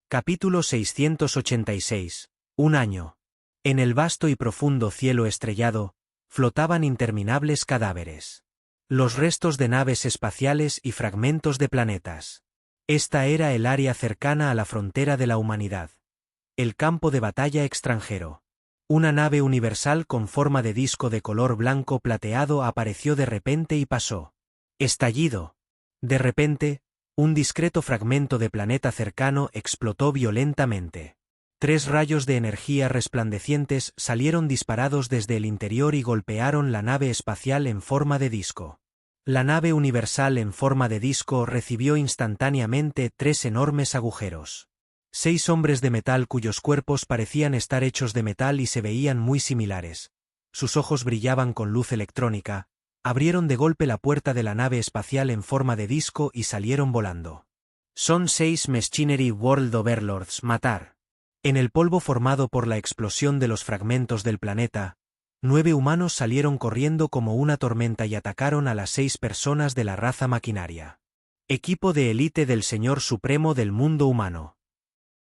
Capítulo 686. Un año. En el vasto y profundo cielo estrellado, flotaban interminables cadáveres. Los restos de naves espaciales y fragmentos de planetas. Esta era el área cercana a la frontera de la humanidad. El campo de batalla extranjero. Una nave universal con forma de disco de color blanco plateado apareció de repente y pasó. Estallido. De repente, un discreto fragmento de planeta cercano explotó violentamente. 3 rayos de energía resplandecientes salieron disparados desde el interior y golpearon la nave espacial en forma de disco. La nave universal en forma de disco recibió instantáneamente 3 enormes agujeros. 6 hombres de metal cuyos cuerpos parecían estar hechos de metal y se veían muy similares. Sus ojos brillaban con luz electrónica. Abrieron de golpe la puerta de la nave espacial en forma de disco y salieron volando. Son 6 Machinery World Overlords. Matar. En el polvo formado por la explosión de los fragmentos del planeta, 9 humanos salieron corriendo como una tormenta y atacaron a las 6 personas de la raza maquinaria. Equipo de élite del Señor Supremo del mundo humano.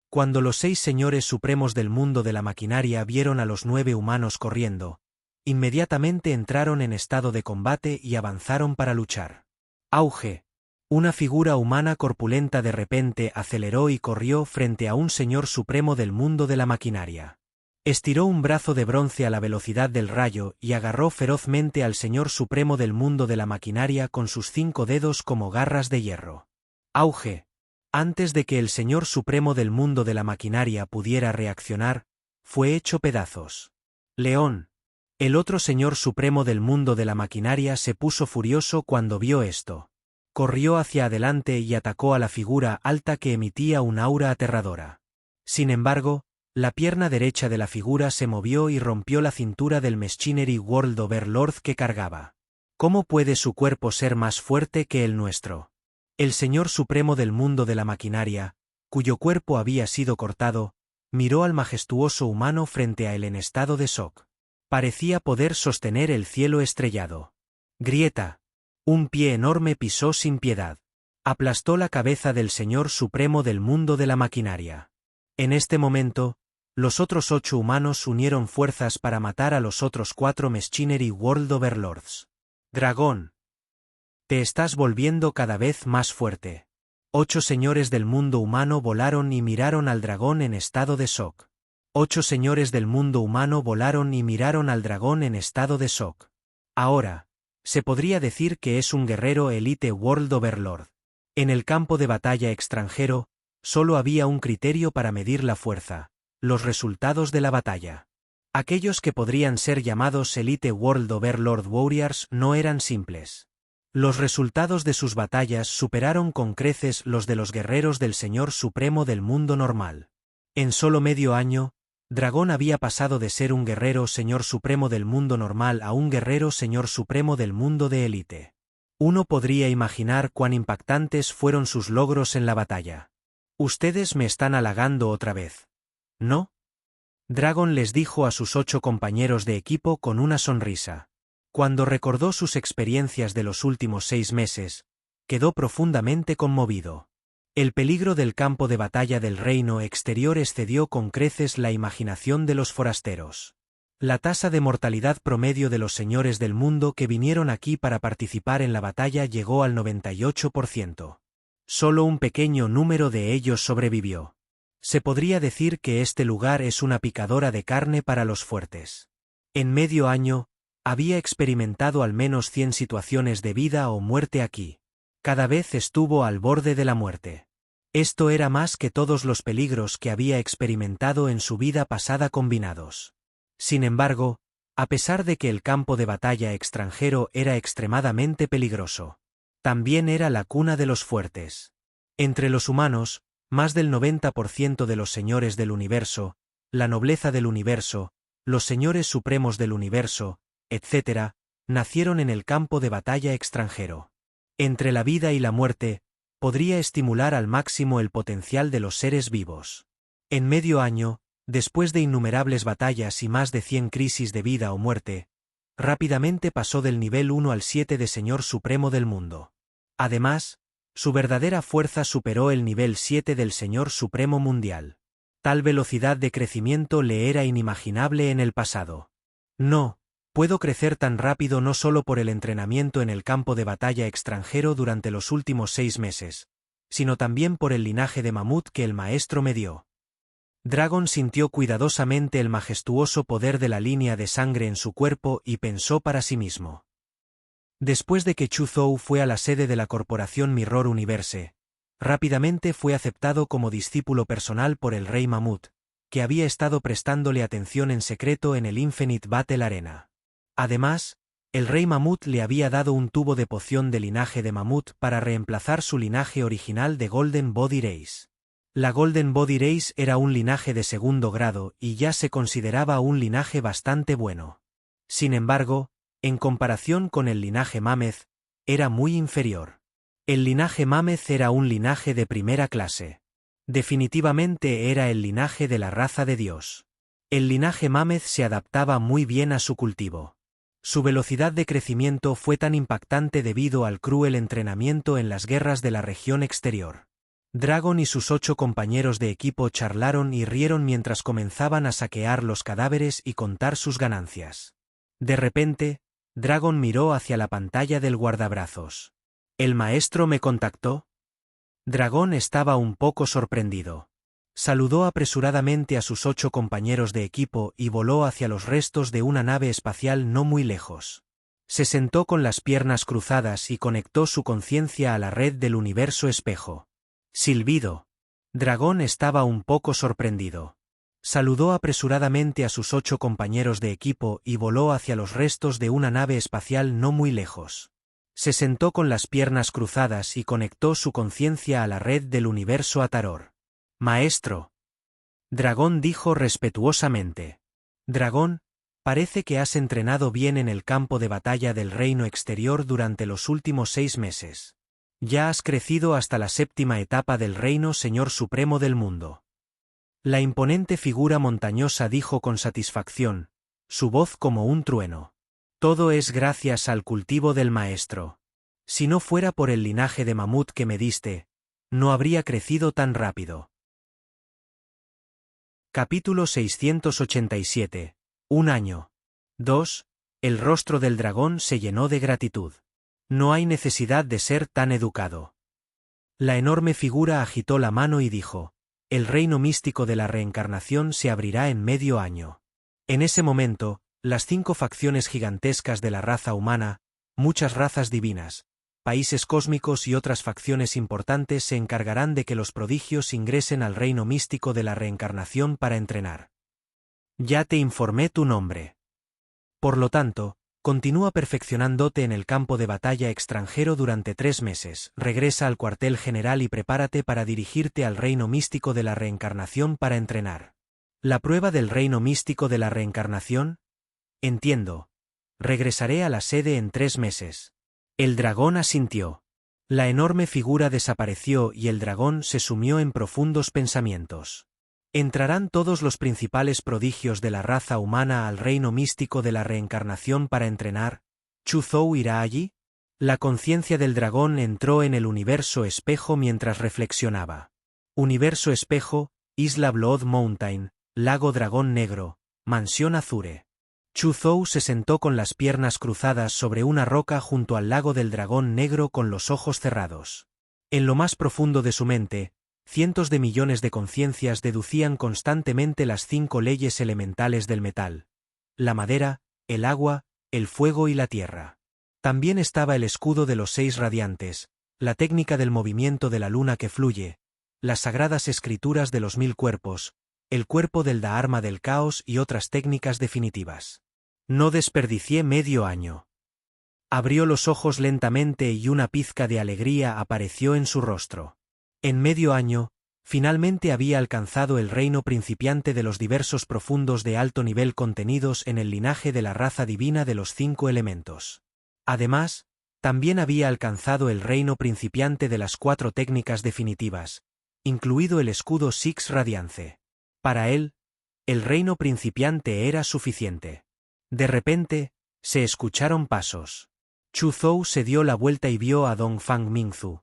Cuando los 6 señores supremos del mundo de la maquinaria vieron a los 9 humanos corriendo, inmediatamente entraron en estado de combate y avanzaron para luchar. Auge. Una figura humana corpulenta de repente aceleró y corrió frente a un señor supremo del mundo de la maquinaria. Estiró un brazo de bronce a la velocidad del rayo y agarró ferozmente al señor supremo del mundo de la maquinaria con sus 5 dedos como garras de hierro. Auge. Antes de que el señor supremo del mundo de la maquinaria pudiera reaccionar, fue hecho pedazos. León. El otro señor supremo del mundo de la maquinaria se puso furioso cuando vio esto. Corrió hacia adelante y atacó a la figura alta que emitía un aura aterradora. Sin embargo, la pierna derecha de la figura se movió y rompió la cintura del Machinery World Overlord que cargaba. ¿Cómo puede su cuerpo ser más fuerte que el nuestro? El señor supremo del mundo de la maquinaria, cuyo cuerpo había sido cortado, miró al majestuoso humano frente a él en estado de shock. Parecía poder sostener el cielo estrellado. Grieta. Un pie enorme pisó sin piedad. Aplastó la cabeza del señor supremo del mundo de la maquinaria. En este momento, los otros 8 humanos unieron fuerzas para matar a los otros 4 Machinery World Overlords. Dragón. Te estás volviendo cada vez más fuerte. 8 señores del mundo humano volaron y miraron al dragón en estado de shock. 8 señores del mundo humano volaron y miraron al dragón en estado de shock. Ahora, se podría decir que es un guerrero Elite World Overlord. En el campo de batalla extranjero, solo había un criterio para medir la fuerza: los resultados de la batalla. Aquellos que podrían ser llamados Elite World Overlord Warriors no eran simples. Los resultados de sus batallas superaron con creces los de los guerreros del Señor Supremo del mundo normal. En solo medio año, Dragón había pasado de ser un guerrero Señor Supremo del mundo normal a un guerrero Señor Supremo del mundo de élite. Uno podría imaginar cuán impactantes fueron sus logros en la batalla. Ustedes me están halagando otra vez, ¿no? Dragón les dijo a sus 8 compañeros de equipo con una sonrisa. Cuando recordó sus experiencias de los últimos 6 meses, quedó profundamente conmovido. El peligro del campo de batalla del reino exterior excedió con creces la imaginación de los forasteros. La tasa de mortalidad promedio de los señores del mundo que vinieron aquí para participar en la batalla llegó al 98%. Solo un pequeño número de ellos sobrevivió. Se podría decir que este lugar es una picadora de carne para los fuertes. En medio año, había experimentado al menos 100 situaciones de vida o muerte aquí. Cada vez estuvo al borde de la muerte. Esto era más que todos los peligros que había experimentado en su vida pasada combinados. Sin embargo, a pesar de que el campo de batalla extranjero era extremadamente peligroso, también era la cuna de los fuertes. Entre los humanos, más del 90% de los señores del universo, la nobleza del universo, los señores supremos del universo, etc., nacieron en el campo de batalla extranjero. Entre la vida y la muerte, podría estimular al máximo el potencial de los seres vivos. En medio año, después de innumerables batallas y más de 100 crisis de vida o muerte, rápidamente pasó del nivel 1 al 7 de Señor Supremo del mundo. Además, Su verdadera fuerza superó el nivel 7 del Señor Supremo Mundial. Tal velocidad de crecimiento le era inimaginable en el pasado. No, puedo crecer tan rápido no solo por el entrenamiento en el campo de batalla extranjero durante los últimos 6 meses, sino también por el linaje de mamut que el maestro me dio. Dragon sintió cuidadosamente el majestuoso poder de la línea de sangre en su cuerpo y pensó para sí mismo. Después de que Chu Zhou fue a la sede de la corporación Mirror Universe, rápidamente fue aceptado como discípulo personal por el Rey Mamut, que había estado prestándole atención en secreto en el Infinite Battle Arena. Además, el Rey Mamut le había dado un tubo de poción de linaje de mamut para reemplazar su linaje original de Golden Body Race. La Golden Body Race era un linaje de segundo grado y ya se consideraba un linaje bastante bueno. Sin embargo, en comparación con el linaje Mammoth, era muy inferior. El linaje Mammoth era un linaje de primera clase. Definitivamente era el linaje de la raza de Dios. El linaje Mammoth se adaptaba muy bien a su cultivo. Su velocidad de crecimiento fue tan impactante debido al cruel entrenamiento en las guerras de la región exterior. Dragon y sus 8 compañeros de equipo charlaron y rieron mientras comenzaban a saquear los cadáveres y contar sus ganancias. De repente, Dragon miró hacia la pantalla del guardabrazos. ¿El maestro me contactó? Dragon estaba un poco sorprendido. Saludó apresuradamente a sus 8 compañeros de equipo y voló hacia los restos de una nave espacial no muy lejos. Se sentó con las piernas cruzadas y conectó su conciencia a la red del universo espejo. Silbido. Dragon estaba un poco sorprendido. Saludó apresuradamente a sus 8 compañeros de equipo y voló hacia los restos de una nave espacial no muy lejos. Se sentó con las piernas cruzadas y conectó su conciencia a la red del universo Ataror. Maestro. Dragon dijo respetuosamente. Dragon, parece que has entrenado bien en el campo de batalla del reino exterior durante los últimos 6 meses. Ya has crecido hasta la 7ª etapa del reino Señor Supremo del mundo. La imponente figura montañosa dijo con satisfacción, su voz como un trueno. Todo es gracias al cultivo del maestro. Si no fuera por el linaje de mamut que me diste, no habría crecido tan rápido. Capítulo 687. Un año. 2. El rostro del dragón se llenó de gratitud. No hay necesidad de ser tan educado. La enorme figura agitó la mano y dijo, el reino místico de la reencarnación se abrirá en medio año. En ese momento, las 5 facciones gigantescas de la raza humana, muchas razas divinas, países cósmicos y otras facciones importantes se encargarán de que los prodigios ingresen al reino místico de la reencarnación para entrenar. Ya te informé tu nombre. Por lo tanto, continúa perfeccionándote en el campo de batalla extranjero durante 3 meses, regresa al cuartel general y prepárate para dirigirte al reino místico de la reencarnación para entrenar. ¿La prueba del reino místico de la reencarnación? Entiendo. Regresaré a la sede en 3 meses. El dragón asintió. La enorme figura desapareció y el dragón se sumió en profundos pensamientos. ¿Entrarán todos los principales prodigios de la raza humana al reino místico de la reencarnación para entrenar? ¿Chu Zhou irá allí? La conciencia del dragón entró en el universo espejo mientras reflexionaba. Universo espejo, Isla Blood Mountain, Lago Dragón Negro, Mansión Azure. Chu Zhou se sentó con las piernas cruzadas sobre una roca junto al lago del dragón negro con los ojos cerrados. En lo más profundo de su mente, cientos de millones de conciencias deducían constantemente las 5 leyes elementales del metal: la madera, el agua, el fuego y la tierra. También estaba el escudo de los 6 radiantes, la técnica del movimiento de la luna que fluye, las sagradas escrituras de los 1000 cuerpos, el cuerpo del Dharma del caos y otras técnicas definitivas. No desperdicié medio año. Abrió los ojos lentamente y una pizca de alegría apareció en su rostro. En medio año, finalmente había alcanzado el reino principiante de los diversos profundos de alto nivel contenidos en el linaje de la raza divina de los 5 elementos. Además, también había alcanzado el reino principiante de las 4 técnicas definitivas, incluido el escudo Six Radiance. Para él, el reino principiante era suficiente. De repente, se escucharon pasos. Chu Zhou se dio la vuelta y vio a Dongfang Mingzu.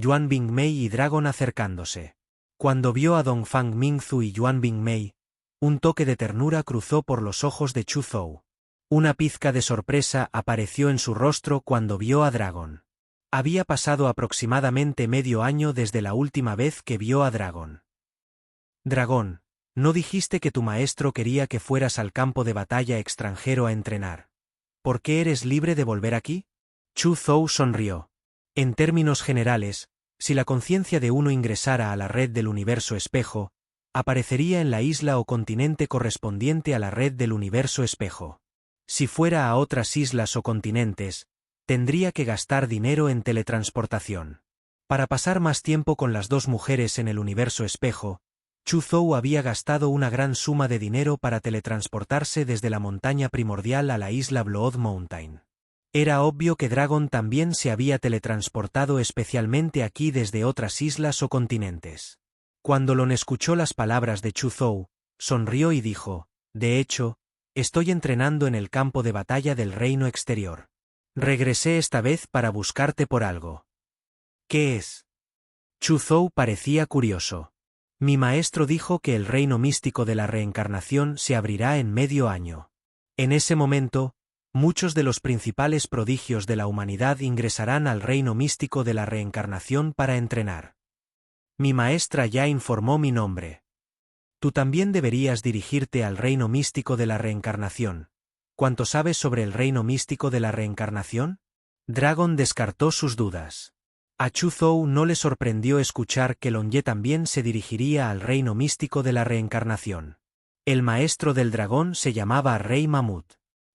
Yuan Bingmei y Dragon acercándose. Cuando vio a Dongfang Mingzu y Yuan Bingmei, un toque de ternura cruzó por los ojos de Chu Zhou. Una pizca de sorpresa apareció en su rostro cuando vio a Dragon. Había pasado aproximadamente medio año desde la última vez que vio a Dragon. Dragón, ¿no dijiste que tu maestro quería que fueras al campo de batalla extranjero a entrenar? ¿Por qué eres libre de volver aquí? Chu Zhou sonrió. En términos generales, si la conciencia de uno ingresara a la red del universo espejo, aparecería en la isla o continente correspondiente a la red del universo espejo. Si fuera a otras islas o continentes, tendría que gastar dinero en teletransportación. Para pasar más tiempo con las dos mujeres en el universo espejo, Chu Zhou había gastado una gran suma de dinero para teletransportarse desde la montaña primordial a la isla Blood Mountain. Era obvio que Dragon también se había teletransportado especialmente aquí desde otras islas o continentes. Cuando Lon escuchó las palabras de Chu Zhou, sonrió y dijo, de hecho, estoy entrenando en el campo de batalla del reino exterior. Regresé esta vez para buscarte por algo. ¿Qué es? Chu Zhou parecía curioso. Mi maestro dijo que el reino místico de la reencarnación se abrirá en medio año. En ese momento, muchos de los principales prodigios de la humanidad ingresarán al reino místico de la reencarnación para entrenar. Mi maestra ya informó mi nombre. Tú también deberías dirigirte al reino místico de la reencarnación. ¿Cuánto sabes sobre el reino místico de la reencarnación? Dragon descartó sus dudas. A Chu Zhou no le sorprendió escuchar que Lon Ye también se dirigiría al reino místico de la reencarnación. El maestro del dragón se llamaba Rey Mamut.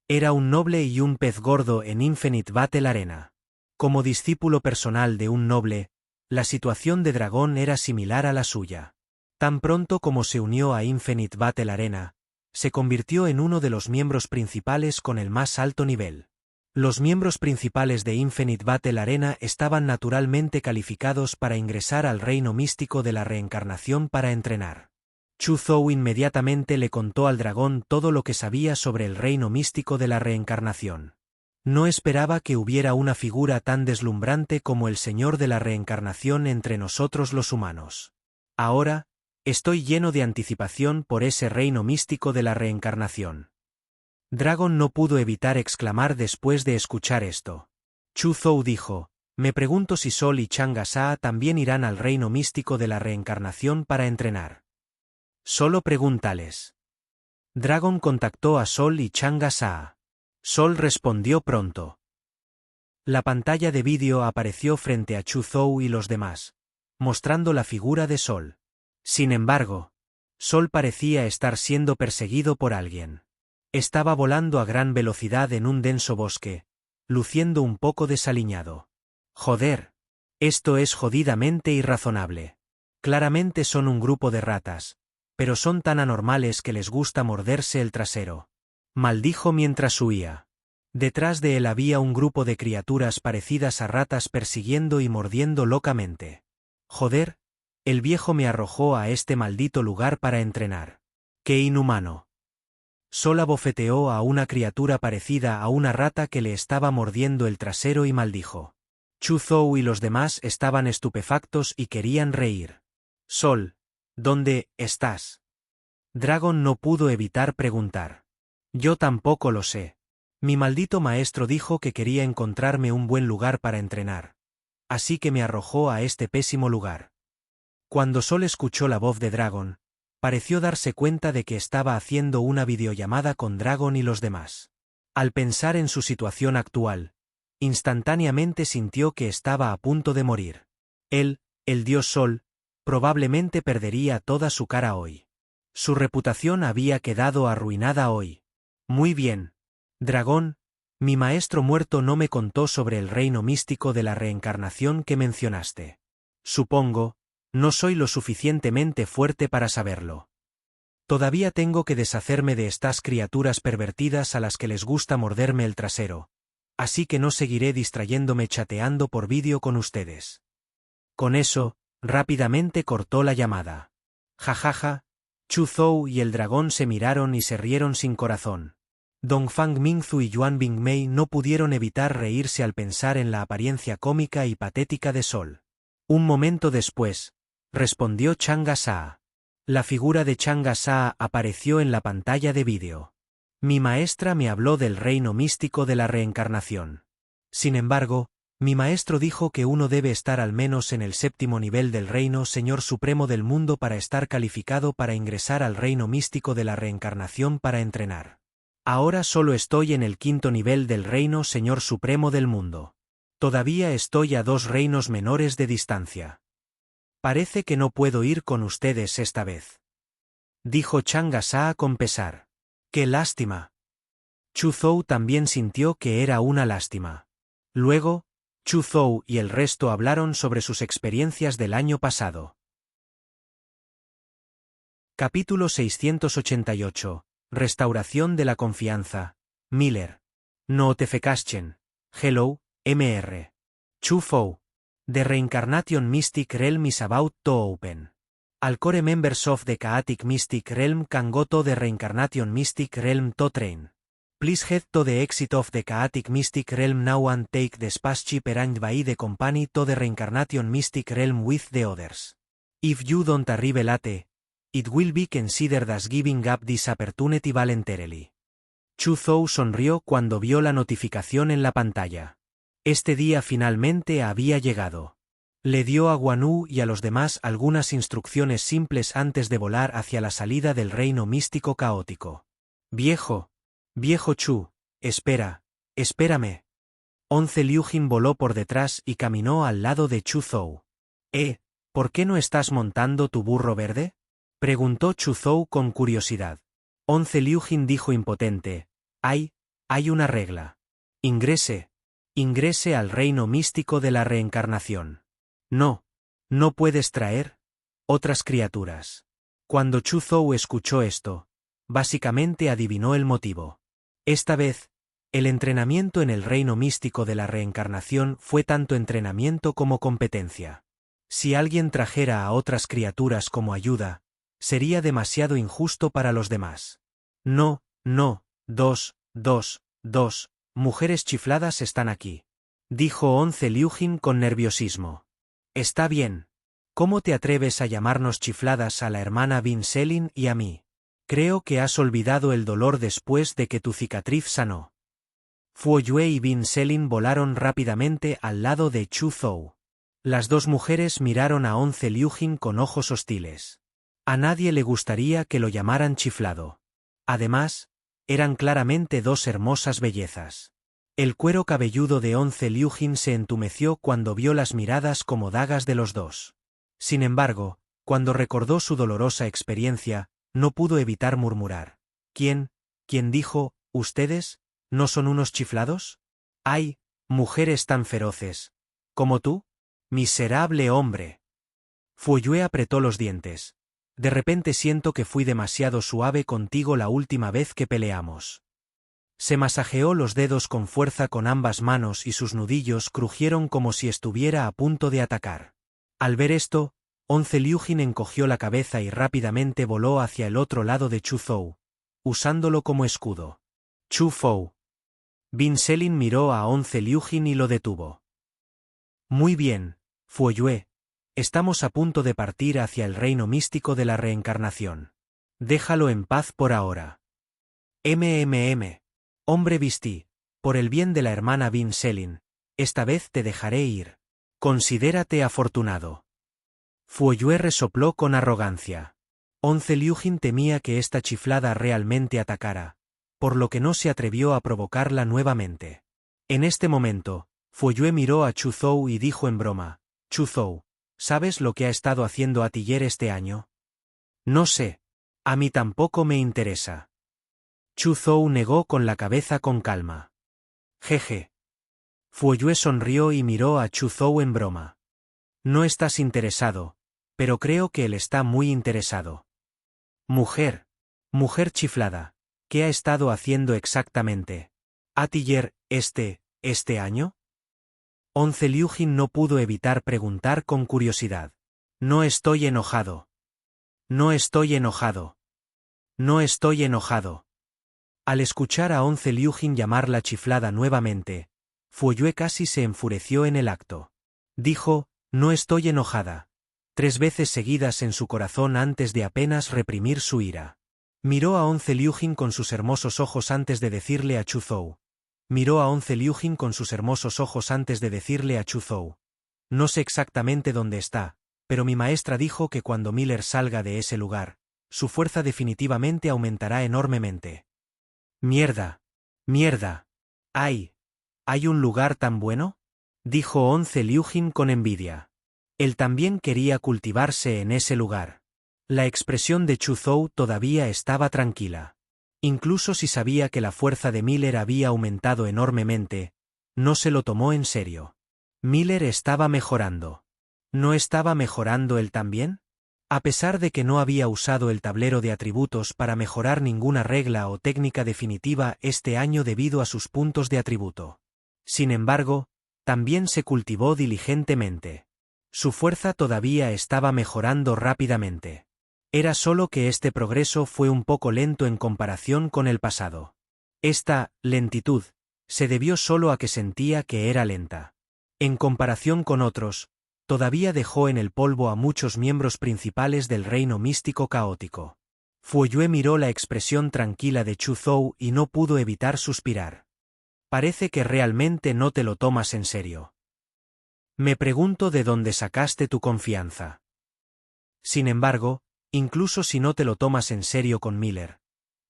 Era un noble y un pez gordo en Infinite Battle Arena. Como discípulo personal de un noble, la situación de dragón era similar a la suya. Tan pronto como se unió a Infinite Battle Arena, se convirtió en uno de los miembros principales con el más alto nivel. Los miembros principales de Infinite Battle Arena estaban naturalmente calificados para ingresar al reino místico de la reencarnación para entrenar. Chu Zhou inmediatamente le contó al dragón todo lo que sabía sobre el reino místico de la reencarnación. No esperaba que hubiera una figura tan deslumbrante como el Señor de la Reencarnación entre nosotros los humanos. Ahora, estoy lleno de anticipación por ese reino místico de la reencarnación. Dragon no pudo evitar exclamar después de escuchar esto. Chu Zhou dijo, me pregunto si Sol y Chang'e Saa también irán al reino místico de la reencarnación para entrenar. Solo pregúntales. Dragon contactó a Sol y Chang'e Saa. Sol respondió pronto. La pantalla de vídeo apareció frente a Chu Zhou y los demás, mostrando la figura de Sol. Sin embargo, Sol parecía estar siendo perseguido por alguien. Estaba volando a gran velocidad en un denso bosque, luciendo un poco desaliñado. Joder. Esto es jodidamente irrazonable. Claramente son un grupo de ratas, pero son tan anormales que les gusta morderse el trasero. Maldijo mientras huía. Detrás de él había un grupo de criaturas parecidas a ratas persiguiendo y mordiendo locamente. Joder, el viejo me arrojó a este maldito lugar para entrenar. ¡Qué inhumano! Sol abofeteó a una criatura parecida a una rata que le estaba mordiendo el trasero y maldijo. Chu Zhou y los demás estaban estupefactos y querían reír. Sol, ¿dónde estás? Dragon no pudo evitar preguntar. Yo tampoco lo sé. Mi maldito maestro dijo que quería encontrarme un buen lugar para entrenar. Así que me arrojó a este pésimo lugar. Cuando Sol escuchó la voz de Dragon, pareció darse cuenta de que estaba haciendo una videollamada con Dragon y los demás. Al pensar en su situación actual, instantáneamente sintió que estaba a punto de morir. Él, el dios Sol, probablemente perdería toda su cara hoy. Su reputación había quedado arruinada hoy. Muy bien. Dragón, mi maestro muerto no me contó sobre el reino místico de la reencarnación que mencionaste. Supongo, no soy lo suficientemente fuerte para saberlo. Todavía tengo que deshacerme de estas criaturas pervertidas a las que les gusta morderme el trasero, así que no seguiré distrayéndome chateando por vídeo con ustedes. Con eso, rápidamente cortó la llamada. Jajaja, Chu Zhou y el dragón se miraron y se rieron sin corazón. Dongfang Mingzu y Yuan Bingmei no pudieron evitar reírse al pensar en la apariencia cómica y patética de Sol. Un momento después, respondió Chang'e Saa. La figura de Chang'e Saa apareció en la pantalla de vídeo. Mi maestra me habló del reino místico de la reencarnación. Sin embargo, mi maestro dijo que uno debe estar al menos en el 7º nivel del reino Señor Supremo del mundo para estar calificado para ingresar al reino místico de la reencarnación para entrenar. Ahora solo estoy en el 5º nivel del reino Señor Supremo del mundo. Todavía estoy a 2 reinos menores de distancia. Parece que no puedo ir con ustedes esta vez, dijo Chang'e Saa con pesar. ¡Qué lástima! Chu Zhou también sintió que era una lástima. Luego, Chu Zhou y el resto hablaron sobre sus experiencias del año pasado. Capítulo 688. Restauración de la confianza. Miller. No te fekaschen. Hello, Mr. Chu Zhou. The Reincarnation Mystic Realm is about to open. All core members of the Chaotic Mystic Realm can go to the Reincarnation Mystic Realm to train. Please head to the exit of the Chaotic Mystic Realm now and take the spaceship arranged by the company to the Reincarnation Mystic Realm with the others. If you don't arrive late, it will be considered as giving up this opportunity voluntarily. Chu Zhou sonrió cuando vio la notificación en la pantalla. Este día finalmente había llegado. Le dio a Guan y a los demás algunas instrucciones simples antes de volar hacia la salida del reino místico caótico. Viejo Chu, espérame. 11 Liujin voló por detrás y caminó al lado de Chu Zhou. ¿Por qué no estás montando tu burro verde? Preguntó Chu Zhou con curiosidad. 11 Liujin dijo impotente. Hay una regla. Ingrese al reino místico de la reencarnación. No puedes traer otras criaturas. Cuando Chu Zhou escuchó esto, básicamente adivinó el motivo. Esta vez, el entrenamiento en el reino místico de la reencarnación fue tanto entrenamiento como competencia. Si alguien trajera a otras criaturas como ayuda, sería demasiado injusto para los demás. No, dos mujeres chifladas están aquí, dijo 11 Liujin con nerviosismo. Está bien. ¿Cómo te atreves a llamarnos chifladas a la hermana Bin Selin y a mí? Creo que has olvidado el dolor después de que tu cicatriz sanó. Fu Yue y Bin Selin volaron rápidamente al lado de Chu Zhou. Las dos mujeres miraron a 11 Liujin con ojos hostiles. A nadie le gustaría que lo llamaran chiflado. Además, eran claramente dos hermosas bellezas. El cuero cabelludo de 11 Liujin se entumeció cuando vio las miradas como dagas de los dos. Sin embargo, cuando recordó su dolorosa experiencia, no pudo evitar murmurar. ¿Quién dijo, ustedes, no son unos chiflados? ¡Ay, mujeres tan feroces! ¿Como tú? ¡Miserable hombre! Fu Yue apretó los dientes. De repente siento que fui demasiado suave contigo la última vez que peleamos. Se masajeó los dedos con fuerza con ambas manos y sus nudillos crujieron como si estuviera a punto de atacar. Al ver esto, 11 Liujin encogió la cabeza y rápidamente voló hacia el otro lado de Chu Zhou, usándolo como escudo. Chu Zhou. Bin Selin miró a 11 Liujin y lo detuvo. Muy bien, Fu Yue. Estamos a punto de partir hacia el reino místico de la reencarnación. Déjalo en paz por ahora. Hombre Vistí, por el bien de la hermana Bin Selin, esta vez te dejaré ir. Considérate afortunado. Fu Yue resopló con arrogancia. 11 Liujin temía que esta chiflada realmente atacara, por lo que no se atrevió a provocarla nuevamente. En este momento, Fu Yue miró a Chu Zhou y dijo en broma, Chu Zhou, ¿sabes lo que ha estado haciendo Atiller este año? No sé. A mí tampoco me interesa. Chu Zhou negó con la cabeza con calma. Jeje. Fu Yue sonrió y miró a Chu Zhou en broma. No estás interesado, pero creo que él está muy interesado. Mujer chiflada, ¿qué ha estado haciendo exactamente? ¿Atiller, este año? 11 Liujin no pudo evitar preguntar con curiosidad. No estoy enojado. Al escuchar a 11 Liujin llamar la chiflada nuevamente, Fu Yue casi se enfureció en el acto. Dijo, No estoy enojada. 3 veces seguidas en su corazón antes de apenas reprimir su ira. Miró a Onze Liujin con sus hermosos ojos antes de decirle a Chu Zhou. Miró a Onze Liujin con sus hermosos ojos antes de decirle a Chu Zhou. No sé exactamente dónde está, pero mi maestra dijo que cuando Miller salga de ese lugar, su fuerza definitivamente aumentará enormemente. Mierda. Mierda. ¡Ay! ¿Hay un lugar tan bueno?, dijo Onze Liujin con envidia. Él también quería cultivarse en ese lugar. La expresión de Chu Zhou todavía estaba tranquila. Incluso si sabía que la fuerza de Miller había aumentado enormemente, no se lo tomó en serio. Miller estaba mejorando. ¿No estaba mejorando él también? A pesar de que no había usado el tablero de atributos para mejorar ninguna regla o técnica definitiva este año debido a sus puntos de atributo. Sin embargo, también se cultivó diligentemente. Su fuerza todavía estaba mejorando rápidamente. Era solo que este progreso fue un poco lento en comparación con el pasado. Esta lentitud se debió solo a que sentía que era lenta. En comparación con otros, todavía dejó en el polvo a muchos miembros principales del reino místico caótico. Fuoyue miró la expresión tranquila de Chu Zhou y no pudo evitar suspirar. Parece que realmente no te lo tomas en serio. Me pregunto de dónde sacaste tu confianza. Sin embargo, incluso si no te lo tomas en serio con Miller,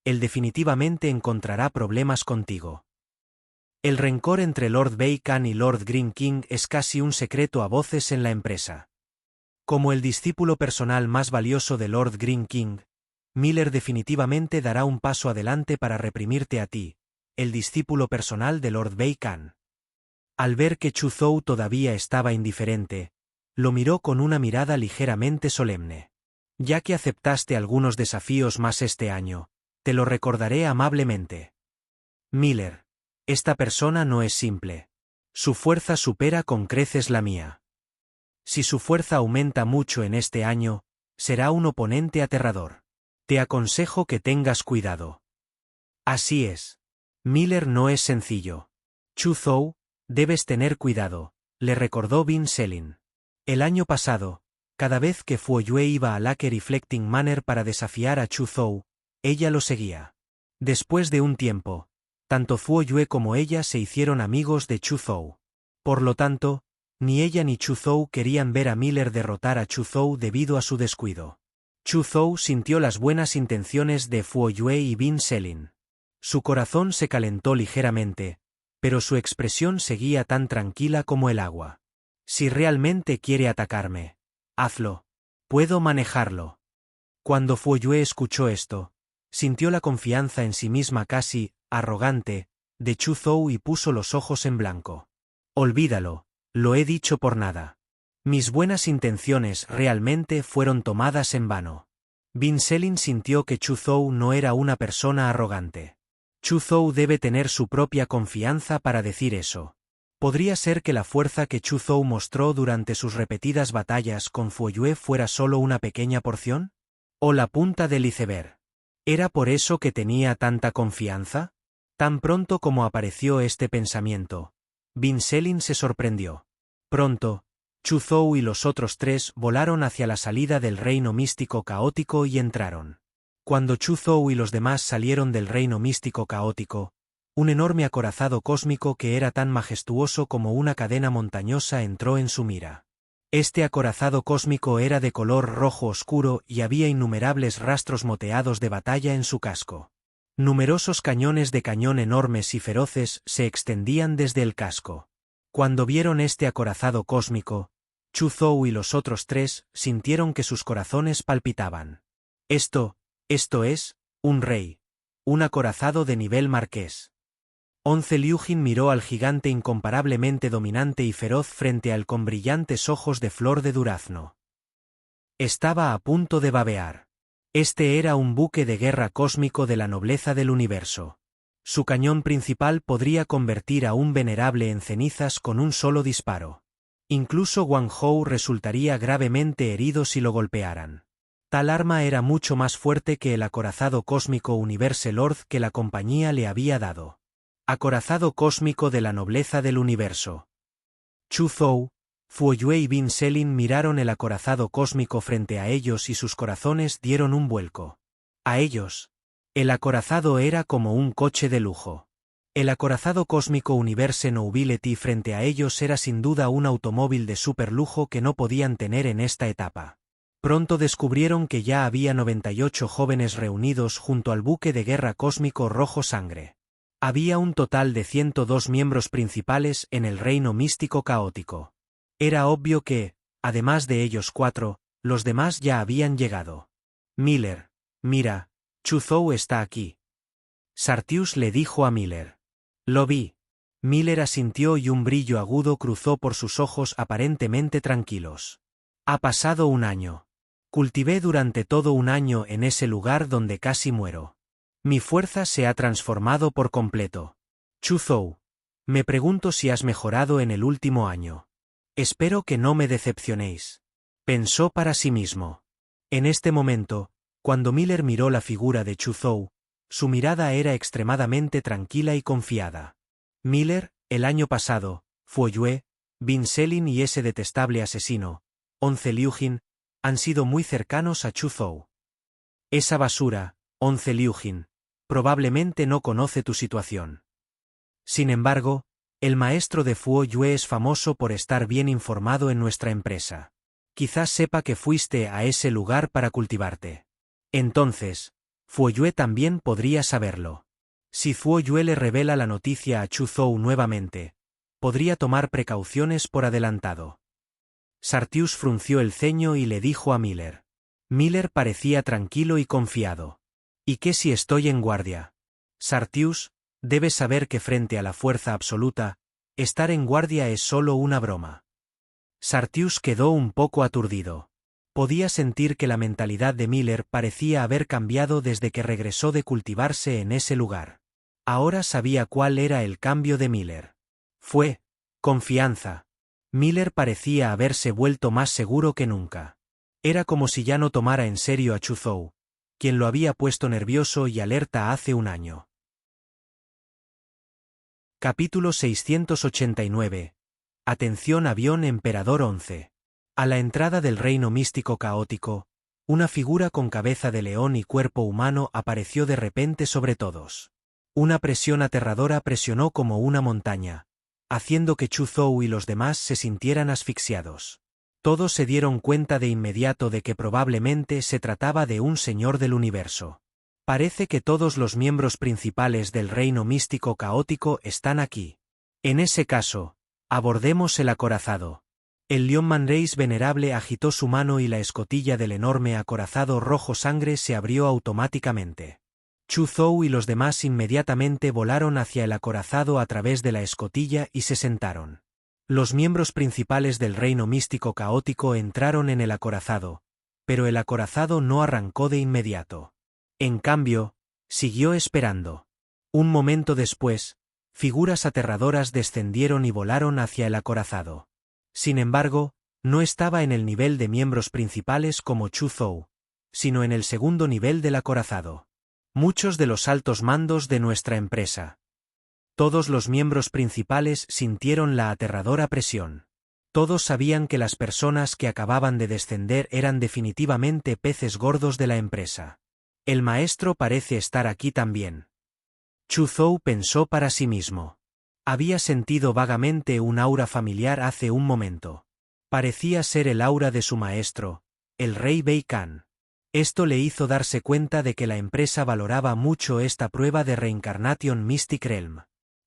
él definitivamente encontrará problemas contigo. El rencor entre Lord Bei Khan y Lord Green King es casi un secreto a voces en la empresa. Como el discípulo personal más valioso de Lord Green King, Miller definitivamente dará un paso adelante para reprimirte a ti, el discípulo personal de Lord Bei Khan. Al ver que Chu Zhou todavía estaba indiferente, lo miró con una mirada ligeramente solemne. Ya que aceptaste algunos desafíos más este año, te lo recordaré amablemente. Miller, esta persona no es simple. Su fuerza supera con creces la mía. Si su fuerza aumenta mucho en este año, será un oponente aterrador. Te aconsejo que tengas cuidado. Así es. Miller no es sencillo. Chu Zhou, debes tener cuidado, le recordó Bin Selin. El año pasado, cada vez que Fuoyue iba a Lake Reflecting Manor para desafiar a Chu Zhou, ella lo seguía. Después de un tiempo, tanto Fuoyue como ella se hicieron amigos de Chu Zhou. Por lo tanto, ni ella ni Chu Zhou querían ver a Miller derrotar a Chu Zhou debido a su descuido. Chu Zhou sintió las buenas intenciones de Fuoyue y Bin Selin. Su corazón se calentó ligeramente, pero su expresión seguía tan tranquila como el agua. Si realmente quiere atacarme, hazlo. Puedo manejarlo. Cuando Fuoyue escuchó esto, sintió la confianza en sí misma casi arrogante de Chu Zhou y puso los ojos en blanco. Olvídalo, lo he dicho por nada. Mis buenas intenciones realmente fueron tomadas en vano. Bin Selin sintió que Chu Zhou no era una persona arrogante. Chu Zhou debe tener su propia confianza para decir eso. ¿Podría ser que la fuerza que Chu Zhou mostró durante sus repetidas batallas con Fuoyue fuera solo una pequeña porción? ¿O la punta del iceberg? ¿Era por eso que tenía tanta confianza? Tan pronto como apareció este pensamiento, Bin Selin se sorprendió. Pronto, Chu Zhou y los otros 3 volaron hacia la salida del reino místico caótico y entraron. Cuando Chu Zhou y los demás salieron del reino místico caótico, un enorme acorazado cósmico que era tan majestuoso como una cadena montañosa entró en su mira. Este acorazado cósmico era de color rojo oscuro y había innumerables rastros moteados de batalla en su casco. Numerosos cañones de cañón enormes y feroces se extendían desde el casco. Cuando vieron este acorazado cósmico, Chu Zhou y los otros 3 sintieron que sus corazones palpitaban. Esto es, un rey. Un acorazado de nivel marqués. Onze Liujin miró al gigante incomparablemente dominante y feroz frente a él con brillantes ojos de flor de durazno. Estaba a punto de babear. Este era un buque de guerra cósmico de la nobleza del universo. Su cañón principal podría convertir a un venerable en cenizas con un solo disparo. Incluso Wang Hou resultaría gravemente herido si lo golpearan. Tal arma era mucho más fuerte que el acorazado cósmico Universe Lord que la compañía le había dado. Acorazado cósmico de la nobleza del universo. Chu Zhou, Fuoyue y Bin Selin miraron el acorazado cósmico frente a ellos y sus corazones dieron un vuelco. A ellos. El acorazado era como un coche de lujo. El acorazado cósmico Universe Nobility frente a ellos era sin duda un automóvil de superlujo que no podían tener en esta etapa. Pronto descubrieron que ya había 98 jóvenes reunidos junto al buque de guerra cósmico Rojo Sangre. Había un total de 102 miembros principales en el reino místico caótico. Era obvio que, además de ellos 4, los demás ya habían llegado. Miller, mira, Chu Zhou está aquí. Sartius le dijo a Miller. Lo vi. Miller asintió y un brillo agudo cruzó por sus ojos aparentemente tranquilos. Ha pasado un año. Cultivé durante todo un año en ese lugar donde casi muero. Mi fuerza se ha transformado por completo. Chu Zhou. Me pregunto si has mejorado en el último año. Espero que no me decepcionéis. Pensó para sí mismo. En este momento, cuando Miller miró la figura de Chu Zhou, su mirada era extremadamente tranquila y confiada. Miller, el año pasado, Fuoyue, Bin Selin y ese detestable asesino, 11 Liujin, han sido muy cercanos a Chu Zhou. Esa basura, 11 Liujin, probablemente no conoce tu situación. Sin embargo, el maestro de Fuoyue es famoso por estar bien informado en nuestra empresa. Quizás sepa que fuiste a ese lugar para cultivarte. Entonces, Fuoyue también podría saberlo. Si Fuoyue le revela la noticia a Chu Zhou nuevamente, podría tomar precauciones por adelantado. Sartius frunció el ceño y le dijo a Miller. Miller parecía tranquilo y confiado. ¿Y qué si estoy en guardia? Sartius, debes saber que frente a la fuerza absoluta, estar en guardia es solo una broma. Sartius quedó un poco aturdido. Podía sentir que la mentalidad de Miller parecía haber cambiado desde que regresó de cultivarse en ese lugar. Ahora sabía cuál era el cambio de Miller. Fue confianza. Miller parecía haberse vuelto más seguro que nunca. Era como si ya no tomara en serio a Chu Zhou, quien lo había puesto nervioso y alerta hace un año. Capítulo 689. Atención avión Emperador 11. A la entrada del reino místico caótico, una figura con cabeza de león y cuerpo humano apareció de repente sobre todos. Una presión aterradora presionó como una montaña, haciendo que Chu Zhou y los demás se sintieran asfixiados. Todos se dieron cuenta de inmediato de que probablemente se trataba de un señor del universo. Parece que todos los miembros principales del reino místico caótico están aquí. En ese caso, abordemos el acorazado. El León Manreis venerable agitó su mano y la escotilla del enorme acorazado rojo sangre se abrió automáticamente. Chu Zhou y los demás inmediatamente volaron hacia el acorazado a través de la escotilla y se sentaron. Los miembros principales del reino místico caótico entraron en el acorazado, pero el acorazado no arrancó de inmediato. En cambio, siguió esperando. Un momento después, figuras aterradoras descendieron y volaron hacia el acorazado. Sin embargo, no estaba en el nivel de miembros principales como Chu Zhou, sino en el segundo nivel del acorazado. Muchos de los altos mandos de nuestra empresa. Todos los miembros principales sintieron la aterradora presión. Todos sabían que las personas que acababan de descender eran definitivamente peces gordos de la empresa. El maestro parece estar aquí también. Chu Zhou pensó para sí mismo. Había sentido vagamente un aura familiar hace un momento. Parecía ser el aura de su maestro, el rey Bei Kan. Esto le hizo darse cuenta de que la empresa valoraba mucho esta prueba de Reincarnation Mystic Realm.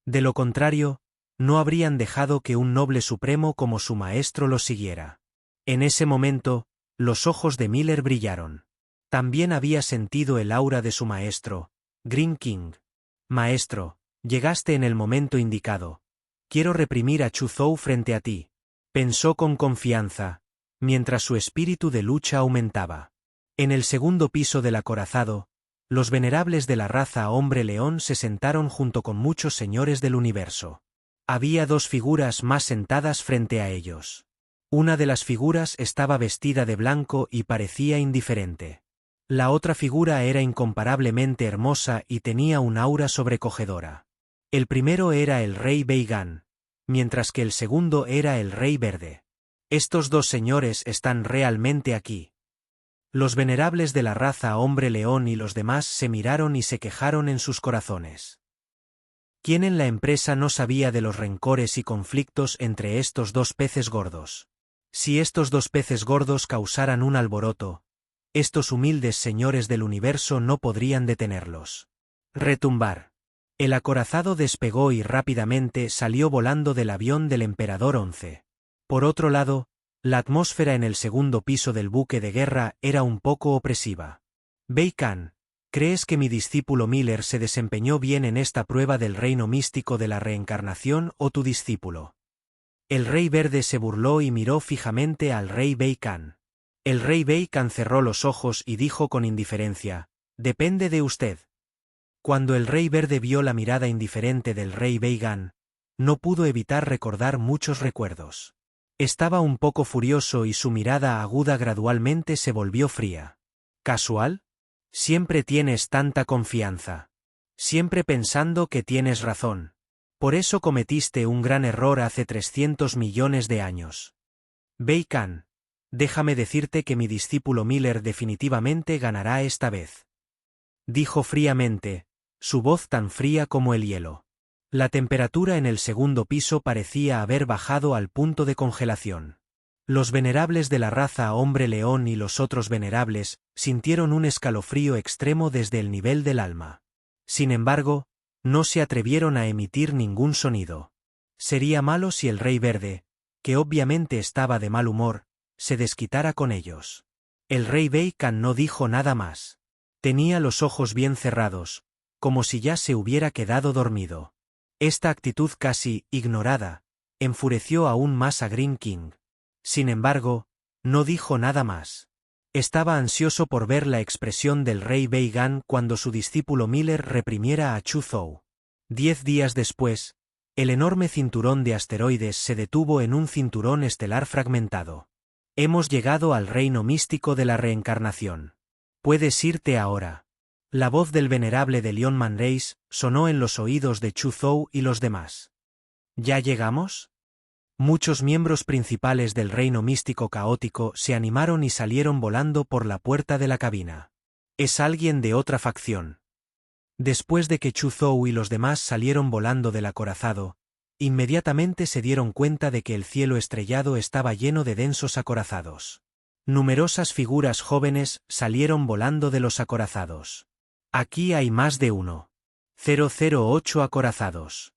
De lo contrario, no habrían dejado que un noble supremo como su maestro lo siguiera. En ese momento, los ojos de Miller brillaron. También había sentido el aura de su maestro, Green King. Maestro, llegaste en el momento indicado. Quiero reprimir a Chu Zhou frente a ti. Pensó con confianza, mientras su espíritu de lucha aumentaba. En el segundo piso del acorazado, los venerables de la raza hombre-león se sentaron junto con muchos señores del universo. Había dos figuras más sentadas frente a ellos. Una de las figuras estaba vestida de blanco y parecía indiferente. La otra figura era incomparablemente hermosa y tenía un aura sobrecogedora. El primero era el rey Bei Gan, mientras que el segundo era el rey verde. Estos dos señores están realmente aquí. Los venerables de la raza hombre león y los demás se miraron y se quejaron en sus corazones. ¿Quién en la empresa no sabía de los rencores y conflictos entre estos dos peces gordos? Si estos dos peces gordos causaran un alboroto, estos humildes señores del universo no podrían detenerlos. Retumbar. El acorazado despegó y rápidamente salió volando del avión del Emperador 11. Por otro lado, la atmósfera en el segundo piso del buque de guerra era un poco opresiva. Bei-Kan, ¿crees que mi discípulo Miller se desempeñó bien en esta prueba del reino místico de la reencarnación o tu discípulo? El Rey Verde se burló y miró fijamente al Rey Bei-Kan. El Rey Bei-Kan cerró los ojos y dijo con indiferencia, «Depende de usted». Cuando el Rey Verde vio la mirada indiferente del Rey Bei-Kan, no pudo evitar recordar muchos recuerdos. Estaba un poco furioso y su mirada aguda gradualmente se volvió fría. ¿Casual? Siempre tienes tanta confianza. Siempre pensando que tienes razón. Por eso cometiste un gran error hace 300 millones de años. Bei-Kan, déjame decirte que mi discípulo Miller definitivamente ganará esta vez. Dijo fríamente, su voz tan fría como el hielo. La temperatura en el segundo piso parecía haber bajado al punto de congelación. Los venerables de la raza hombre león y los otros venerables sintieron un escalofrío extremo desde el nivel del alma. Sin embargo, no se atrevieron a emitir ningún sonido. Sería malo si el Rey Verde, que obviamente estaba de mal humor, se desquitara con ellos. El Rey Bei-Kan no dijo nada más. Tenía los ojos bien cerrados, como si ya se hubiera quedado dormido. Esta actitud casi ignorada enfureció aún más a Green King. Sin embargo, no dijo nada más. Estaba ansioso por ver la expresión del Rey Bei-Kan cuando su discípulo Miller reprimiera a Chu Zhou. 10 días después, el enorme cinturón de asteroides se detuvo en un cinturón estelar fragmentado. Hemos llegado al reino místico de la reencarnación. Puedes irte ahora. La voz del venerable de Leon Manreis sonó en los oídos de Chu Zhou y los demás. ¿Ya llegamos? Muchos miembros principales del reino místico caótico se animaron y salieron volando por la puerta de la cabina. Es alguien de otra facción. Después de que Chu Zhou y los demás salieron volando del acorazado, inmediatamente se dieron cuenta de que el cielo estrellado estaba lleno de densos acorazados. Numerosas figuras jóvenes salieron volando de los acorazados. Aquí hay más de uno. 008 acorazados.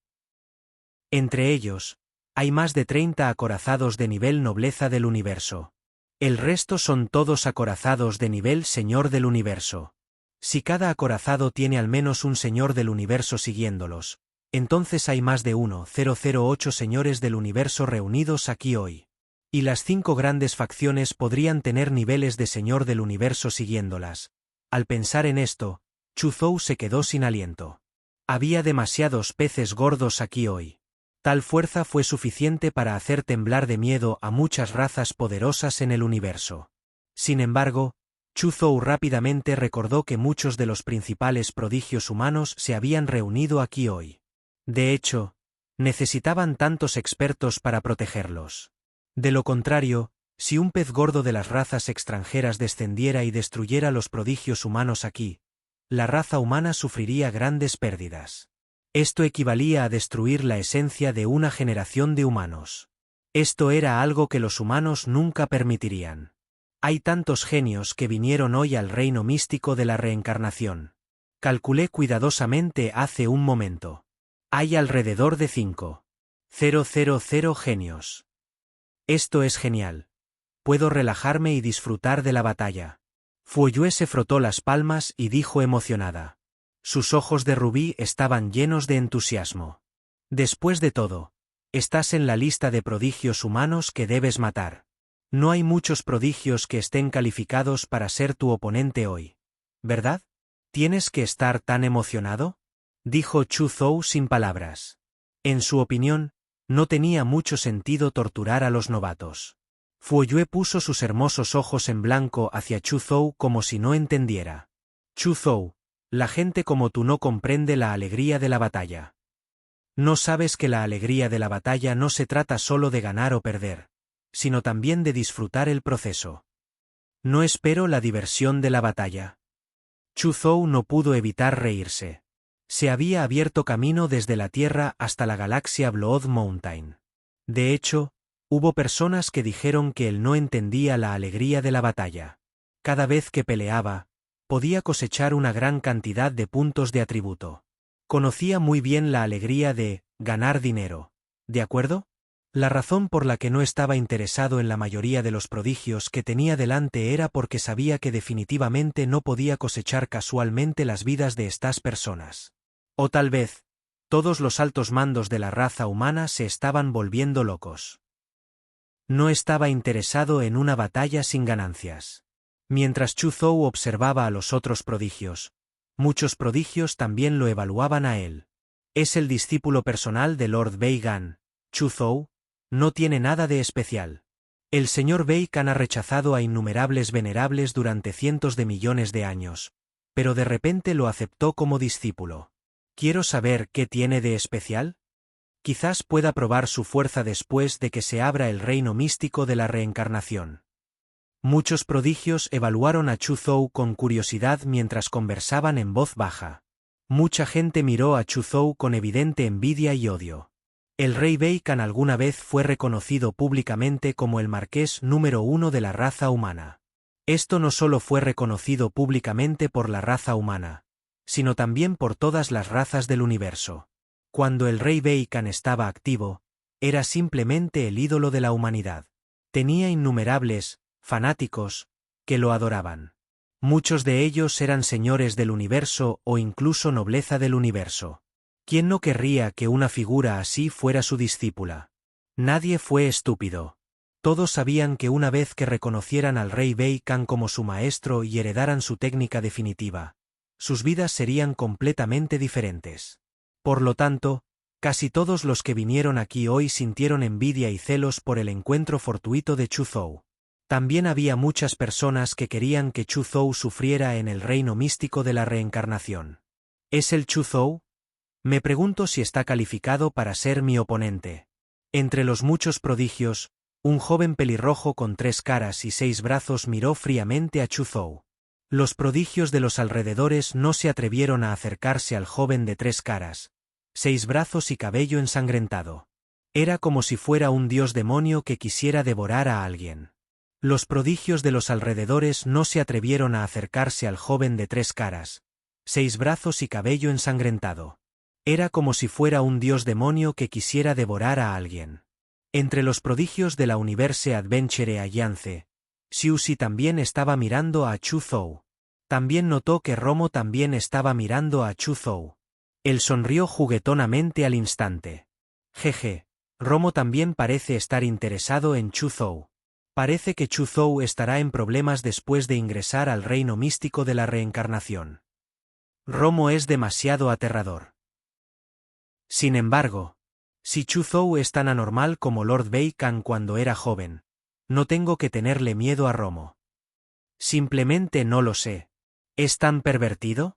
Entre ellos, hay más de 30 acorazados de nivel nobleza del universo. El resto son todos acorazados de nivel señor del universo. Si cada acorazado tiene al menos un señor del universo siguiéndolos, entonces hay más de 1008 señores del universo reunidos aquí hoy. Y las 5 grandes facciones podrían tener niveles de señor del universo siguiéndolas. Al pensar en esto, Chu Zhou se quedó sin aliento. Había demasiados peces gordos aquí hoy. Tal fuerza fue suficiente para hacer temblar de miedo a muchas razas poderosas en el universo. Sin embargo, Chu Zhou rápidamente recordó que muchos de los principales prodigios humanos se habían reunido aquí hoy. De hecho, necesitaban tantos expertos para protegerlos. De lo contrario, si un pez gordo de las razas extranjeras descendiera y destruyera los prodigios humanos aquí, la raza humana sufriría grandes pérdidas. Esto equivalía a destruir la esencia de una generación de humanos. Esto era algo que los humanos nunca permitirían. Hay tantos genios que vinieron hoy al reino místico de la reencarnación. Calculé cuidadosamente hace un momento. Hay alrededor de 5,000 genios. Esto es genial. Puedo relajarme y disfrutar de la batalla. Fuoyue se frotó las palmas y dijo emocionada. Sus ojos de rubí estaban llenos de entusiasmo. Después de todo, estás en la lista de prodigios humanos que debes matar. No hay muchos prodigios que estén calificados para ser tu oponente hoy. ¿Verdad? ¿Tienes que estar tan emocionado?, dijo Chu Zhou sin palabras. En su opinión, no tenía mucho sentido torturar a los novatos. Fuoyue puso sus hermosos ojos en blanco hacia Chu Zhou como si no entendiera. Chu Zhou, la gente como tú no comprende la alegría de la batalla. No sabes que la alegría de la batalla no se trata solo de ganar o perder. sino también de disfrutar el proceso. No espero la diversión de la batalla. Chu Zhou no pudo evitar reírse. Se había abierto camino desde la Tierra hasta la galaxia Blood Mountain. De hecho, hubo personas que dijeron que él no entendía la alegría de la batalla. Cada vez que peleaba, podía cosechar una gran cantidad de puntos de atributo. Conocía muy bien la alegría de ganar dinero. ¿De acuerdo? La razón por la que no estaba interesado en la mayoría de los prodigios que tenía delante era porque sabía que definitivamente no podía cosechar casualmente las vidas de estas personas. O tal vez, todos los altos mandos de la raza humana se estaban volviendo locos. No estaba interesado en una batalla sin ganancias. Mientras Chu Zhou observaba a los otros prodigios, muchos prodigios también lo evaluaban a él. Es el discípulo personal de Lord Bei Gan. Chu Zhou no tiene nada de especial. El señor Bei Gan ha rechazado a innumerables venerables durante cientos de millones de años, pero de repente lo aceptó como discípulo. ¿Quiero saber qué tiene de especial? Quizás pueda probar su fuerza después de que se abra el reino místico de la reencarnación. Muchos prodigios evaluaron a Chu Zhou con curiosidad mientras conversaban en voz baja. Mucha gente miró a Chu Zhou con evidente envidia y odio. El rey Bei Gan alguna vez fue reconocido públicamente como el marqués número 1 de la raza humana. Esto no solo fue reconocido públicamente por la raza humana, sino también por todas las razas del universo. Cuando el rey Bei Gan estaba activo, era simplemente el ídolo de la humanidad. Tenía innumerables fanáticos que lo adoraban. Muchos de ellos eran señores del universo o incluso nobleza del universo. ¿Quién no querría que una figura así fuera su discípula? Nadie fue estúpido. Todos sabían que una vez que reconocieran al rey Bei Gan como su maestro y heredaran su técnica definitiva, sus vidas serían completamente diferentes. Por lo tanto, casi todos los que vinieron aquí hoy sintieron envidia y celos por el encuentro fortuito de Chu Zhou. También había muchas personas que querían que Chu Zhou sufriera en el reino místico de la reencarnación. ¿Es el Chu Zhou? Me pregunto si está calificado para ser mi oponente. Entre los muchos prodigios, un joven pelirrojo con 3 caras y 6 brazos miró fríamente a Chu Zhou. Los prodigios de los alrededores no se atrevieron a acercarse al joven de 3 caras, 6 brazos y cabello ensangrentado. Era como si fuera un dios demonio que quisiera devorar a alguien. Los prodigios de los alrededores no se atrevieron a acercarse al joven de 3 caras, 6 brazos y cabello ensangrentado. Era como si fuera un dios demonio que quisiera devorar a alguien. Entre los prodigios de la Universe Adventure Alliance, Xiuxi también estaba mirando a Chu Zhou. También notó que Romo también estaba mirando a Chu Zhou. Él sonrió juguetonamente al instante. Jeje, Romo también parece estar interesado en Chu Zhou. Parece que Chu Zhou estará en problemas después de ingresar al reino místico de la reencarnación. Romo es demasiado aterrador. Sin embargo, si Chu Zhou es tan anormal como Lord Bei Gan cuando era joven, no tengo que tenerle miedo a Romo. Simplemente no lo sé. ¿Es tan pervertido?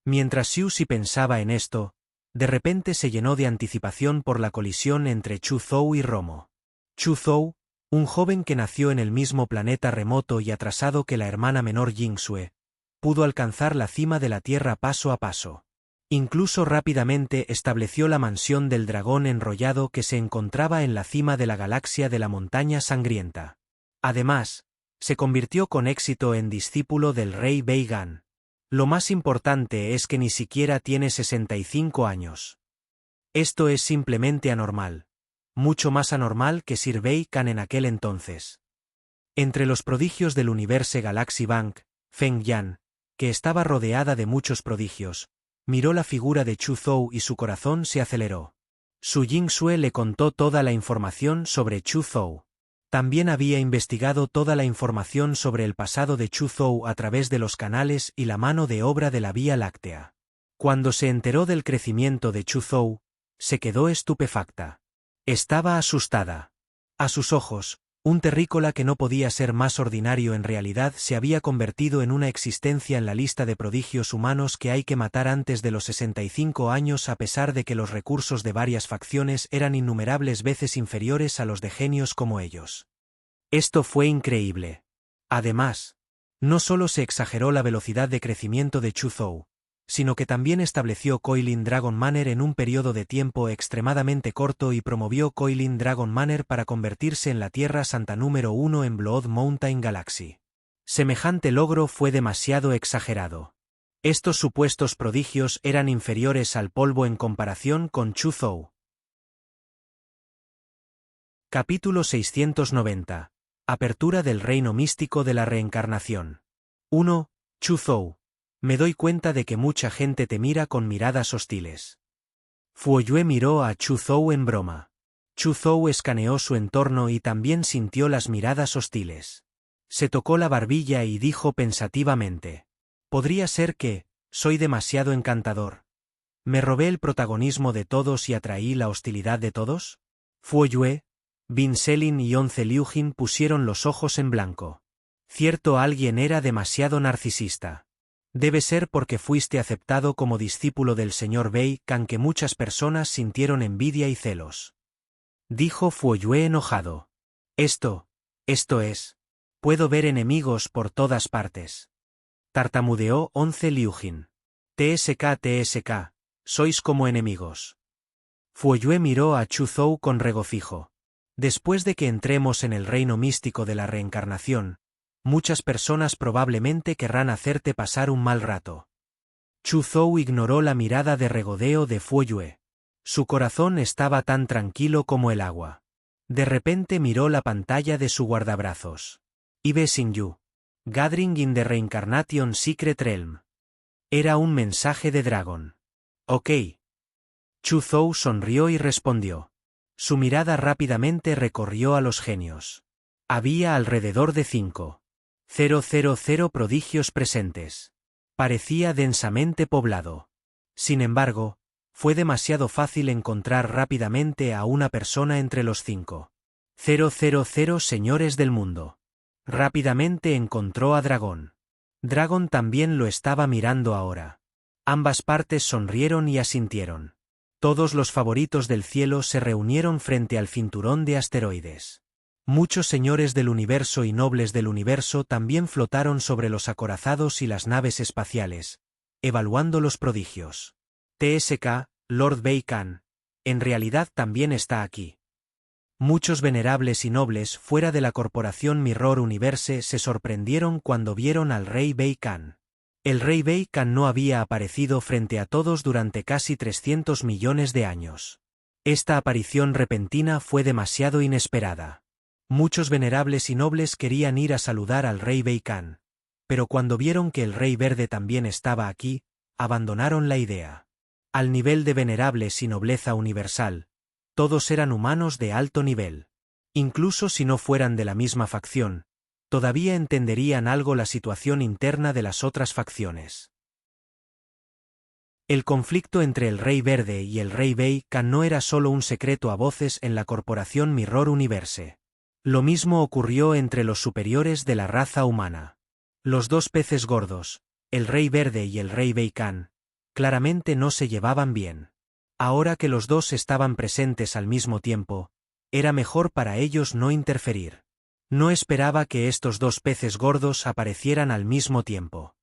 Mientras Xiuxi pensaba en esto, de repente se llenó de anticipación por la colisión entre Chu Zhou y Romo. Chu Zhou, un joven que nació en el mismo planeta remoto y atrasado que la hermana menor Yingxue, pudo alcanzar la cima de la Tierra paso a paso. Incluso rápidamente estableció la mansión del dragón enrollado que se encontraba en la cima de la galaxia de la montaña sangrienta. Además, se convirtió con éxito en discípulo del rey Bei Gan. Lo más importante es que ni siquiera tiene 65 años. Esto es simplemente anormal. Mucho más anormal que Sir Bei Gan en aquel entonces. Entre los prodigios del Universe Galaxy Bank, Feng Yan, que estaba rodeada de muchos prodigios, miró la figura de Chu Zhou y su corazón se aceleró. Su Yingxue le contó toda la información sobre Chu Zhou. También había investigado toda la información sobre el pasado de Chu Zhou a través de los canales y la mano de obra de la Vía Láctea. Cuando se enteró del crecimiento de Chu Zhou, se quedó estupefacta. Estaba asustada. A sus ojos, un terrícola que no podía ser más ordinario en realidad se había convertido en una existencia en la lista de prodigios humanos que hay que matar antes de los 65 años a pesar de que los recursos de varias facciones eran innumerables veces inferiores a los de genios como ellos. Esto fue increíble. Además, no solo se exageró la velocidad de crecimiento de Chu Zhou, sino que también estableció Coilin Dragon Manor en un periodo de tiempo extremadamente corto y promovió Coilin Dragon Manor para convertirse en la Tierra Santa número 1 en Blood Mountain Galaxy. Semejante logro fue demasiado exagerado. Estos supuestos prodigios eran inferiores al polvo en comparación con Chu Zhou. Capítulo 690. Apertura del reino místico de la reencarnación. 1. Chu Zhou. Me doy cuenta de que mucha gente te mira con miradas hostiles. Fuoyue miró a Chu Zhou en broma. Chu Zhou escaneó su entorno y también sintió las miradas hostiles. Se tocó la barbilla y dijo pensativamente. ¿Podría ser que soy demasiado encantador? ¿Me robé el protagonismo de todos y atraí la hostilidad de todos? Fuoyue, Bin Selin y Onze Liujin pusieron los ojos en blanco. Cierto, alguien era demasiado narcisista. Debe ser porque fuiste aceptado como discípulo del señor Bei Kan que muchas personas sintieron envidia y celos. Dijo Fuoyue enojado. Esto es. Puedo ver enemigos por todas partes. Tartamudeó Onze Liujin. TSK, sois como enemigos. Fuoyue miró a Chu Zhou con regocijo. Después de que entremos en el reino místico de la reencarnación, muchas personas probablemente querrán hacerte pasar un mal rato. Chu Zhou ignoró la mirada de regodeo de Fuoyue. Su corazón estaba tan tranquilo como el agua. De repente miró la pantalla de su guardabrazos. Ibe Xin Yu. Gathering in the Reincarnation Secret Realm. Era un mensaje de Dragon. Ok. Chu Zhou sonrió y respondió. Su mirada rápidamente recorrió a los genios. Había alrededor de 5,000 prodigios presentes. Parecía densamente poblado. Sin embargo, fue demasiado fácil encontrar rápidamente a una persona entre los 5,000 señores del mundo. Rápidamente encontró a Dragon. Dragon también lo estaba mirando ahora. Ambas partes sonrieron y asintieron. Todos los favoritos del cielo se reunieron frente al cinturón de asteroides. Muchos señores del universo y nobles del universo también flotaron sobre los acorazados y las naves espaciales, evaluando los prodigios. TSK, Lord Bei Kan, en realidad también está aquí. Muchos venerables y nobles fuera de la corporación Mirror Universe se sorprendieron cuando vieron al rey Bei Kan. El rey Bei Kan no había aparecido frente a todos durante casi 300 millones de años. Esta aparición repentina fue demasiado inesperada. Muchos venerables y nobles querían ir a saludar al rey Bei Kan, pero cuando vieron que el rey verde también estaba aquí, abandonaron la idea. Al nivel de venerables y nobleza universal, todos eran humanos de alto nivel. Incluso si no fueran de la misma facción, todavía entenderían algo la situación interna de las otras facciones. El conflicto entre el Rey Verde y el Rey Bei Kan no era solo un secreto a voces en la corporación Mirror Universe. Lo mismo ocurrió entre los superiores de la raza humana. Los dos peces gordos, el Rey Verde y el Rey Bei Kan, claramente no se llevaban bien. Ahora que los dos estaban presentes al mismo tiempo, era mejor para ellos no interferir. No esperaba que estos dos peces gordos aparecieran al mismo tiempo.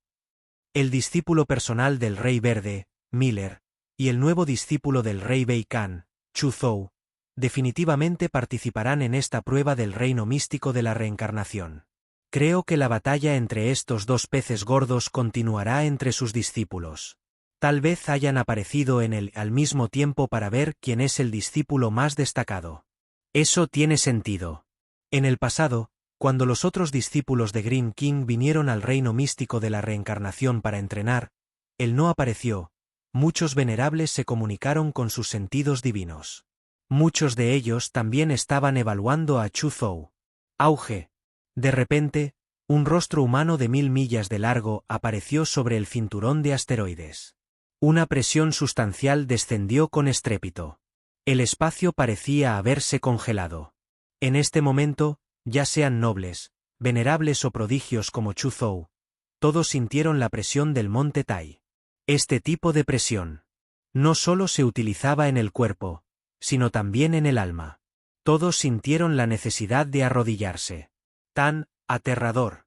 El discípulo personal del Rey Verde, Miller, y el nuevo discípulo del Rey Bei Kan, Chu Zhou, definitivamente participarán en esta prueba del reino místico de la reencarnación. Creo que la batalla entre estos dos peces gordos continuará entre sus discípulos. Tal vez hayan aparecido en él al mismo tiempo para ver quién es el discípulo más destacado. Eso tiene sentido. En el pasado, cuando los otros discípulos de Green King vinieron al reino místico de la reencarnación para entrenar, él no apareció. Muchos venerables se comunicaron con sus sentidos divinos. Muchos de ellos también estaban evaluando a Chu Zhou. Auge. De repente, un rostro humano de 1000 millas de largo apareció sobre el cinturón de asteroides. Una presión sustancial descendió con estrépito. El espacio parecía haberse congelado. En este momento, ya sean nobles, venerables o prodigios como Chu Zhou, todos sintieron la presión del monte Tai. Este tipo de presión no solo se utilizaba en el cuerpo, sino también en el alma. Todos sintieron la necesidad de arrodillarse. Tan aterrador.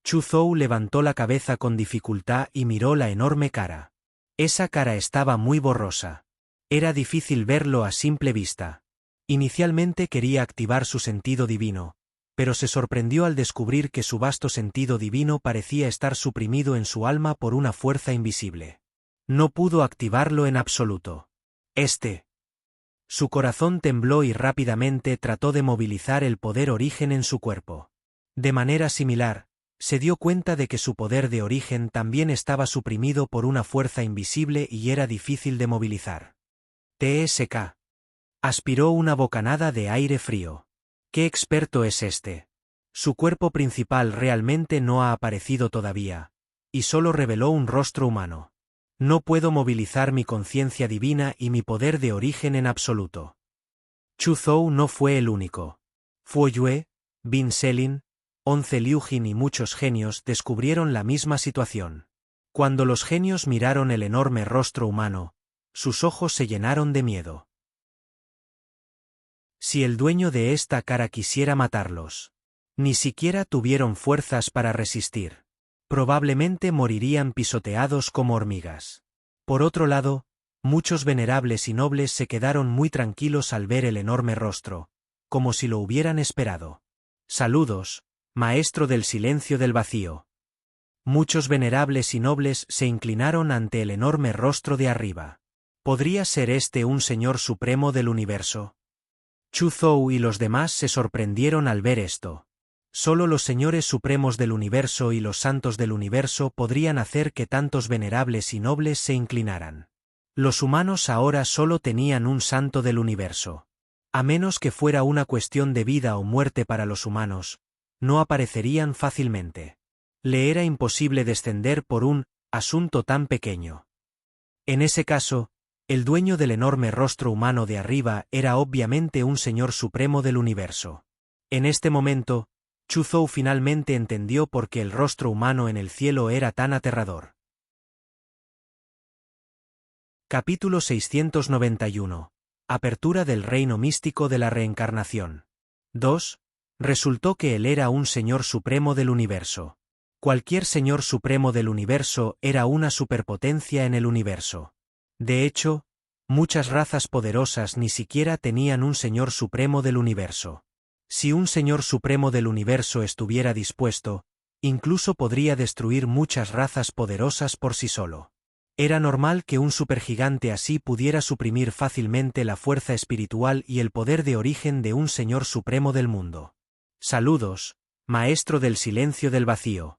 Chu Zhou levantó la cabeza con dificultad y miró la enorme cara. Esa cara estaba muy borrosa. Era difícil verlo a simple vista. Inicialmente quería activar su sentido divino, pero se sorprendió al descubrir que su vasto sentido divino parecía estar suprimido en su alma por una fuerza invisible. No pudo activarlo en absoluto. Su corazón tembló y rápidamente trató de movilizar el poder origen en su cuerpo. De manera similar, se dio cuenta de que su poder de origen también estaba suprimido por una fuerza invisible y era difícil de movilizar. TSK. Aspiró una bocanada de aire frío. ¡Qué experto es este! Su cuerpo principal realmente no ha aparecido todavía, y solo reveló un rostro humano. No puedo movilizar mi conciencia divina y mi poder de origen en absoluto. Chu Zhou no fue el único. Fu Yue, Bin Selin, 11 Liu Jin y muchos genios descubrieron la misma situación. Cuando los genios miraron el enorme rostro humano, sus ojos se llenaron de miedo. Si el dueño de esta cara quisiera matarlos, ni siquiera tuvieron fuerzas para resistir. Probablemente morirían pisoteados como hormigas. Por otro lado, muchos venerables y nobles se quedaron muy tranquilos al ver el enorme rostro, como si lo hubieran esperado. Saludos, maestro del silencio del vacío. Muchos venerables y nobles se inclinaron ante el enorme rostro de arriba. ¿Podría ser este un señor supremo del universo? Chu Zhou y los demás se sorprendieron al ver esto. Solo los señores supremos del universo y los santos del universo podrían hacer que tantos venerables y nobles se inclinaran. Los humanos ahora solo tenían un santo del universo. A menos que fuera una cuestión de vida o muerte para los humanos, no aparecerían fácilmente. Le era imposible descender por un asunto tan pequeño. En ese caso, el dueño del enorme rostro humano de arriba era obviamente un señor supremo del universo. En este momento, Chu Zhou finalmente entendió por qué el rostro humano en el cielo era tan aterrador. Capítulo 691. Apertura del reino místico de la reencarnación. 2. Resultó que él era un señor supremo del universo. Cualquier señor supremo del universo era una superpotencia en el universo. De hecho, muchas razas poderosas ni siquiera tenían un señor supremo del universo. Si un señor supremo del universo estuviera dispuesto, incluso podría destruir muchas razas poderosas por sí solo. Era normal que un supergigante así pudiera suprimir fácilmente la fuerza espiritual y el poder de origen de un señor supremo del mundo. Saludos, maestro del silencio del vacío.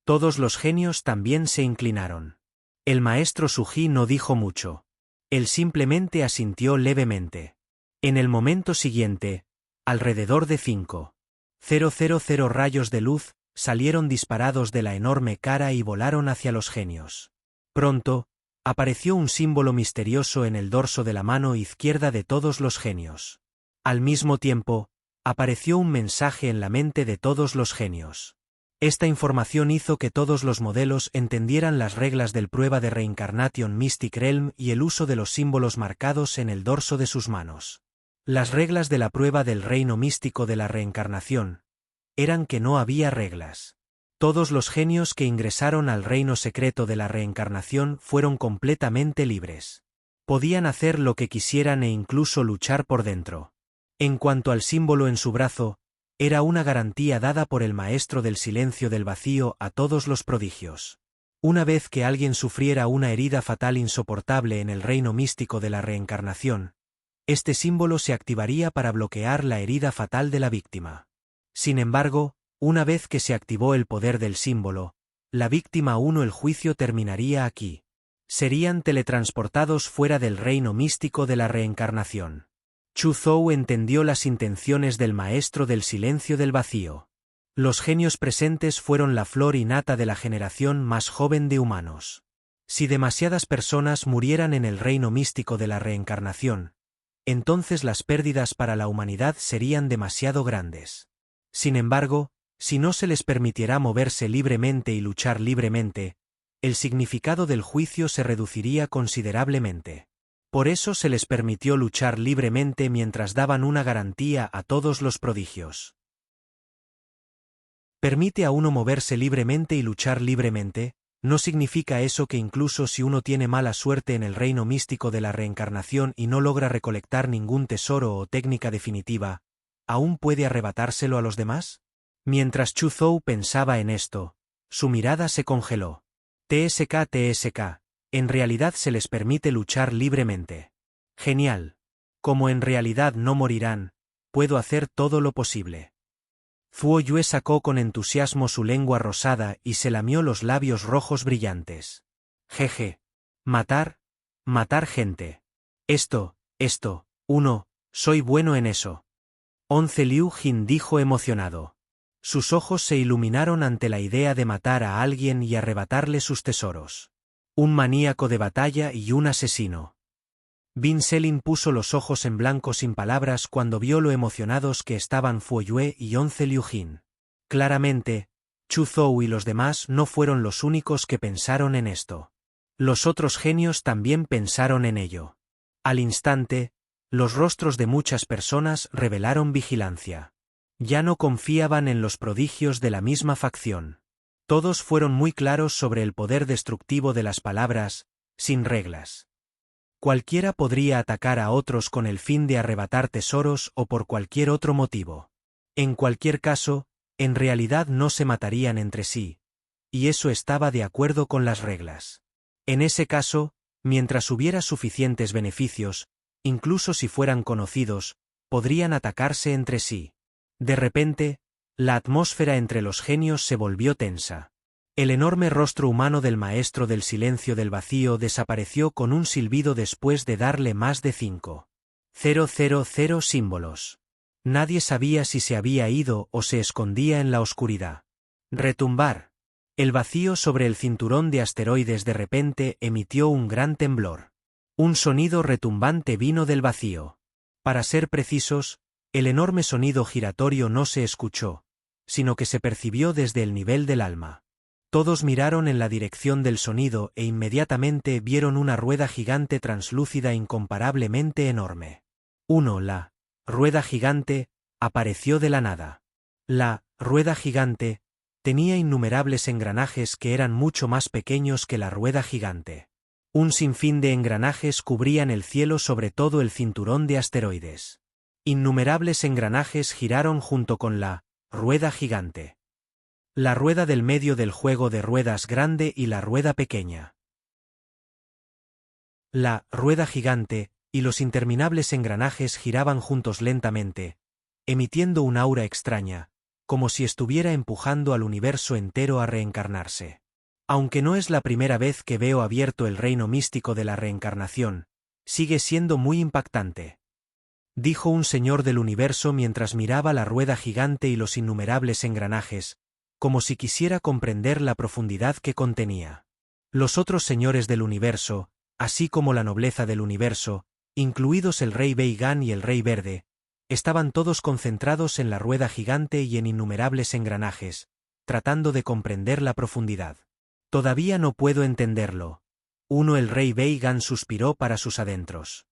Todos los genios también se inclinaron. El maestro Suji no dijo mucho. Él simplemente asintió levemente. En el momento siguiente, alrededor de 5,000 rayos de luz salieron disparados de la enorme cara y volaron hacia los genios. Pronto, apareció un símbolo misterioso en el dorso de la mano izquierda de todos los genios. Al mismo tiempo, apareció un mensaje en la mente de todos los genios. Esta información hizo que todos los modelos entendieran las reglas del prueba de Reincarnation Mystic Realm y el uso de los símbolos marcados en el dorso de sus manos. Las reglas de la prueba del reino místico de la reencarnación eran que no había reglas. Todos los genios que ingresaron al reino secreto de la reencarnación fueron completamente libres. Podían hacer lo que quisieran e incluso luchar por dentro. En cuanto al símbolo en su brazo, era una garantía dada por el maestro del silencio del vacío a todos los prodigios. Una vez que alguien sufriera una herida fatal insoportable en el reino místico de la reencarnación, este símbolo se activaría para bloquear la herida fatal de la víctima. Sin embargo, una vez que se activó el poder del símbolo, la víctima 1 el juicio terminaría aquí. Serían teletransportados fuera del reino místico de la reencarnación. Chu Zhou entendió las intenciones del maestro del silencio del vacío. Los genios presentes fueron la flor y nata de la generación más joven de humanos. Si demasiadas personas murieran en el reino místico de la reencarnación, entonces las pérdidas para la humanidad serían demasiado grandes. Sin embargo, si no se les permitiera moverse libremente y luchar libremente, el significado del juicio se reduciría considerablemente. Por eso se les permitió luchar libremente mientras daban una garantía a todos los prodigios. Permite a uno moverse libremente y luchar libremente. ¿No significa eso que incluso si uno tiene mala suerte en el reino místico de la reencarnación y no logra recolectar ningún tesoro o técnica definitiva, aún puede arrebatárselo a los demás? Mientras Chu Zhou pensaba en esto, su mirada se congeló. TSK, en realidad se les permite luchar libremente. Genial. Como en realidad no morirán, puedo hacer todo lo posible. Zuo Yue sacó con entusiasmo su lengua rosada y se lamió los labios rojos brillantes. Jeje. Matar gente. Esto, soy bueno en eso. 11 Liu Jin dijo emocionado. Sus ojos se iluminaron ante la idea de matar a alguien y arrebatarle sus tesoros. Un maníaco de batalla y un asesino. Bin Selin puso los ojos en blanco sin palabras cuando vio lo emocionados que estaban Zuo Yue y 11 Liu Jin. Claramente, Chu Zhou y los demás no fueron los únicos que pensaron en esto. Los otros genios también pensaron en ello. Al instante, los rostros de muchas personas revelaron vigilancia. Ya no confiaban en los prodigios de la misma facción. Todos fueron muy claros sobre el poder destructivo de las palabras, sin reglas. Cualquiera podría atacar a otros con el fin de arrebatar tesoros o por cualquier otro motivo. En cualquier caso, en realidad no se matarían entre sí, y eso estaba de acuerdo con las reglas. En ese caso, mientras hubiera suficientes beneficios, incluso si fueran conocidos, podrían atacarse entre sí. De repente, la atmósfera entre los genios se volvió tensa. El enorme rostro humano del maestro del silencio del vacío desapareció con un silbido después de darle más de 5,000 símbolos. Nadie sabía si se había ido o se escondía en la oscuridad. Retumbar. El vacío sobre el cinturón de asteroides de repente emitió un gran temblor. Un sonido retumbante vino del vacío. Para ser precisos, el enorme sonido giratorio no se escuchó, sino que se percibió desde el nivel del alma. Todos miraron en la dirección del sonido e inmediatamente vieron una rueda gigante translúcida incomparablemente enorme. La rueda gigante apareció de la nada. La rueda gigante tenía innumerables engranajes que eran mucho más pequeños que la rueda gigante. Un sinfín de engranajes cubrían el cielo sobre todo el cinturón de asteroides. Innumerables engranajes giraron junto con la rueda gigante. La rueda del medio del juego de ruedas grande y la rueda pequeña. La rueda gigante y los interminables engranajes giraban juntos lentamente, emitiendo un aura extraña, como si estuviera empujando al universo entero a reencarnarse. Aunque no es la primera vez que veo abierto el reino místico de la reencarnación, sigue siendo muy impactante. Dijo un señor del universo mientras miraba la rueda gigante y los innumerables engranajes, como si quisiera comprender la profundidad que contenía. Los otros señores del universo, así como la nobleza del universo, incluidos el rey Beigan y el rey Verde, estaban todos concentrados en la rueda gigante y en innumerables engranajes, tratando de comprender la profundidad. Todavía no puedo entenderlo. El rey Beigan suspiró para sus adentros.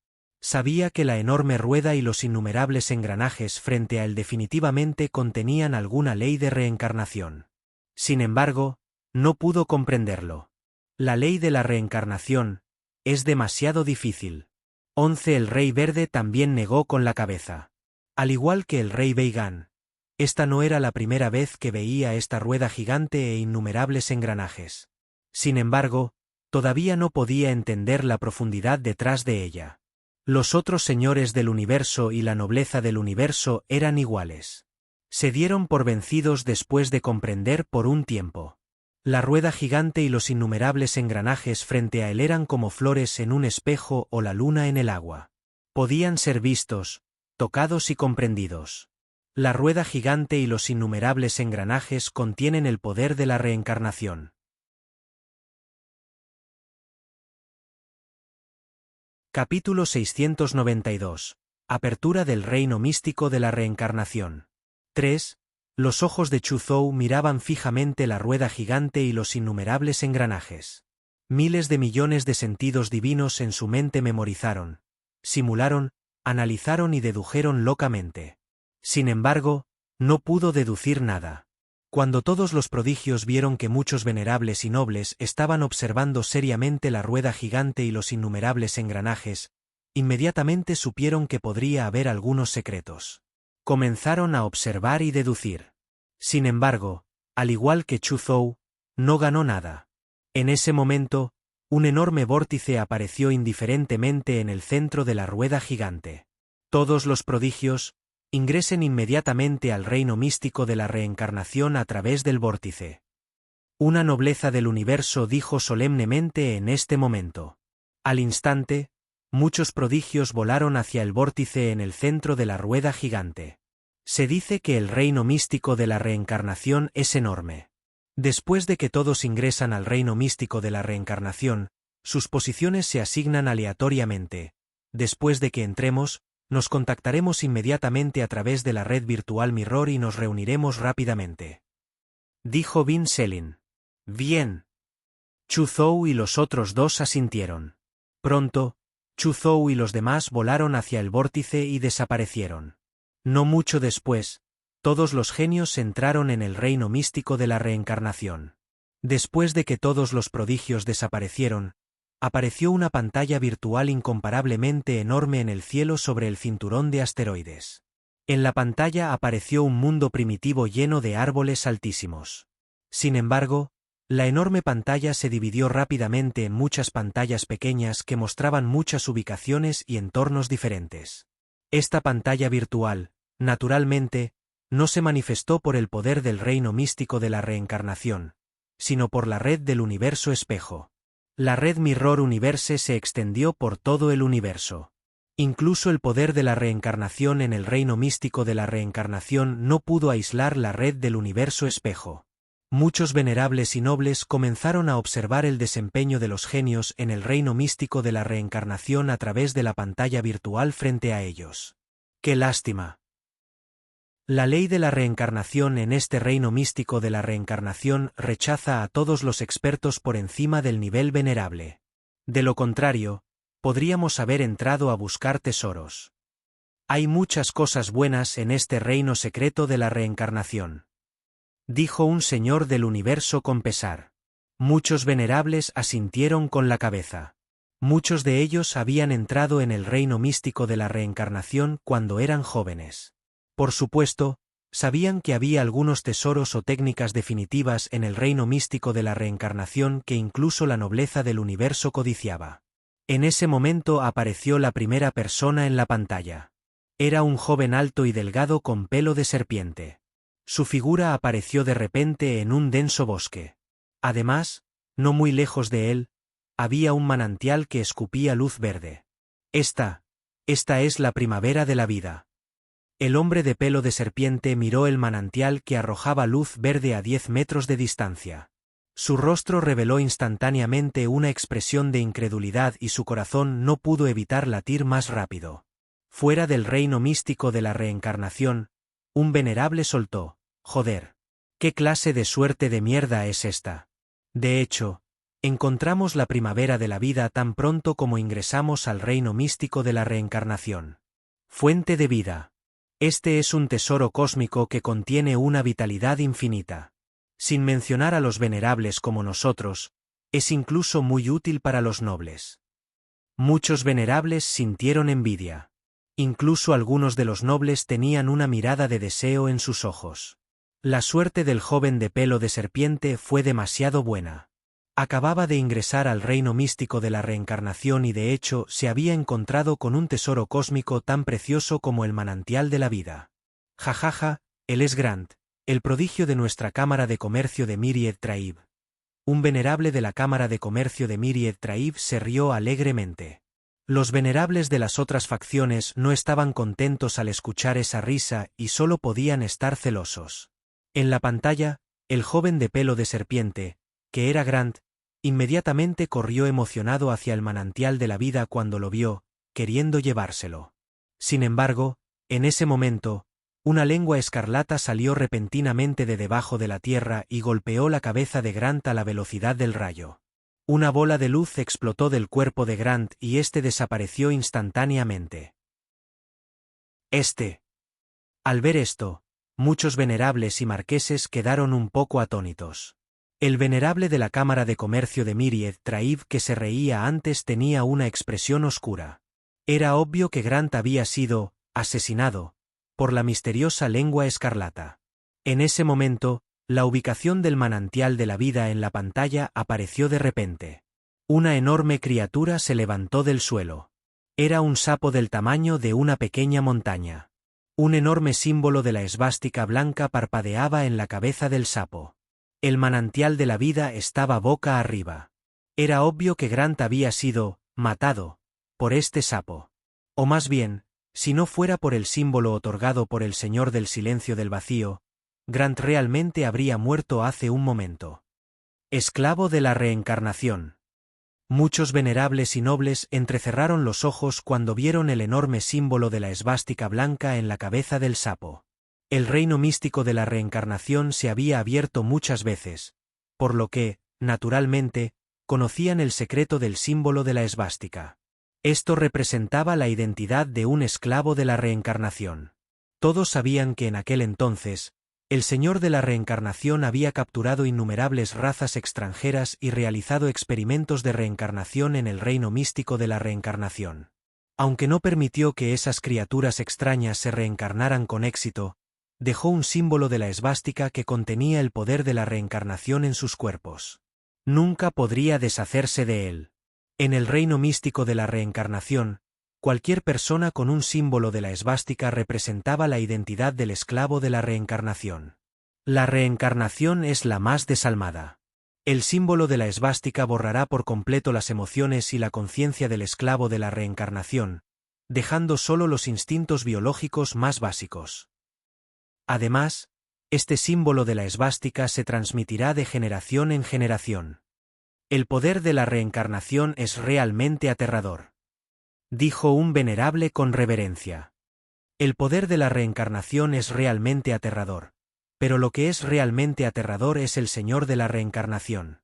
Sabía que la enorme rueda y los innumerables engranajes frente a él definitivamente contenían alguna ley de reencarnación. Sin embargo, no pudo comprenderlo. La ley de la reencarnación es demasiado difícil. El rey Verde también negó con la cabeza. Al igual que el rey Beigan, esta no era la primera vez que veía esta rueda gigante e innumerables engranajes. Sin embargo, todavía no podía entender la profundidad detrás de ella. Los otros señores del universo y la nobleza del universo eran iguales. Se dieron por vencidos después de comprender por un tiempo. La rueda gigante y los innumerables engranajes frente a él eran como flores en un espejo o la luna en el agua. Podían ser vistos, tocados y comprendidos. La rueda gigante y los innumerables engranajes contienen el poder de la reencarnación. Capítulo 692. Apertura del reino místico de la reencarnación. 3. Los ojos de Chu Zhou miraban fijamente la rueda gigante y los innumerables engranajes. Miles de millones de sentidos divinos en su mente memorizaron, simularon, analizaron y dedujeron locamente. Sin embargo, no pudo deducir nada. Cuando todos los prodigios vieron que muchos venerables y nobles estaban observando seriamente la rueda gigante y los innumerables engranajes, inmediatamente supieron que podría haber algunos secretos. Comenzaron a observar y deducir. Sin embargo, al igual que Chu Zhou, no ganó nada. En ese momento, un enorme vórtice apareció indiferentemente en el centro de la rueda gigante. Todos los prodigios, ingresen inmediatamente al reino místico de la reencarnación a través del vórtice. Una nobleza del universo dijo solemnemente en este momento. Al instante, muchos prodigios volaron hacia el vórtice en el centro de la rueda gigante. Se dice que el reino místico de la reencarnación es enorme. Después de que todos ingresan al reino místico de la reencarnación, sus posiciones se asignan aleatoriamente. Después de que entremos, nos contactaremos inmediatamente a través de la red virtual Mirror y nos reuniremos rápidamente. Dijo Bin Selin. Bien. Chu Zhou y los otros dos asintieron. Pronto, Chu Zhou y los demás volaron hacia el vórtice y desaparecieron. No mucho después, todos los genios entraron en el reino místico de la reencarnación. Después de que todos los prodigios desaparecieron, apareció una pantalla virtual incomparablemente enorme en el cielo sobre el cinturón de asteroides. En la pantalla apareció un mundo primitivo lleno de árboles altísimos. Sin embargo, la enorme pantalla se dividió rápidamente en muchas pantallas pequeñas que mostraban muchas ubicaciones y entornos diferentes. Esta pantalla virtual, naturalmente, no se manifestó por el poder del reino místico de la reencarnación, sino por la red del universo espejo. La red Mirror Universe se extendió por todo el universo. Incluso el poder de la reencarnación en el reino místico de la reencarnación no pudo aislar la red del universo espejo. Muchos venerables y nobles comenzaron a observar el desempeño de los genios en el reino místico de la reencarnación a través de la pantalla virtual frente a ellos. ¡Qué lástima! La ley de la reencarnación en este reino místico de la reencarnación rechaza a todos los expertos por encima del nivel venerable. De lo contrario, podríamos haber entrado a buscar tesoros. Hay muchas cosas buenas en este reino secreto de la reencarnación. Dijo un señor del universo con pesar. Muchos venerables asintieron con la cabeza. Muchos de ellos habían entrado en el reino místico de la reencarnación cuando eran jóvenes. Por supuesto, sabían que había algunos tesoros o técnicas definitivas en el reino místico de la reencarnación que incluso la nobleza del universo codiciaba. En ese momento apareció la primera persona en la pantalla. Era un joven alto y delgado con pelo de serpiente. Su figura apareció de repente en un denso bosque. Además, no muy lejos de él, había un manantial que escupía luz verde. Esta es la primavera de la vida. El hombre de pelo de serpiente miró el manantial que arrojaba luz verde a 10 metros de distancia. Su rostro reveló instantáneamente una expresión de incredulidad y su corazón no pudo evitar latir más rápido. Fuera del reino místico de la reencarnación, un venerable soltó: «Joder. ¿Qué clase de suerte de mierda es esta?» De hecho, encontramos la primavera de la vida tan pronto como ingresamos al reino místico de la reencarnación. Fuente de vida. Este es un tesoro cósmico que contiene una vitalidad infinita. Sin mencionar a los venerables como nosotros, es incluso muy útil para los nobles. Muchos venerables sintieron envidia. Incluso algunos de los nobles tenían una mirada de deseo en sus ojos. La suerte del joven de pelo de serpiente fue demasiado buena. Acababa de ingresar al reino místico de la reencarnación y de hecho se había encontrado con un tesoro cósmico tan precioso como el manantial de la vida. Jajaja, él es Grant, el prodigio de nuestra Cámara de Comercio de Myriad Tribe. Un venerable de la Cámara de Comercio de Myriad Tribe se rió alegremente. Los venerables de las otras facciones no estaban contentos al escuchar esa risa y solo podían estar celosos. En la pantalla, el joven de pelo de serpiente, que era Grant, inmediatamente corrió emocionado hacia el manantial de la vida cuando lo vio, queriendo llevárselo. Sin embargo, en ese momento, una lengua escarlata salió repentinamente de debajo de la tierra y golpeó la cabeza de Grant a la velocidad del rayo. Una bola de luz explotó del cuerpo de Grant y éste desapareció instantáneamente. Al ver esto, muchos venerables y marqueses quedaron un poco atónitos. El venerable de la Cámara de Comercio de Miried Traib que se reía antes tenía una expresión oscura. Era obvio que Grant había sido asesinado por la misteriosa lengua escarlata. En ese momento, la ubicación del manantial de la vida en la pantalla apareció de repente. Una enorme criatura se levantó del suelo. Era un sapo del tamaño de una pequeña montaña. Un enorme símbolo de la esvástica blanca parpadeaba en la cabeza del sapo. El manantial de la vida estaba boca arriba. Era obvio que Grant había sido matado por este sapo. O más bien, si no fuera por el símbolo otorgado por el Señor del Silencio del Vacío, Grant realmente habría muerto hace un momento. Esclavo de la reencarnación. Muchos venerables y nobles entrecerraron los ojos cuando vieron el enorme símbolo de la esvástica blanca en la cabeza del sapo. El reino místico de la reencarnación se había abierto muchas veces, por lo que, naturalmente, conocían el secreto del símbolo de la esvástica. Esto representaba la identidad de un esclavo de la reencarnación. Todos sabían que en aquel entonces, el Señor de la Reencarnación había capturado innumerables razas extranjeras y realizado experimentos de reencarnación en el reino místico de la reencarnación. Aunque no permitió que esas criaturas extrañas se reencarnaran con éxito, dejó un símbolo de la esvástica que contenía el poder de la reencarnación en sus cuerpos. Nunca podría deshacerse de él. En el reino místico de la reencarnación, cualquier persona con un símbolo de la esvástica representaba la identidad del esclavo de la reencarnación. La reencarnación es la más desalmada. El símbolo de la esvástica borrará por completo las emociones y la conciencia del esclavo de la reencarnación, dejando solo los instintos biológicos más básicos. Además, este símbolo de la esvástica se transmitirá de generación en generación. El poder de la reencarnación es realmente aterrador, dijo un venerable con reverencia. El poder de la reencarnación es realmente aterrador, pero lo que es realmente aterrador es el Señor de la reencarnación,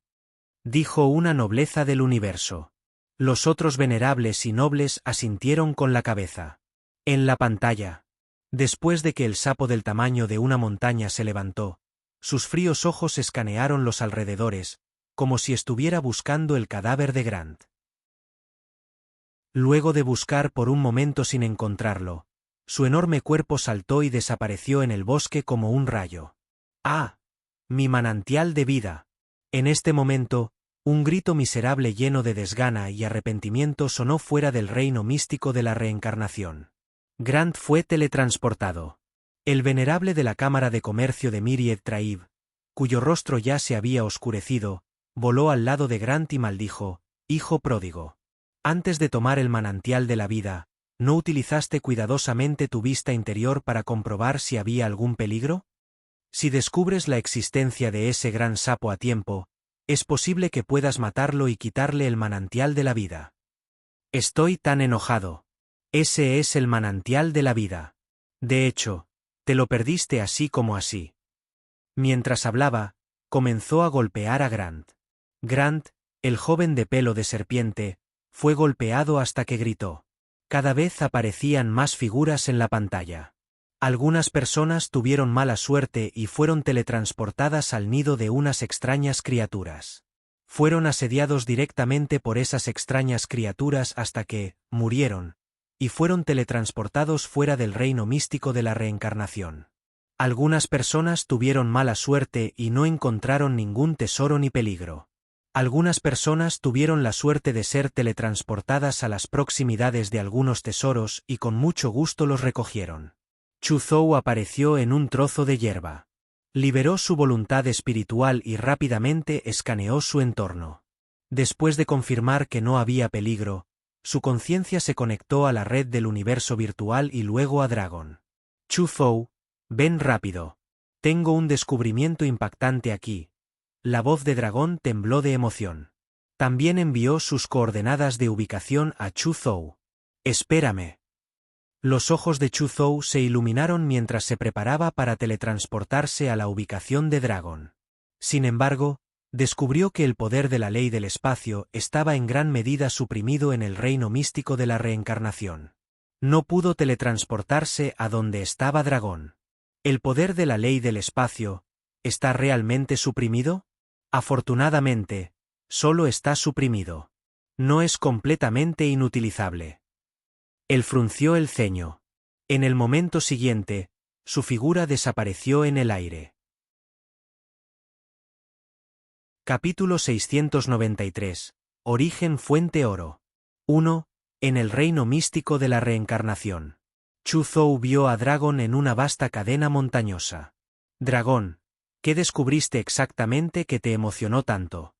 dijo una nobleza del universo. Los otros venerables y nobles asintieron con la cabeza. En la pantalla, después de que el sapo del tamaño de una montaña se levantó, sus fríos ojos escanearon los alrededores, como si estuviera buscando el cadáver de Grant. Luego de buscar por un momento sin encontrarlo, su enorme cuerpo saltó y desapareció en el bosque como un rayo. ¡Ah! ¡Mi manantial de vida! En este momento, un grito miserable lleno de desgana y arrepentimiento sonó fuera del reino místico de la reencarnación. Grant fue teletransportado. El venerable de la Cámara de Comercio de Miried Traib, cuyo rostro ya se había oscurecido, voló al lado de Grant y maldijo: «Hijo pródigo. Antes de tomar el manantial de la vida, ¿no utilizaste cuidadosamente tu vista interior para comprobar si había algún peligro? Si descubres la existencia de ese gran sapo a tiempo, es posible que puedas matarlo y quitarle el manantial de la vida». Estoy tan enojado. Ese es el manantial de la vida. De hecho, te lo perdiste así como así. Mientras hablaba, comenzó a golpear a Grant. Grant, el joven de pelo de serpiente, fue golpeado hasta que gritó. Cada vez aparecían más figuras en la pantalla. Algunas personas tuvieron mala suerte y fueron teletransportadas al nido de unas extrañas criaturas. Fueron asediados directamente por esas extrañas criaturas hasta que murieron, y fueron teletransportados fuera del reino místico de la reencarnación. Algunas personas tuvieron mala suerte y no encontraron ningún tesoro ni peligro. Algunas personas tuvieron la suerte de ser teletransportadas a las proximidades de algunos tesoros y con mucho gusto los recogieron. Chu Zhou apareció en un trozo de hierba. Liberó su voluntad espiritual y rápidamente escaneó su entorno. Después de confirmar que no había peligro, su conciencia se conectó a la red del universo virtual y luego a Dragon. Chu Zhou, ven rápido. Tengo un descubrimiento impactante aquí. La voz de Dragón tembló de emoción. También envió sus coordenadas de ubicación a Chu Zhou. Espérame. Los ojos de Chu Zhou se iluminaron mientras se preparaba para teletransportarse a la ubicación de Dragon. Sin embargo, descubrió que el poder de la ley del espacio estaba en gran medida suprimido en el reino místico de la reencarnación. No pudo teletransportarse a donde estaba Dragón. ¿El poder de la ley del espacio está realmente suprimido? Afortunadamente, solo está suprimido. No es completamente inutilizable. Él frunció el ceño. En el momento siguiente, su figura desapareció en el aire. Capítulo 693. Origen Fuente Oro. 1. En el reino místico de la reencarnación. Chu Zhou vio a Dragon en una vasta cadena montañosa. Dragón, ¿qué descubriste exactamente que te emocionó tanto?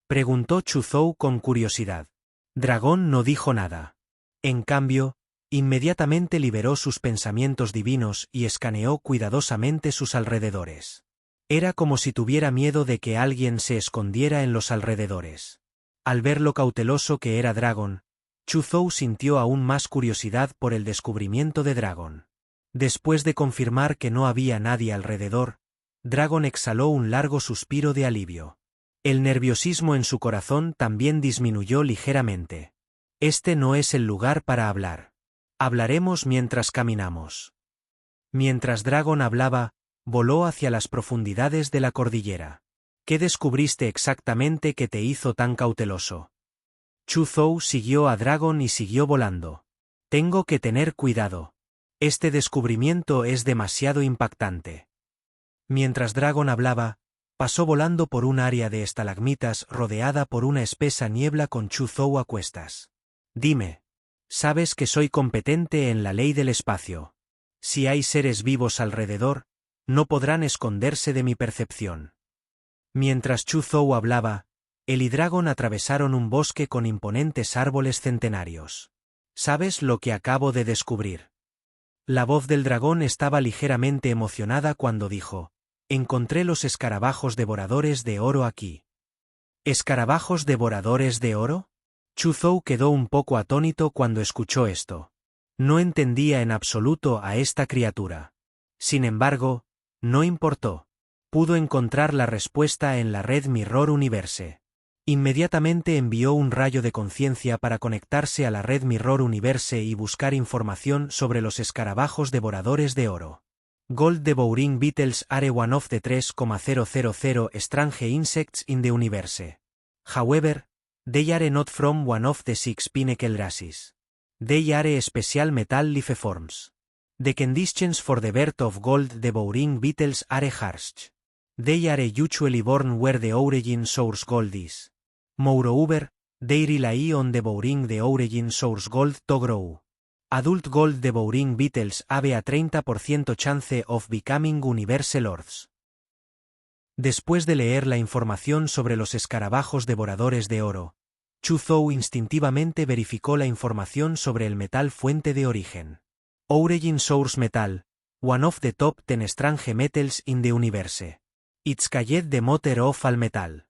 Preguntó Chu Zhou con curiosidad. Dragón no dijo nada. En cambio, inmediatamente liberó sus pensamientos divinos y escaneó cuidadosamente sus alrededores. Era como si tuviera miedo de que alguien se escondiera en los alrededores. Al ver lo cauteloso que era Dragon, Chu Zhou sintió aún más curiosidad por el descubrimiento de Dragon. Después de confirmar que no había nadie alrededor, Dragon exhaló un largo suspiro de alivio. El nerviosismo en su corazón también disminuyó ligeramente. Este no es el lugar para hablar. Hablaremos mientras caminamos. Mientras Dragon hablaba, voló hacia las profundidades de la cordillera. ¿Qué descubriste exactamente que te hizo tan cauteloso? Chu Zhou siguió a Dragon y siguió volando. Tengo que tener cuidado. Este descubrimiento es demasiado impactante. Mientras Dragon hablaba, pasó volando por un área de estalagmitas rodeada por una espesa niebla con Chu Zhou a cuestas. Dime. Sabes que soy competente en la ley del espacio. Si hay seres vivos alrededor, no podrán esconderse de mi percepción. Mientras Chu Zhou hablaba, él y Dragon atravesaron un bosque con imponentes árboles centenarios. ¿Sabes lo que acabo de descubrir? La voz del dragón estaba ligeramente emocionada cuando dijo: encontré los escarabajos devoradores de oro aquí. ¿Escarabajos devoradores de oro? Chu Zhou quedó un poco atónito cuando escuchó esto. No entendía en absoluto a esta criatura. Sin embargo, no importó. Pudo encontrar la respuesta en la red Mirror Universe. Inmediatamente envió un rayo de conciencia para conectarse a la red Mirror Universe y buscar información sobre los escarabajos devoradores de oro. Gold Devouring Beetles are one of the 3,000 strange insects in the universe. However, they are not from one of the 6 pinnacle races. They are special metal life forms. The conditions for the birth of gold devouring beetles are harsh. They are usually born where the origin source gold is. Moreover, they rely on devouring the origin source gold to grow. Adult gold devouring beetles have a 30% chance of becoming universe lords. Después de leer la información sobre los escarabajos devoradores de oro, Chu Zhou instintivamente verificó la información sobre el metal fuente de origen. Origin Source Metal, one of the top 10 strange metals in the universe. It's called the mother of all metal.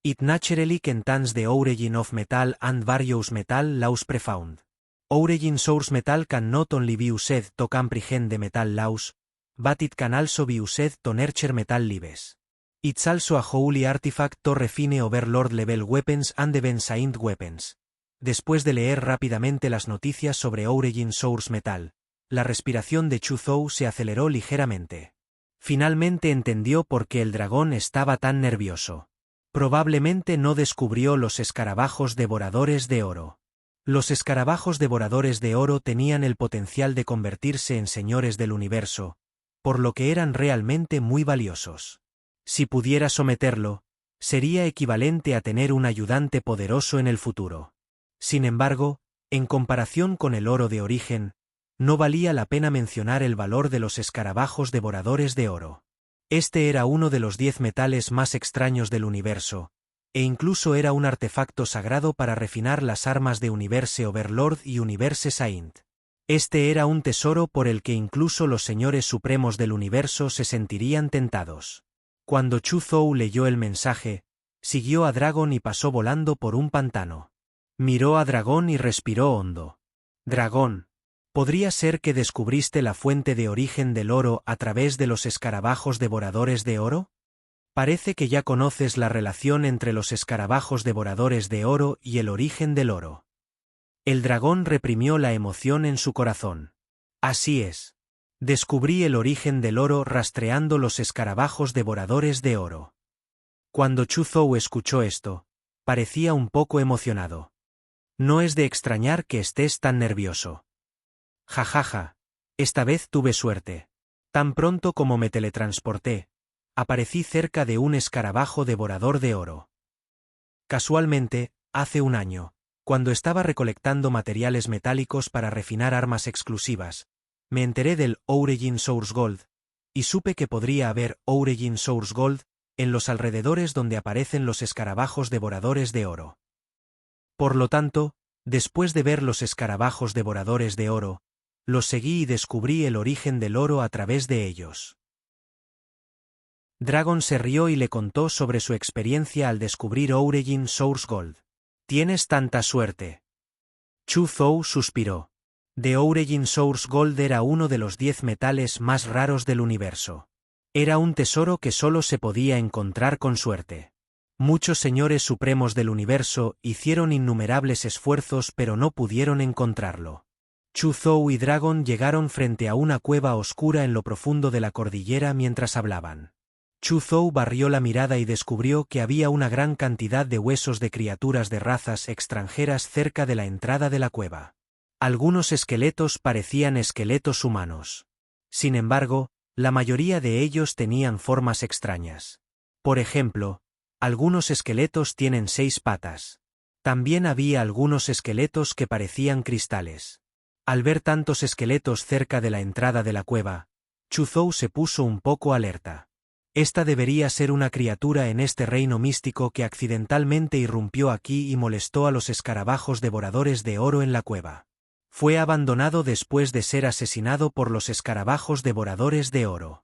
It naturally contains the origin of metal and various metal laws profound. Origin Source Metal can not only be used to comprehend the metal laws, but it can also be used to nurture metal lives. It's also a holy artifact to refine overlord level weapons and event-signed weapons. Después de leer rápidamente las noticias sobre Origin Source Metal, la respiración de Chu Zhou se aceleró ligeramente. Finalmente entendió por qué el dragón estaba tan nervioso. Probablemente no descubrió los escarabajos devoradores de oro. Los escarabajos devoradores de oro tenían el potencial de convertirse en señores del universo, por lo que eran realmente muy valiosos. Si pudiera someterlo, sería equivalente a tener un ayudante poderoso en el futuro. Sin embargo, en comparación con el oro de origen, no valía la pena mencionar el valor de los escarabajos devoradores de oro. Este era uno de los 10 metales más extraños del universo, e incluso era un artefacto sagrado para refinar las armas de Universe Overlord y Universe Saint. Este era un tesoro por el que incluso los señores supremos del universo se sentirían tentados. Cuando Chu Zhou leyó el mensaje, siguió a Dragon y pasó volando por un pantano. Miró a Dragon y respiró hondo. Dragón, ¿podría ser que descubriste la fuente de origen del oro a través de los escarabajos devoradores de oro? Parece que ya conoces la relación entre los escarabajos devoradores de oro y el origen del oro. El dragón reprimió la emoción en su corazón. Así es. Descubrí el origen del oro rastreando los escarabajos devoradores de oro. Cuando Chu Zhou escuchó esto, parecía un poco emocionado. No es de extrañar que estés tan nervioso. Jajaja, esta vez tuve suerte. Tan pronto como me teletransporté, aparecí cerca de un escarabajo devorador de oro. Casualmente, hace un año, cuando estaba recolectando materiales metálicos para refinar armas exclusivas, me enteré del Origin Source Gold, y supe que podría haber Origin Source Gold en los alrededores donde aparecen los escarabajos devoradores de oro. Por lo tanto, después de ver los escarabajos devoradores de oro, los seguí y descubrí el origen del oro a través de ellos. Dragon se rió y le contó sobre su experiencia al descubrir Origin Source Gold. «Tienes tanta suerte». Chu Zhou suspiró. The Origin Source Gold era uno de los 10 metales más raros del universo. Era un tesoro que solo se podía encontrar con suerte. Muchos señores supremos del universo hicieron innumerables esfuerzos pero no pudieron encontrarlo. Chu Zhou y Dragon llegaron frente a una cueva oscura en lo profundo de la cordillera mientras hablaban. Chu Zhou barrió la mirada y descubrió que había una gran cantidad de huesos de criaturas de razas extranjeras cerca de la entrada de la cueva. Algunos esqueletos parecían esqueletos humanos. Sin embargo, la mayoría de ellos tenían formas extrañas. Por ejemplo, algunos esqueletos tienen 6 patas. También había algunos esqueletos que parecían cristales. Al ver tantos esqueletos cerca de la entrada de la cueva, Chu Zhou se puso un poco alerta. Esta debería ser una criatura en este reino místico que accidentalmente irrumpió aquí y molestó a los escarabajos devoradores de oro en la cueva. Fue abandonado después de ser asesinado por los escarabajos devoradores de oro.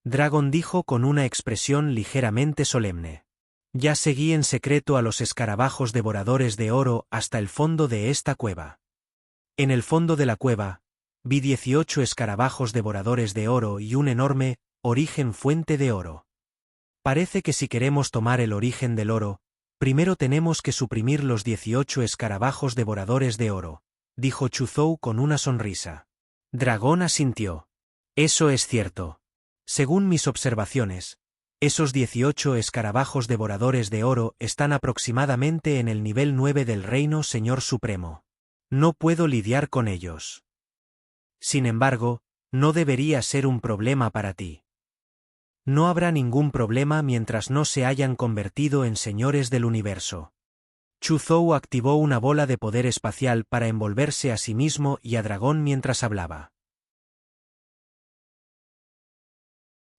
Dragon dijo con una expresión ligeramente solemne. Ya seguí en secreto a los escarabajos devoradores de oro hasta el fondo de esta cueva. En el fondo de la cueva, vi 18 escarabajos devoradores de oro y un enorme origen fuente de oro. Parece que si queremos tomar el origen del oro, primero tenemos que suprimir los 18 escarabajos devoradores de oro, dijo Chu Zhou con una sonrisa. Dragón asintió. Eso es cierto. Según mis observaciones, esos 18 escarabajos devoradores de oro están aproximadamente en el nivel 9 del Reino Señor Supremo. No puedo lidiar con ellos. Sin embargo, no debería ser un problema para ti. No habrá ningún problema mientras no se hayan convertido en señores del universo. Chu Zhou activó una bola de poder espacial para envolverse a sí mismo y a Dragón mientras hablaba.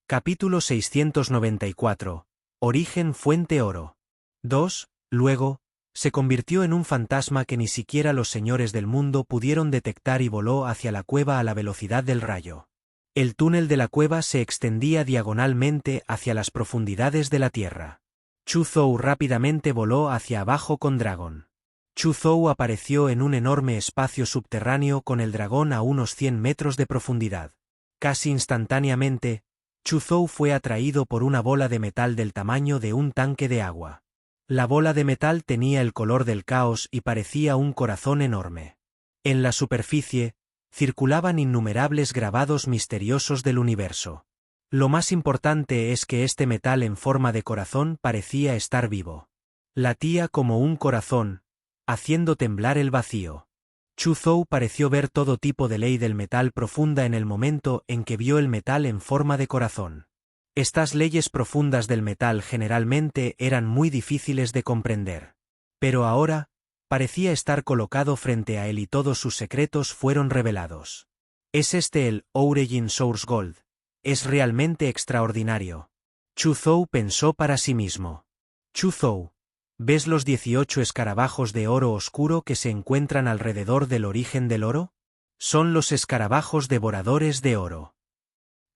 Capítulo 694. Origen Fuente Oro. 2. Luego, se convirtió en un fantasma que ni siquiera los señores del mundo pudieron detectar y voló hacia la cueva a la velocidad del rayo. El túnel de la cueva se extendía diagonalmente hacia las profundidades de la tierra. Chu Zhou rápidamente voló hacia abajo con Dragon. Chu Zhou apareció en un enorme espacio subterráneo con el dragón a unos 100 metros de profundidad. Casi instantáneamente, Chu Zhou fue atraído por una bola de metal del tamaño de un tanque de agua. La bola de metal tenía el color del caos y parecía un corazón enorme. En la superficie, circulaban innumerables grabados misteriosos del universo. Lo más importante es que este metal en forma de corazón parecía estar vivo. Latía como un corazón, haciendo temblar el vacío. Chu Zhou pareció ver todo tipo de ley del metal profunda en el momento en que vio el metal en forma de corazón. Estas leyes profundas del metal generalmente eran muy difíciles de comprender. Pero ahora, parecía estar colocado frente a él y todos sus secretos fueron revelados. ¿Es este el Origin Source Gold? Es realmente extraordinario. Chu Zhou pensó para sí mismo. Chu Zhou, ¿ves los 18 escarabajos de oro oscuro que se encuentran alrededor del origen del oro? Son los escarabajos devoradores de oro.